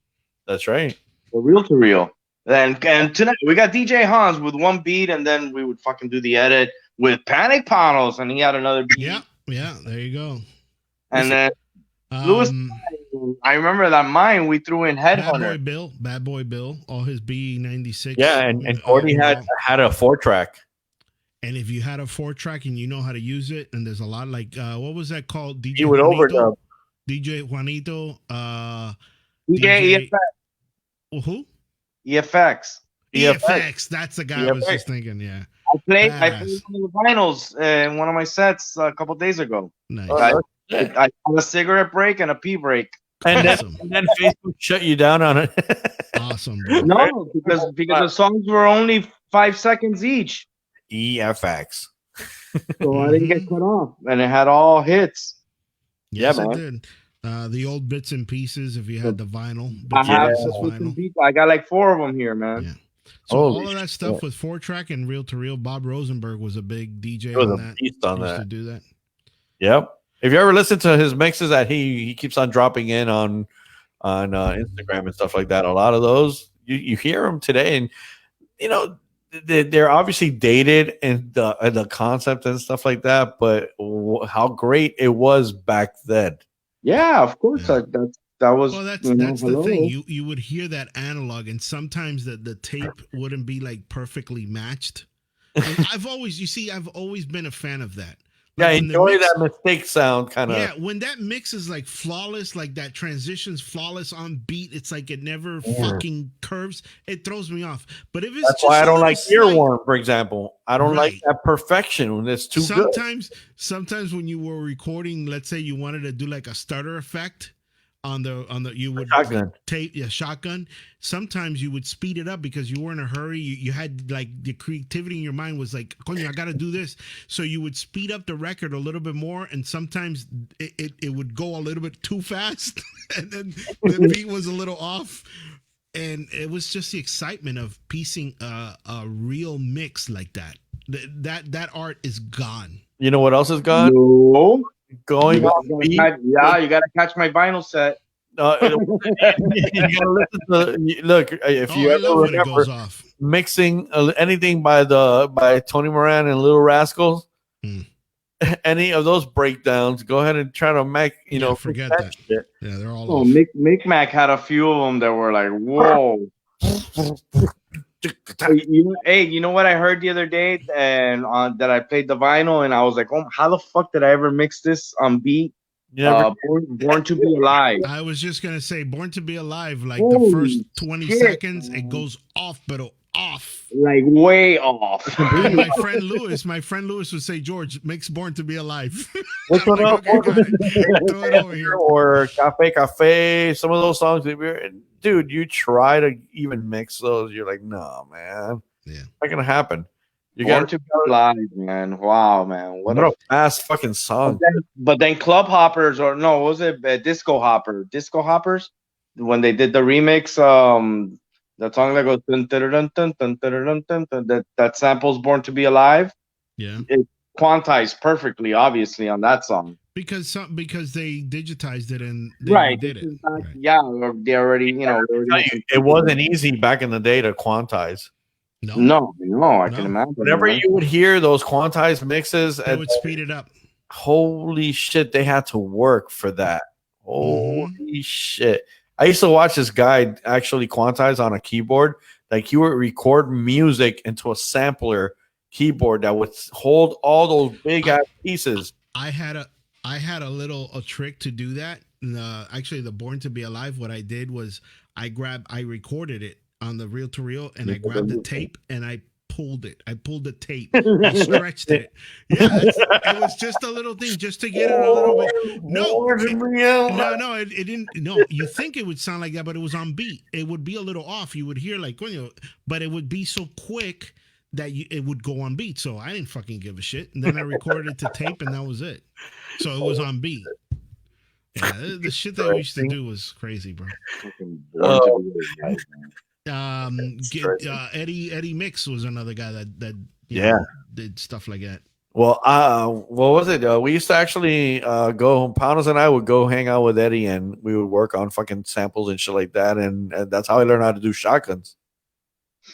That's right. For reel to reel. And tonight we got DJ Hans with one beat, and then we would fucking do the edit with Panic Panos, and he had another beat. Yeah, there you go. And then Lewis, I remember that mine we threw in Headhunter. Bad Boy Bill, all his B96. Yeah, and Hoarding had a 4-track. And if you had a 4-track and you know how to use it, and there's a lot like what was that called? DJ He would overdub. DJ Juanito. DJ Who? EFX. EFX. That's the guy I was EFX. just thinking. Yeah. I played Badass. one of the vinyls in one of my sets a couple days ago. Nice. Yeah. I had a cigarette break and a pee break. And then, Awesome. and then Facebook shut you down on it. Awesome, bro. No, because the songs were only 5 seconds each, EFX. so I didn't get cut off, and it had all hits. Yes, Yeah, it man. did. The old bits and pieces. If you had the vinyl, I bits have and pieces vinyl. I got like 4 of them here, man. Yeah. So Holy all of that stuff shit. with 4-track and reel to reel. Bob Rosenberg was a big DJ He was on a that. beast on Used to that. do that. Yep. If you ever listen to his mixes that he keeps on dropping in on Instagram and stuff like that, a lot of those you hear them today, and you know they're obviously dated in the concept and stuff like that. But how great it was back then. Yeah, of course. Yeah. That was. Well, that's hello. the thing. You would hear that analog, and sometimes the tape wouldn't be like perfectly matched. And I've always been a fan of that. Yeah, Like, when the enjoy mix- that mistake sound kind of. Yeah, when that mix is like flawless, like that transition's flawless on beat, it's like it never fucking curves. It throws me off. But if it's That's just why I a don't little like slight- earworm, for example. I don't like Right. that perfection when it's too good. Sometimes when you were recording, let's say you wanted to do like a stutter effect on the you would Shotgun. tape shotgun. Sometimes you would speed it up because you were in a hurry. You had like the creativity in your mind was like, "Coño, I gotta do this." So you would speed up the record a little bit more, and sometimes it would go a little bit too fast, and then the beat was a little off. And it was just the excitement of piecing a real mix like that. That art is gone. You know what else is gone? No. Going You on beat. you gotta catch my vinyl set. You gotta listen to. Look, if you I ever love when it remember goes off. mixing anything by Tony Moran and Little Rascals, Hmm. any of those breakdowns, go ahead and try to make forget that. shit. Yeah, they're all Oh, off. Mick Mac had a few of them that were like, whoa. You know what I heard the other day, and that I played the vinyl, and I was like, oh, how the fuck did I ever mix this on beat? You never, Born to Be Alive. I was just gonna say, "Born to Be Alive." Like Holy the first 20 shit, seconds, man. it goes off, but off. Like way off. And my friend Lewis would say, "George, mix Born to Be Alive." Which I'm one like, up? "Okay, got it. Throw it over here." Or Cafe, some of those songs. Dude, you try to even mix those, you're like, no, man, Yeah. not gonna happen. You Born got to Be Alive, man. Wow, man. what a fast fucking song. But then Club Hoppers, or no, what was it Disco Hoppers? When they did the remix, the song that goes dun, dun, dun, dun, dun, dun, dun, dun, that samples Born to Be Alive, Yeah. it quantized perfectly, obviously, on that song. Because they digitized it and they did it. Right. Yeah, they already, It wasn't easy back in the day to quantize. No, I can imagine. Whenever man. you would hear those quantized mixes, they would speed it up. holy shit, they had to work for that. Mm-hmm. Holy shit. I used to watch this guy actually quantize on a keyboard. Like he would record music into a sampler keyboard that would hold all those big ass pieces. I had a little trick to do that. Actually, the Born to Be Alive, what I did was I recorded it on the reel to reel, and I grabbed the tape and I pulled it. I pulled the tape. I stretched it. Yeah, it was just a little thing, just to get it a little bit. No, it didn't. No, you think it would sound like that, but it was on beat. It would be a little off. You would hear like, but it would be so quick that it would go on beat. So I didn't fucking give a shit. And then I recorded it to tape, and that was it. So it was on beat. Yeah, the shit that we used to do was crazy, bro. Eddie Mix was another guy that did stuff like that. Well, what was it? We used to actually go. Pounders and I would go hang out with Eddie, and we would work on fucking samples and shit like that. And that's how I learned how to do shotguns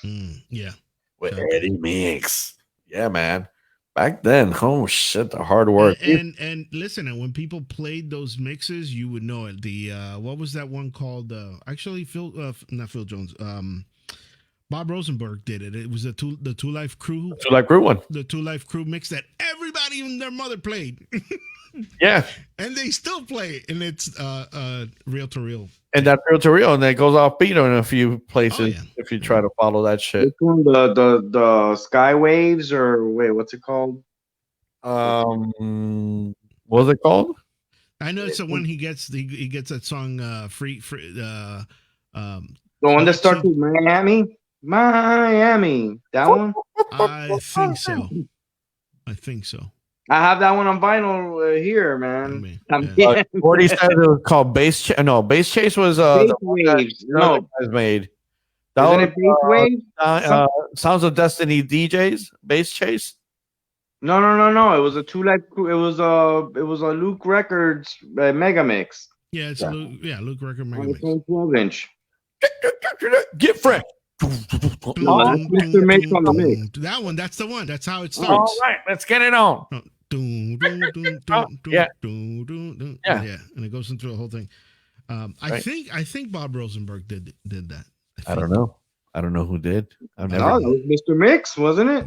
Yeah, with Okay. Eddie Mix. Yeah, man. Back then, oh shit, the hard work. and listen, and when people played those mixes, you would know it. The what was that one called? Actually, not Phil Jones. Bob Rosenberg did it. It was the Two Life Crew. So like Crew one. The Two Life Crew mix that everybody and their mother played. Yeah. And they still play it, and it's reel to reel. And that's real to real, and that goes off beat in a few places. Oh, yeah. If you try to follow that shit. Which one? The Sky Waves, or wait, what's it called? What was it called? I know it's the one he gets that song free The one that starts with Miami. That one. I think so. I have that one on vinyl here, man. Yeah. 40 said it was called Bass Chase. No, Bass Chase was Bass the one Waves. No, guys made. That isn't was it Bass Waves? Sounds of Destiny DJs. Bass Chase. No. It was a Two Life Crew. It was a Luke Records mega mix. Yeah, it's Luke Record Mega On Mix. the 12-inch. Get fresh. No, that's Mr. Mix on the mix. That one, that's the one. That's how it All starts. right, let's get it on. Yeah, Yeah. and it goes into the whole thing. I think Bob Rosenberg did that. I don't know. I don't know who did. I've never. No, that was Mr. Mix, wasn't it?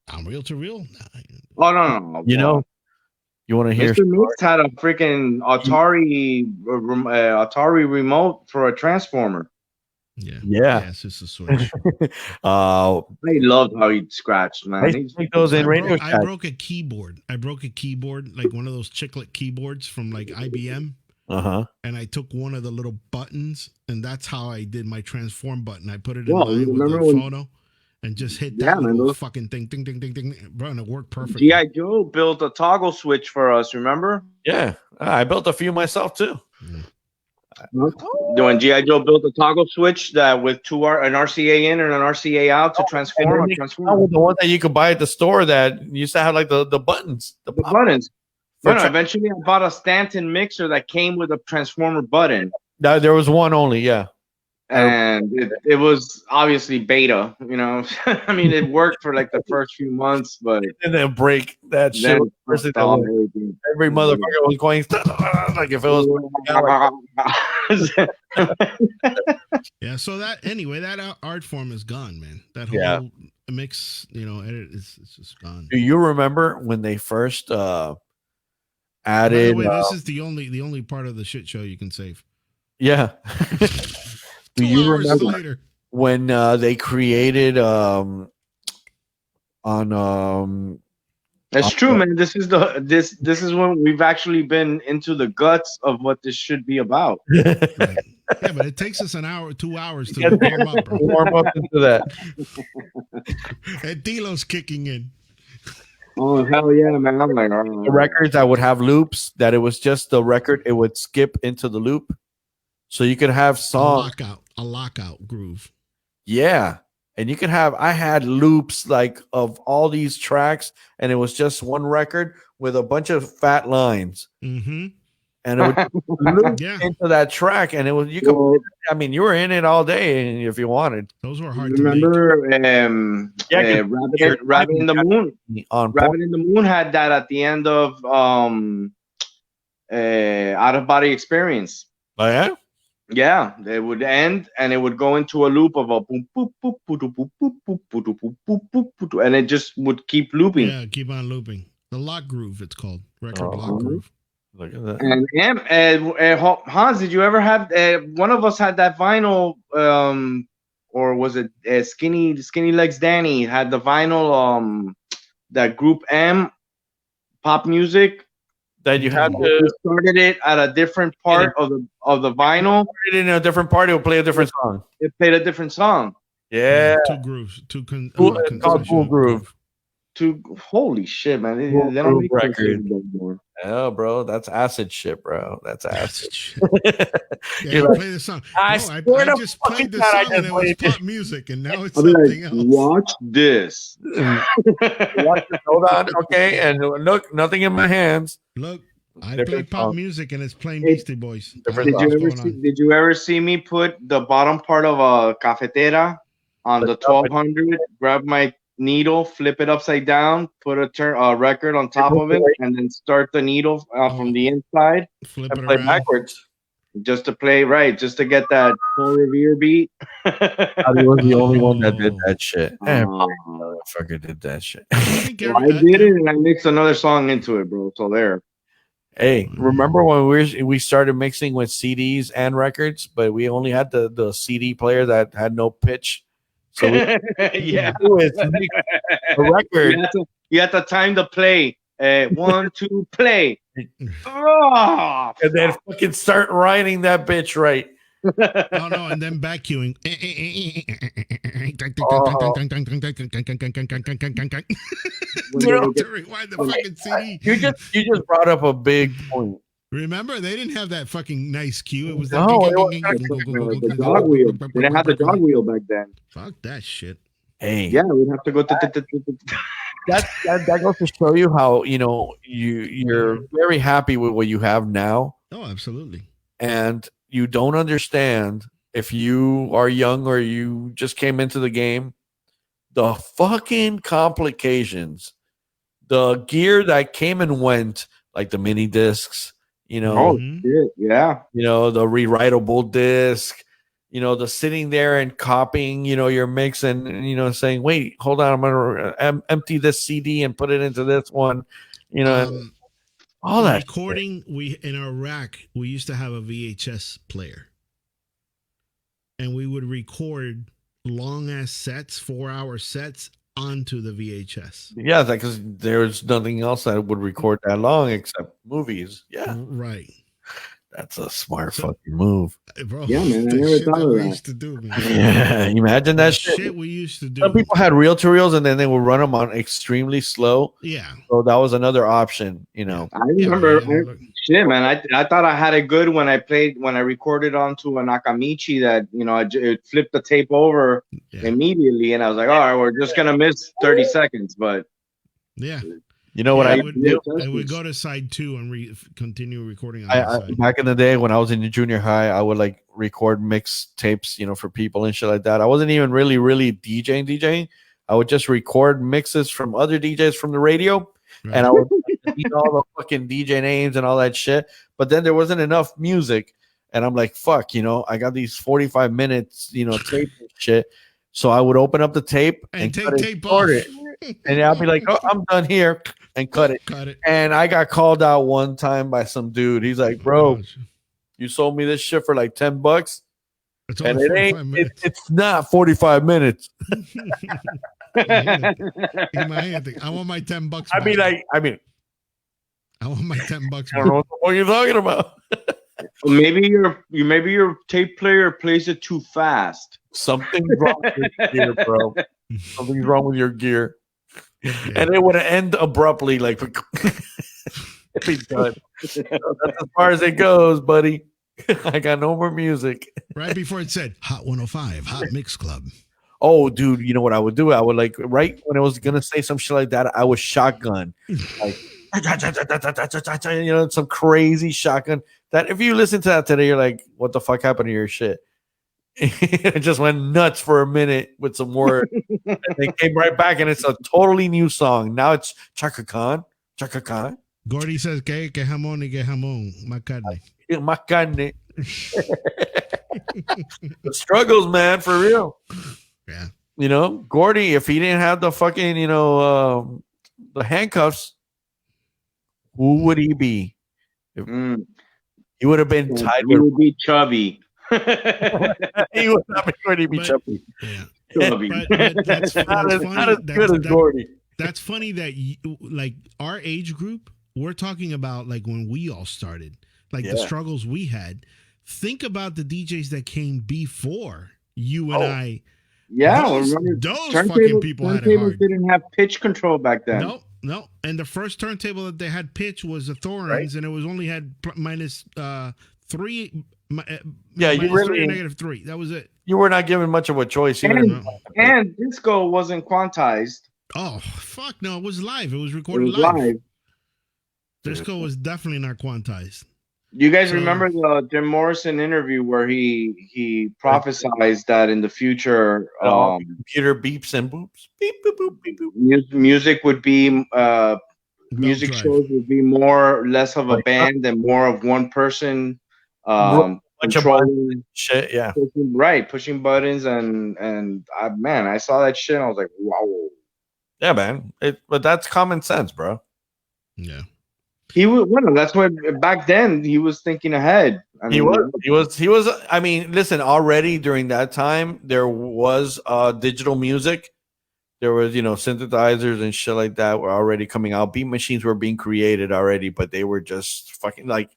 I'm reel to reel. Oh no. You know, you want to hear? Mr. Mix had a freaking Atari remote for a transformer. Yeah. Yeah. It's just a switch. I loved how he scratched, man. I used to take those in Radio I Shack. broke a keyboard. Like one of those chiclet keyboards from like IBM. And I took one of the little buttons, and that's how I did my transform button. I put it in line with the photo and just hit that little fucking thing, ding, ding, ding, ding, bro, and it worked perfectly. G.I. Joe built a toggle switch for us, remember? Yeah, I built a few myself too. When G.I. Joe built a toggle switch that with an RCA in and an RCA out to transform. The one that you could buy at the store that used to have like the buttons. The buttons. Eventually I bought a Stanton mixer that came with a transformer button. There was one only, yeah. And it was obviously beta, you know. I mean, it worked for like the first few months, but and then break that shit. Every motherfucker was going like if it was. Yeah. So that art form is gone, man. That whole mix, edit is just gone. Do you remember when they first added? By the way, this is the only part of the shit show you can save. Yeah. Do you remember when they created That's true, man. This is when we've actually been into the guts of what this should be about. Right. Yeah, but it takes us 2 hours to warm up, bro. Warm up into that. And Dilo's kicking in. Oh hell yeah, man! I'm like, the records I would have loops that it was just the record. It would skip into the loop, so you could have songs. A lockout groove. Yeah, and you could have. I had loops like of all these tracks, and it was just one record with a bunch of fat lines. Mm-hmm. And it would loop into that track, and it was you could. I mean, you were in it all day if you wanted. Those were hard to make. Remember, Rabbit in the Moon. Rabbit in the Moon had that at the end of Out of Body Experience. Oh yeah. Yeah, they would end and it would go into a loop of a boom, boop, boop, boop, boop, boop, boop, boop, boop, boop, boop, boop, and it just would keep looping. Yeah, keep on looping. The lock groove, it's called record lock groove. Look at that. And Hans, did you ever have? One of us had that vinyl, or was it Skinny Legs Danny had the vinyl, that Group M, pop music. That you had to started it at a different part of the vinyl. In a different part, it would play a different song. It played a different song. Yeah, two grooves, called Cool Groove. Holy shit, man! They don't make record anymore. Oh, bro, that's acid shit, bro. That's acid shit. Yeah, like, play the song. I just played the song and it was pop music, and now it's something else. Watch this. Hold on, okay, and look, nothing in my hands. Look, I play pop music, and it's playing Beastie Boys. Did you ever see me put the bottom part of a cafetera on the 1200? Grab my needle, flip it upside down, put a record on top of it, and then start the needle from the inside. Flip and it play around. backwards. just to play, right? Just to get that Paul Revere beat. I was the only one that did that shit. Every Oh. motherfucker did that shit. I think Well, I did it, and I mixed another song into it, bro. So there. Hey, remember when we started mixing with CDs and records, but we only had the CD player that had no pitch. So we Yeah. a record. You had to time the play. 1, 2, play. Oh, And then fucking start writing that bitch right. Oh no, and then back queuing. To rewind the fucking CD. You just brought up a big point. Remember, they didn't have that fucking nice cue. It was No, the dog wheel. They didn't have the dog wheel back then. Fuck that shit. Hey, Yeah, we'd have to go. that goes to show you how you're very happy with what you have now, Oh, absolutely. and you don't understand if you are young or you just came into the game, the fucking complications, the gear that came and went, like the mini discs, Oh shit! Yeah. the rewritable disc, the sitting there and copying, your mix and, saying, wait, hold on, I'm going to empty this CD and put it into this one, all that recording. We in our rack, we used to have a VHS player, and we would record long ass sets, 4-hour sets onto the VHS. Yeah, because there's nothing else that would record that long except movies. Yeah, Right. that's a smart fucking move. Bro, Yeah, man, I the never shit thought that of we that. used to do, man. Yeah, imagine that The shit. we used to do. Some people had reel-to-reels and then they would run them on extremely slow. Yeah. So that was another option, I remember. Shit, man. I thought I had it good when I recorded onto a Nakamichi that it flipped the tape over immediately, and I was like, all right, we're just gonna miss 30 seconds, but Yeah. You know what I would do? I would go to side 2 and continue recording on that side. Back in the day when I was in junior high, I would like record mix tapes, for people and shit like that. I wasn't even really DJing. I would just record mixes from other DJs from the radio, and I would all the fucking DJ names and all that shit. But then there wasn't enough music, and I'm like, fuck, I got these 45 minutes, tape and shit. So I would open up the tape and take tape off. it. And I'll be like, oh, I'm done here, and cut it. Cut it. And I got called out one time by some dude. He's like, bro, you sold me this shit for like $10. It's And only it 45 ain't, minutes. it's not 45 minutes. Imagínate. I want my $10 back. I mean, I want my $10 back. I don't know what the fuck you're talking about. maybe your tape player plays it too fast. Something's wrong with your gear, bro. Something's wrong with your gear. And it would end abruptly, like if he's done. That's as far as it goes, buddy. I got no more music. Right before it said Hot 105, Hot Mix Club. Oh, dude, you know what I would do? I would like right when I was gonna say some shit like that, I would shotgun. Like some crazy shotgun that if you listen to that today, you're like, what the fuck happened to your shit? It just went nuts for a minute with some words. And they came right back, and it's a totally new song. Now it's Chaka Khan. Gordy says que jamón y que jamón, más carne. Más carne. The struggles, man, for real. Yeah. Gordy, if he didn't have the fucking, the handcuffs, who would he be? He would have been tied. He would be chubby. He would not be going to be chubby. Yeah. Chubby. But that's not as funny. good as Gordy. That's funny that like our age group, we're talking about like when we all started, like the struggles we had. Think about the DJs that came before you and I. Yeah, those fucking people had it hard. Didn't have pitch control back then. No. And the first turntable that they had pitch was a Thorns, and it was only had minus 3. Yeah, you really -3. That was it. You were not given much of a choice. And disco wasn't quantized. Oh fuck no! It was live. It was recorded live. Disco was definitely not quantized. You guys remember the Jim Morrison interview where he prophesized that in the future computer beeps and boops, beep boop boop beep boop. Music would be music shows would be less of a band and more of one person bunch of controlling shit. Yeah. pushing buttons and I saw that shit and I was like, wow. Yeah, man. But that's common sense, bro. Yeah. He was that's what back then he was thinking ahead. He was. I mean, listen. Already during that time, there was digital music. There was, synthesizers and shit like that were already coming out. Beat machines were being created already, but they were just fucking like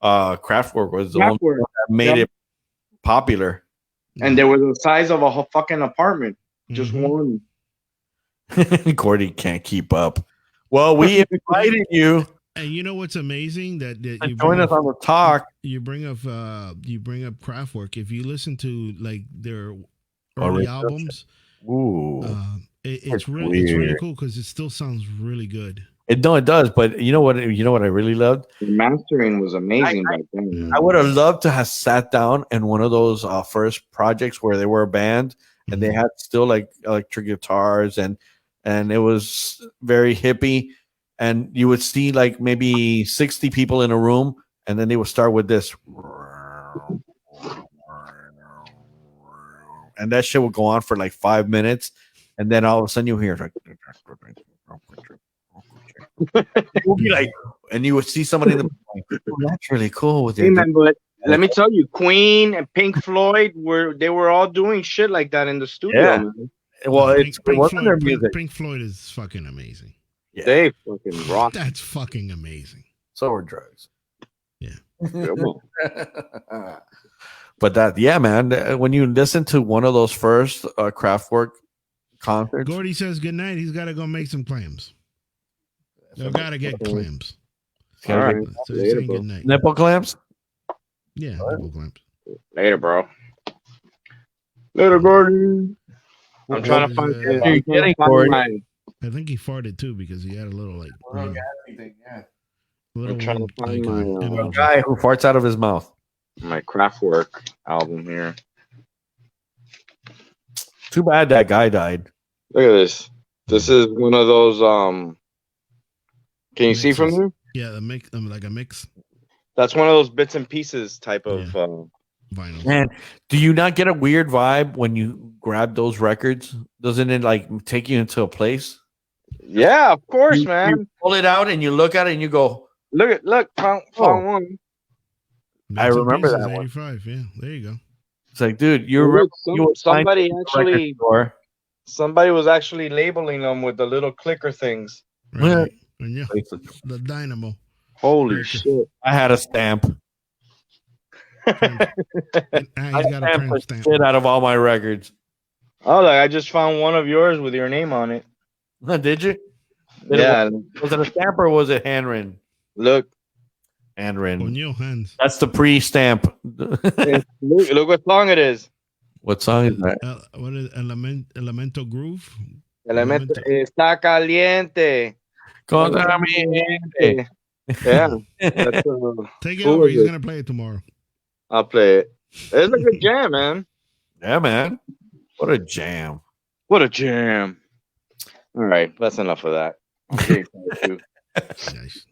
Kraftwerk was the only one that made it popular. And they were the size of a whole fucking apartment. Just one. Gordy can't keep up. Well, we invited you. And you know what's amazing that you join us on the talk. You bring up Kraftwerk. If you listen to like their early albums, it's really cool because it still sounds really good. It does. But you know what? I really loved. The mastering was amazing back then. I would have loved to have sat down in one of those first projects where they were a band and they had still like electric guitars and it was very hippie. And you would see like maybe 60 people in a room, and then they would start with this. And that shit would go on for like 5 minutes. And then all of a sudden you hear like, it would be like, and you would see somebody in the that's really cool with it. But let me tell you, Queen and Pink Floyd were all doing shit like that in the studio. Yeah. Man. Well, it wasn't their music. Pink Floyd is fucking amazing. Yeah. They fucking rock. That's fucking amazing. So are drugs. Yeah. But man, when you listen to one of those first Kraftwerk concerts. Gordy says good night. He's got to go make some clams. They've got to get clams. All right. So he's saying good night. Nipple clams? Yeah, nipple clams. Later, bro. Later, Gordy. I'm trying to find I think he farted too because he had a little like. I'm trying to find my guy who farts out of his mouth. My Kraftwerk album here. Too bad that guy died. Look at this. This is one of those. Can you see from here? Yeah, a mix, like a mix. That's one of those bits and pieces type of vinyl. Man, do you not get a weird vibe when you grab those records? Doesn't it like take you into a place? Yeah, of course, man. You pull it out and you look at it and you go, look, found one. I remember that 85, one. Yeah, there you go. It's like, dude, somebody was actually labeling them with the little clicker things. Right. Yeah. The dynamo. Holy shit. I had a stamp. I got a stamp shit out of all my records. Oh, I just found one of yours with your name on it. Did you? Yeah. Was it a stamp or was it handwritten? Look. Handwritten. On your hands. That's the pre-stamp. Look what song it is. What song is that? What is Elemento Groove? Elemento está caliente. Caliente. Yeah. Take it over. He's going to play it tomorrow. I'll play it. It's a good jam, man. Yeah, man. What a jam. What a jam. All right. That's enough of that. Nice.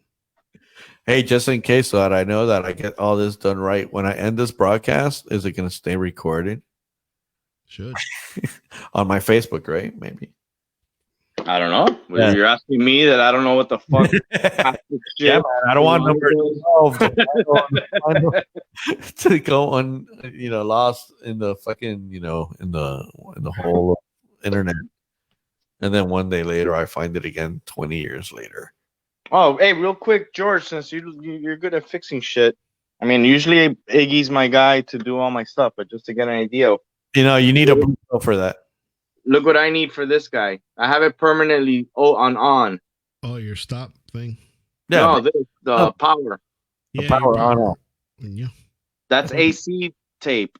Hey, just in case so that I know that I get all this done right, when I end this broadcast, is it going to stay recorded? Should. On my Facebook, right? Maybe. I don't know. Yeah. You're asking me that I don't know what the fuck. Yeah, man, I don't want number 12 to go on, lost in the fucking, in the whole internet. And then one day later, I find it again 20 years later. Oh, hey, real quick, George, since you're good at fixing shit. I mean, usually Iggy's my guy to do all my stuff, but just to get an idea. You need a Bluetooth for that. Look what I need for this guy. I have it permanently on. Oh, your stop thing? Yeah. No, the power. The power on. Yeah. That's AC tape.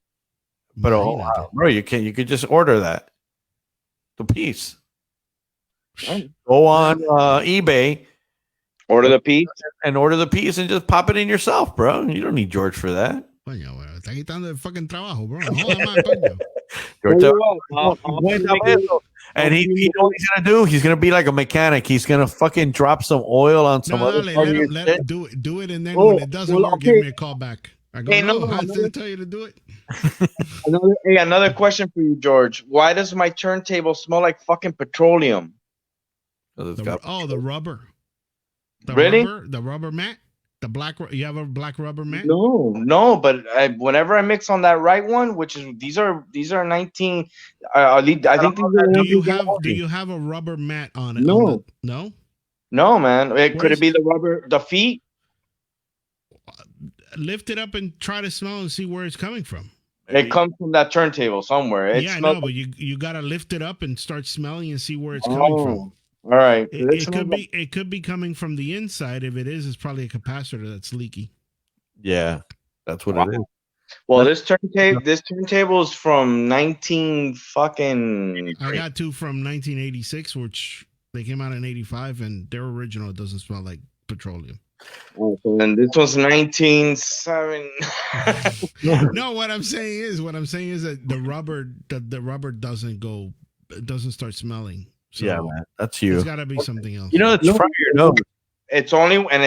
But bro, you could just order that. The piece. Go on eBay. Order the piece? And order the piece and just pop it in yourself, bro. You don't need George for that. Coño, está quitando el fucking trabajo, bro. Joda más, coño. And you know what he's gonna do? He's gonna be like a mechanic. He's gonna fucking drop some oil on some other. Let him do it, and then when it doesn't work, give me a call back. I go, Hey, no, no, Hans no. didn't tell you to do it. Another question for you, George. Why does my turntable smell like fucking petroleum? It's got- The rubber. Really? The rubber mat. The black. You have a black rubber mat. No, but whenever I mix on that right one, which is these are 19. I think these are Do you have a rubber mat on it? No. No, man. Could it be the rubber, the feet? Lift it up and try to smell and see where it's coming from. It comes from that turntable somewhere. I know, but you gotta lift it up and start smelling and see where it's coming from. All right. It could be coming from the inside. If it is, it's probably a capacitor that's leaky. Yeah, that's what it is. Well, this turntable is from 19 fucking. I got two from 1986, which they came out in 85, and they're original. It doesn't smell like petroleum. And this was 1970. No, what I'm saying is that the rubber doesn't start smelling. So Yeah, man, that's you. There's got to be something else. You know, it's from your nose. It's only when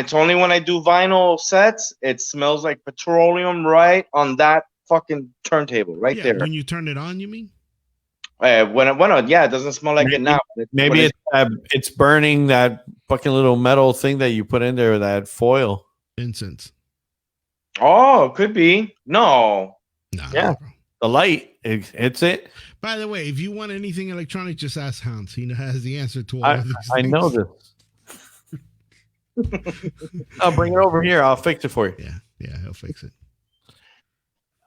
I do vinyl sets, it smells like petroleum right on that fucking turntable right there. When you turn it on, you mean? It doesn't smell like it now. Maybe it's burning that fucking little metal thing that you put in there, that foil. Incense. Oh, could be. No. Yeah. The light, it's it. By the way, if you want anything electronic, just ask Hans. He has the answer to all of these I things. know this. I'll bring it over here. I'll fix it for you. Yeah, he'll fix it.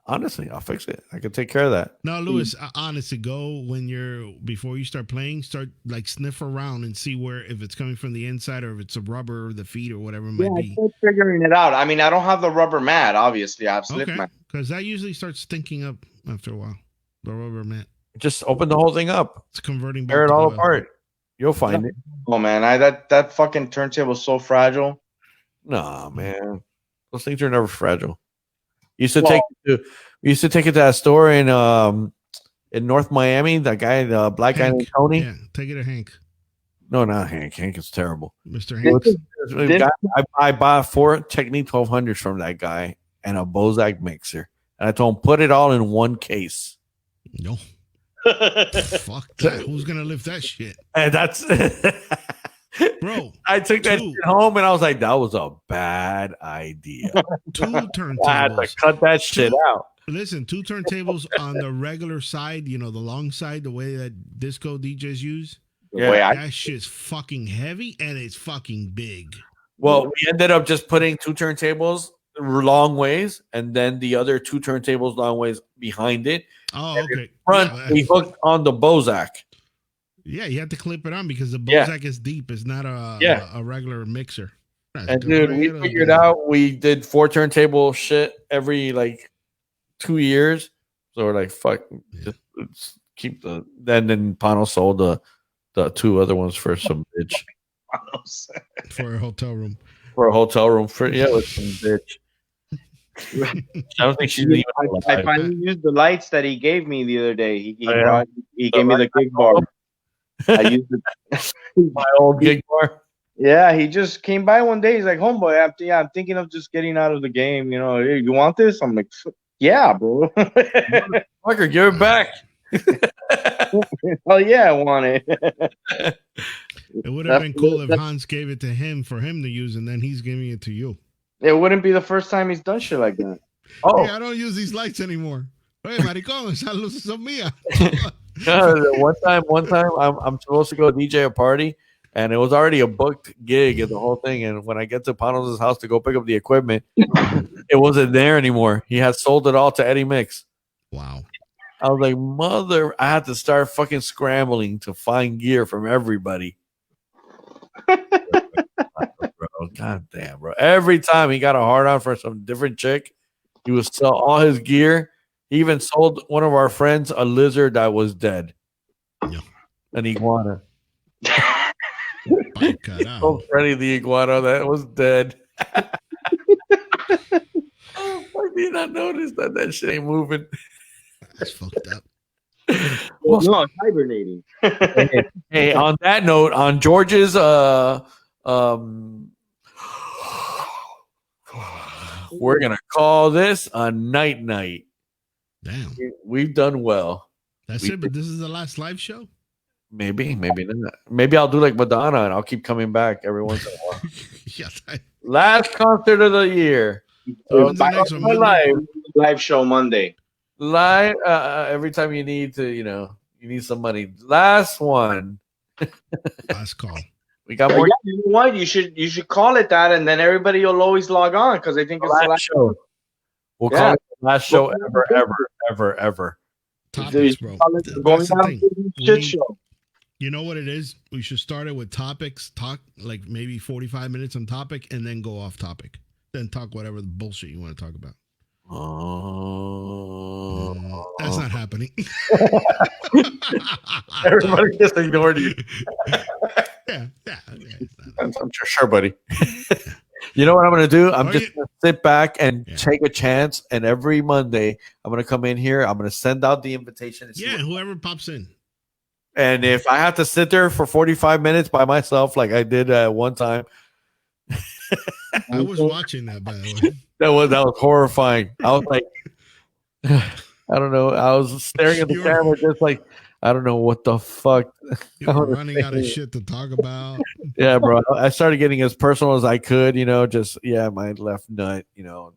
Honestly, I'll fix it. I can take care of that. No, Louis, honestly, before you start playing, start like sniff around and see if it's coming from the inside or if it's a rubber or the feet or whatever it might be. I start figuring it out. I mean, I don't have the rubber mat, obviously. I have slip mat. Because that usually starts stinking up after a while. The rubber mat. Just open the whole thing up. It's converting. Tear it all apart. You'll find it. Oh man, that fucking turntable is so fragile. Nah, man. Those things are never fragile. You used to take it to that store in North Miami. That guy, the black guy named Tony. Yeah, take it to Hank. No, not Hank. Hank is terrible. Mr. Hank. I bought 4 Technique 1200s from that guy and a Bozak mixer, and I told him put it all in one case. No. Fuck that. Who's gonna lift that shit? And that's bro. I took that shit home and I was like, that was a bad idea. 2 turntables. I had to cut that shit out. Listen, 2 turntables on the regular side, the long side, the way that disco DJs use. Yeah, that shit's fucking heavy and it's fucking big. Well, we ended up just putting 2 turntables long ways and then the other 2 turntables long ways behind it. Oh, okay. Front, we hooked on the Bozak. Yeah, you have to clip it on because the Bozak is deep. It's not a regular mixer. And dude, we figured out we did 4 turntable shit every 2 years. So we're like, fuck, just keep the. Then Pano sold the 2 other ones for some bitch. For a hotel room. With some bitch. I don't think she's even alive. I finally used the lights that he gave me the other day. He gave me the gig bar. I used my old gig bar. Yeah, he just came by one day. He's like, "Homeboy, I'm thinking of just getting out of the game. Hey, you want this?" I'm like, "Yeah, bro." Fucker, give it back. Oh yeah, I want it. It would have been cool if Hans gave it to him for him to use, and then he's giving it to you. It wouldn't be the first time he's done shit like that. Oh, hey, I don't use these lights anymore. Hey, maricón, esa luz son mías. One time, I'm supposed to go DJ a party, and it was already a booked gig and the whole thing. And when I get to Panos' house to go pick up the equipment, it wasn't there anymore. He had sold it all to Eddie Mix. Wow. I was like, I had to start fucking scrambling to find gear from everybody. Bro, god damn, bro. Every time he got a hard on for some different chick, he would sell all his gear. He even sold one of our friends a lizard that was dead. Yeah. An iguana. He sold Freddy the iguana that was dead. Oh, I did not notice that shit ain't moving. That's fucked up. Well, no, I'm hibernating. Hey, on that note, on George's we're gonna call this a night. Damn. We've done well. That's it. But this is the last live show. Maybe not. Maybe I'll do like Madonna and I'll keep coming back every once in a while. Yes. Last concert of the year. When's the next one? My Monday? Live show Monday. Live. Every time you need to, you need some money. Last one. Last call. We got But more. yeah, you know what? You should call it that, and then everybody will always log on because they think it's the Last last show. We'll Yeah. call it the last show ever. Topics, bro. Going That's the down thing. to the We shit need- show. You know what it is? We should start it with topics. Talk like maybe 45 minutes on topic, and then go off topic. Then talk whatever the bullshit you want to talk about. That's not happening. Everybody just ignored you. Yeah. I'm sure, buddy. You know what I'm going to do? I'm Are just you- going to sit back and Yeah. take a chance. And every Monday, I'm going to come in here. I'm going to send out the invitation. And see Yeah, what- whoever pops in. and if I have to sit there for 45 minutes by myself, like I did one time, I was watching that, by the way. that was horrifying. I was like, I don't know. I was staring at the You were- camera, just like, I don't know what the fuck. You were running out of shit to talk about. Yeah, bro. I started getting as personal as I could, just my left nut,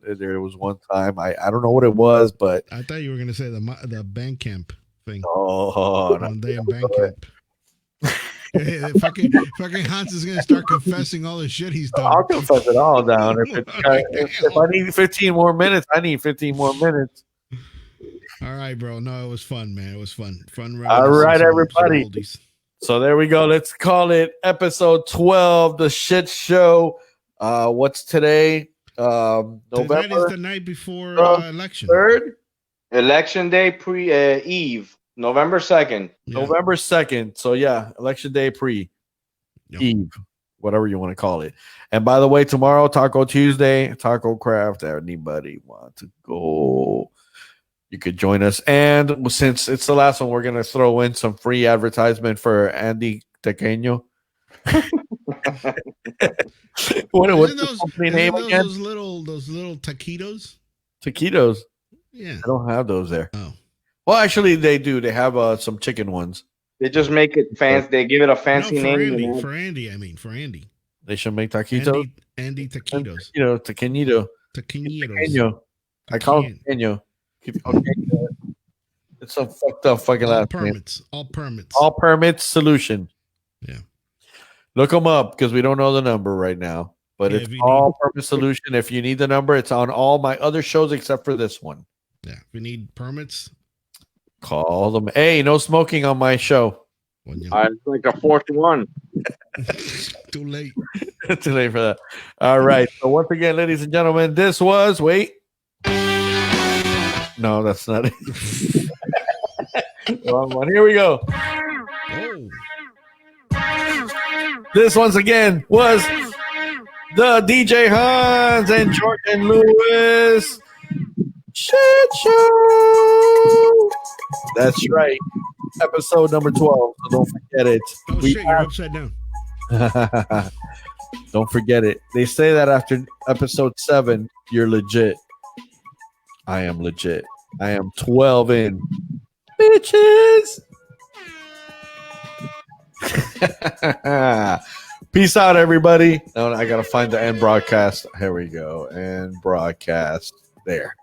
there was one time I don't know what it was, but I thought you were gonna say the bank camp thing. no. One day in bank camp. Hey, fucking Hans is gonna start confessing all the shit he's done. I'll confess it all down. If I need 15 more minutes, I need 15 more minutes. All right, bro. No, it was fun, man. It was fun. Fun. All right, some everybody. oldies. So there we go. Let's call it episode 12, the shit show. What's today? Tonight is November the night before election. 3rd? Election day eve, November 2nd. Yeah. November 2nd. So yeah, election day Yep. eve, whatever you want to call it. And by the way, tomorrow, Taco Tuesday, Taco Craft. Anybody want to go? You could join us. And since it's the last one, we're going to throw in some free advertisement for Andy Tequeño. What's the company name again? Those little taquitos. Taquitos. Yeah. I don't have those there. Oh. Well, actually, they do. They have some chicken ones. They just make it fancy. They give it a fancy No, name. for Andy. They should make taquitos. Andy taquitos. Tequeñito. Taquitos. Tequeño. I call him Tequeño. Okay. It's so fucked up fucking All last name. permits. All permits. All permits solution. Yeah. Look them up because we don't know the number right now. But Yeah, it's if you all permit solution. If you need the number, it's on all my other shows except for this one. Yeah. If you need permits, Call them. Hey, no smoking on my show. well, It's like a fourth one. too late. Too late for that. All right. So once again, ladies and gentlemen, this was No, that's not it. Wrong one. Here we go. Oh. This once again was the DJ Hans and Jordan Lewis Shit Show. That's right. Episode number 12. So don't forget it. Oh We shit, you're upside down. Don't forget it. They say that after episode 7, you're legit. I am legit. I am 12 in. Bitches. Peace out, everybody. No, I got to find the end broadcast. Here we go. End broadcast. There.